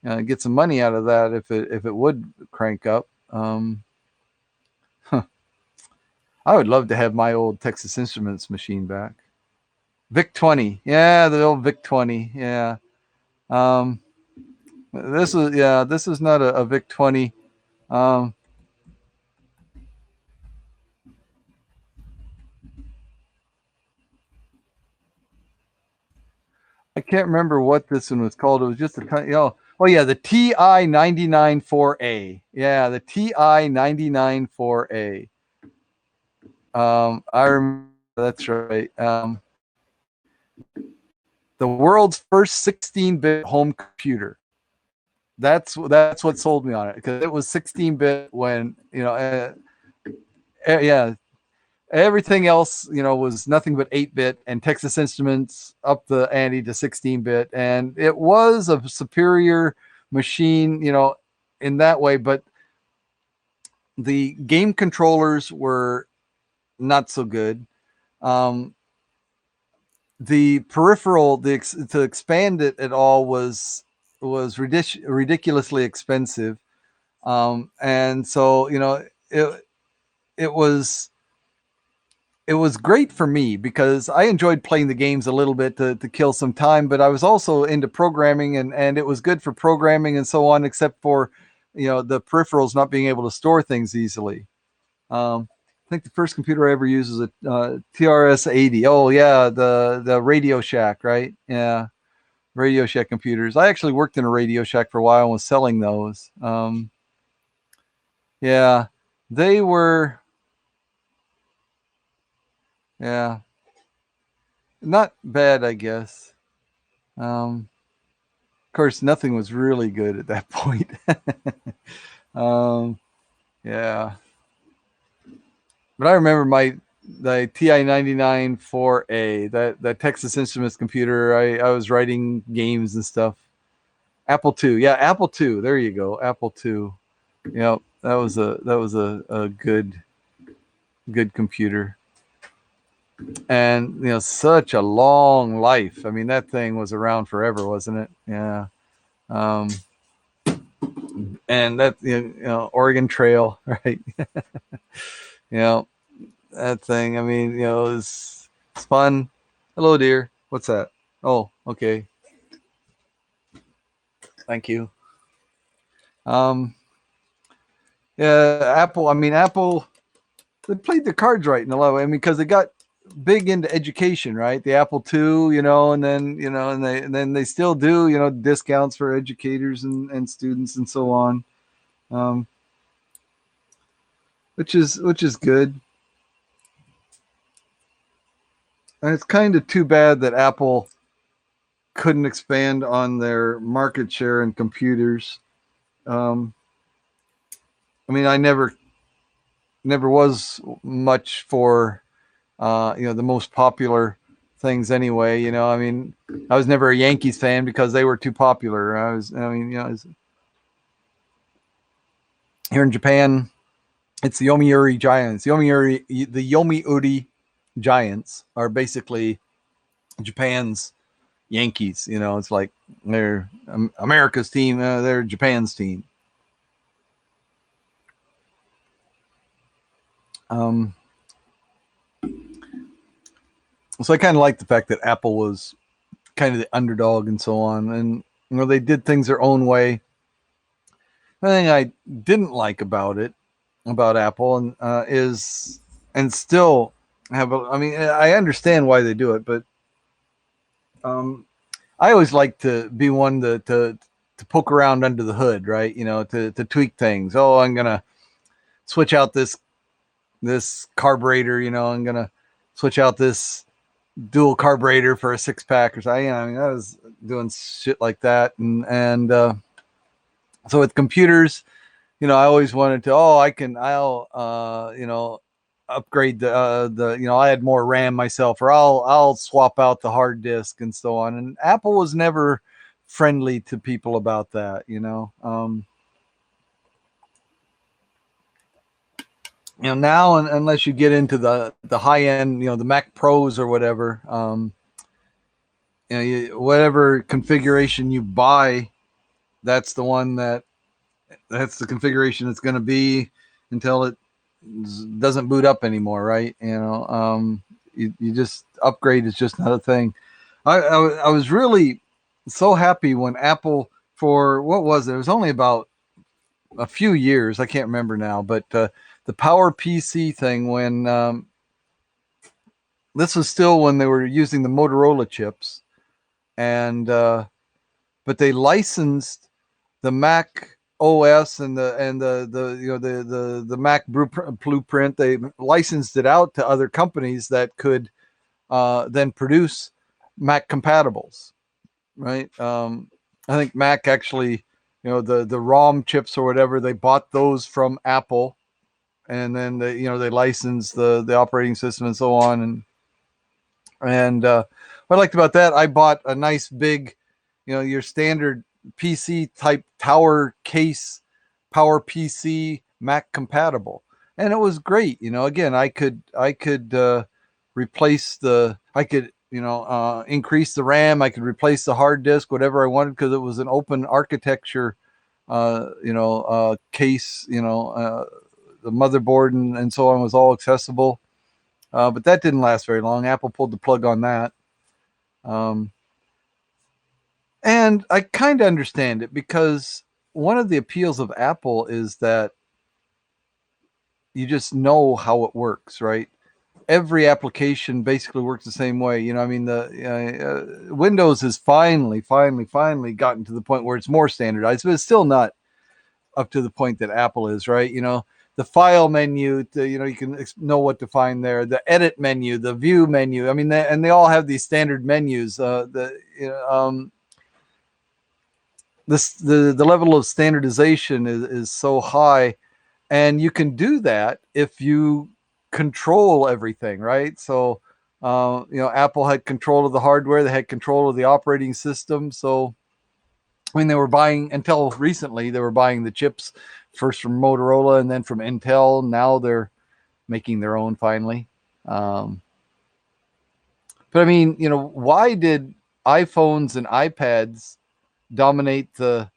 get some money out of that if it would crank up. Huh. I would love to have my old Texas Instruments machine back. VIC 20, yeah, the old VIC 20, yeah. Um, this is not a VIC 20. Um, I can't remember what this one was called. It was just oh yeah, the TI 994A. Yeah, the TI 994A. I remember, that's right. The world's first 16-bit home computer. That's what sold me on it, because it was 16-bit when yeah, everything else, was nothing but 8-bit, and Texas Instruments up the ante to 16-bit, and it was a superior machine, in that way. But the game controllers were not so good. The peripheral, to expand it at all was ridiculously expensive, and so it was it was great for me because I enjoyed playing the games a little bit to kill some time, but I was also into programming, and it was good for programming and so on, except for, the peripherals not being able to store things easily. I think the first computer I ever used was a TRS-80. Oh yeah, the Radio Shack, right? Yeah, Radio Shack computers. I actually worked in a Radio Shack for a while and was selling those. Yeah, they were, yeah, not bad, I guess. Of course, nothing was really good at that point. um, yeah, but I remember the TI 994A, that Texas Instruments computer. I was writing games and stuff. Apple II, yeah, Apple II. There you go, Apple II. Yeah, that was a good computer, and such a long life. I mean, that thing was around forever, wasn't it? Yeah. Um, and that, Oregon Trail, right? you know that thing. I mean, it's fun. Hello, dear. What's that? Oh, okay. Thank you. Um, Apple. I mean, Apple. They played the cards right in a lot of ways. I mean, because they got big into education, right? The Apple II, and then and then they still do, discounts for educators and students and so on, um, which is good. And it's kind of too bad that Apple couldn't expand on their market share in computers. Um, I mean, I never was much for the most popular things anyway. I mean, I was never a Yankees fan because they were too popular. Here in Japan, it's the Yomiuri Giants. The Yomiuri Giants are basically Japan's Yankees. It's like they're America's team. They're Japan's team. Um, so I kind of like the fact that Apple was kind of the underdog and so on, and they did things their own way. The thing I didn't like about Apple, is, and still have. I mean, I understand why they do it, but um, I always like to be one to poke around under the hood, right? To tweak things. Oh, I'm gonna switch out this carburetor. I'm gonna switch out this dual carburetor for a 6-pack or something. I mean, I was doing shit like that, and so with computers, I always wanted to. Oh, I'll upgrade I had more RAM myself, or I'll swap out the hard disk and so on. And Apple was never friendly to people about that. Now, unless you get into the high end, the Mac Pros or whatever, whatever configuration you buy, that's that's the configuration it's going to be until it doesn't boot up anymore, right? You just upgrade is just not a thing. I was really so happy when Apple, for what was it? It was only about a few years. I can't remember now, but the Power PC thing, when this was still when they were using the Motorola chips, and but they licensed the Mac OS and the Mac blueprint. They licensed it out to other companies that could then produce Mac compatibles, right? I think Mac actually, the ROM chips or whatever, they bought those from Apple, and then they licensed the operating system and so on. And what I liked about that, I bought a nice big, your standard PC type tower case, Power PC Mac compatible, and it was great. Again, I could replace I could increase the RAM, I could replace the hard disk, whatever I wanted, because it was an open architecture case. The motherboard and so on was all accessible, but that didn't last very long. Apple pulled the plug on that. Um, and I kind of understand it, because one of the appeals of Apple is that you just know how it works, right? Every application basically works the same way. I mean, the Windows has finally gotten to the point where it's more standardized, but it's still not up to the point that Apple is, right? The file menu, you can know what to find there. The edit menu, the view menu. I mean, they all have these standard menus. The level of standardization is so high, and you can do that if you control everything, right? So Apple had control of the hardware, they had control of the operating system. So when they were buying, until recently, they were buying the chips first from Motorola and then from Intel. Now they're making their own finally. But I mean, why did iPhones and iPads dominate I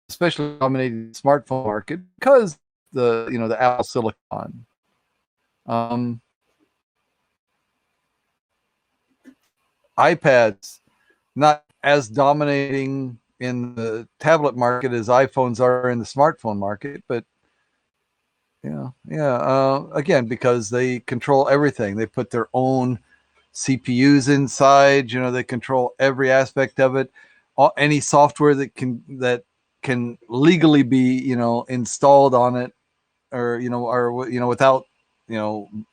especially dominated the smartphone market? Because the Apple Silicon. Um, iPads not as dominating in the tablet market as iPhones are in the smartphone market. But again, because they control everything. They put their own CPUs inside. They control every aspect of it. Any software that can legally be installed on it, or without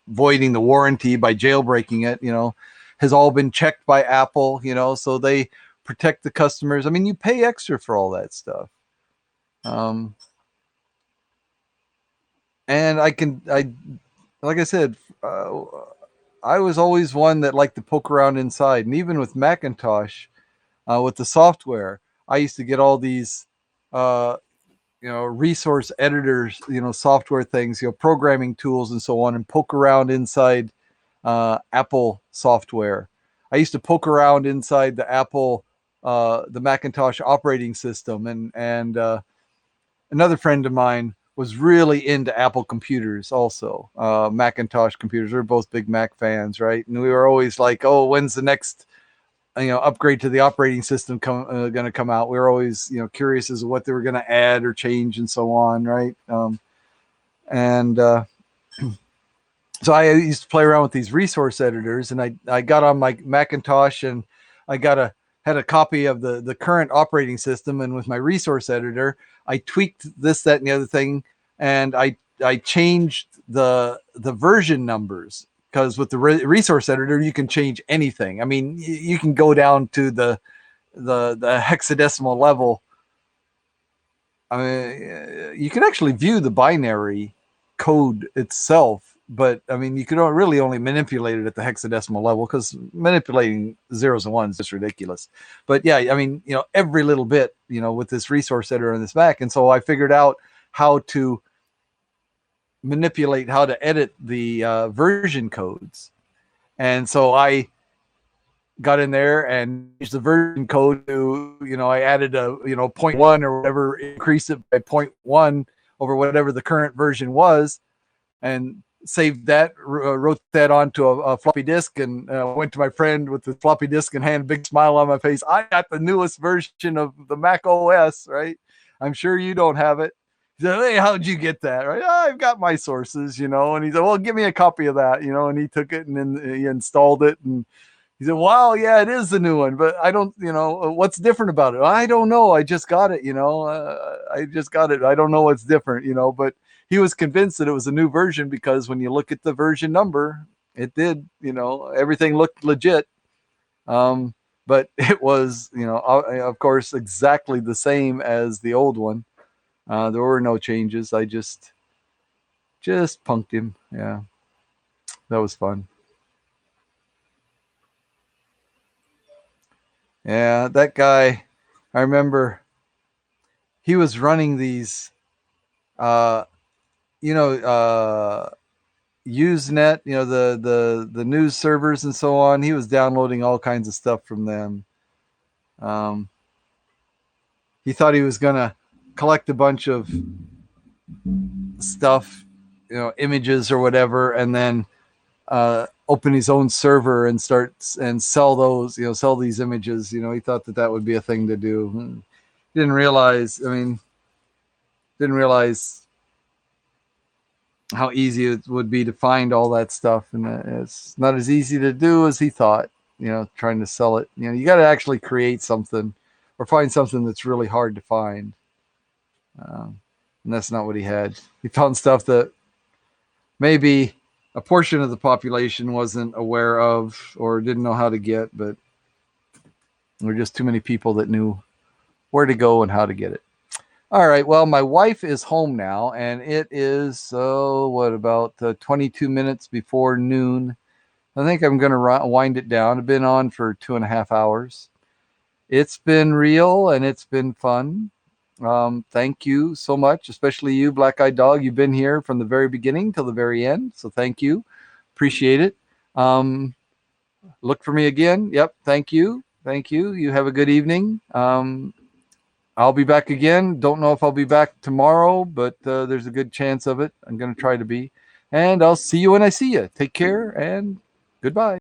voiding the warranty by jailbreaking it, has all been checked by Apple. So they protect the customers. I mean, you pay extra for all that stuff. And like I said, I was always one that liked to poke around inside, and even with Macintosh, with the software, I used to get all these, resource editors, software things, programming tools and so on, and poke around inside Apple software. I used to poke around inside the Macintosh operating system, and another friend of mine was really into Apple computers also, Macintosh computers. We're both big Mac fans, right? And we were always like, oh, when's the next upgrade to the operating system going to come out? We were always curious as to what they were going to add or change and so on, right? And so I used to play around with these resource editors, and I got on my Macintosh, and I had a copy of the current operating system, and with my resource editor, I tweaked this, that, and the other thing, and I changed the version numbers, because with the resource editor you can change anything. I mean, you can go down to the hexadecimal level. I mean, you can actually view the binary code itself, but I mean, you can really only manipulate it at the hexadecimal level, because manipulating zeros and ones is just ridiculous. But yeah, I mean, every little bit, with this resource editor on this Mac. And so I figured out how to manipulate, how to edit the version codes. And so I got in there and used the version code to, I added a, 0.1 or whatever, increased it by 0.1 over whatever the current version was, and saved that, wrote that onto a floppy disk, and went to my friend with the floppy disk in hand, big smile on my face. I got the newest version of the Mac OS, right? I'm sure you don't have it. He said, hey, how'd you get that? Right? Oh, I've got my sources, and he said, well, give me a copy of that, and he took it and then he installed it, and he said, wow, yeah, it is the new one, but I don't, what's different about it? I don't know. I just got it, I just got it. I don't know what's different, but he was convinced that it was a new version, because when you look at the version number, it did, everything looked legit. But it was, of course, exactly the same as the old one. There were no changes. I just punked him. Yeah, that was fun. Yeah, that guy, I remember he was running these, Usenet, the news servers and so on. He was downloading all kinds of stuff from them. He thought he was gonna collect a bunch of stuff, images or whatever, and then open his own server and start and sell those, sell these images. He thought that would be a thing to do. He didn't realize how easy it would be to find all that stuff, and it's not as easy to do as he thought. Trying to sell it, you got to actually create something or find something that's really hard to find, and that's not what he had. He found stuff that maybe a portion of the population wasn't aware of or didn't know how to get, but there were just too many people that knew where to go and how to get it. All right. Well, my wife is home now, and it is, about 22 minutes before noon. I think I'm going to wind it down. I've been on for 2.5 hours. It's been real, and it's been fun. Thank you so much, especially you, Black Eyed Dog. You've been here from the very beginning till the very end, so thank you. Appreciate it. Look for me again. Yep. Thank you. You have a good evening. I'll be back again. Don't know if I'll be back tomorrow, but there's a good chance of it. I'm going to try to be. And I'll see you when I see you. Take care and goodbye.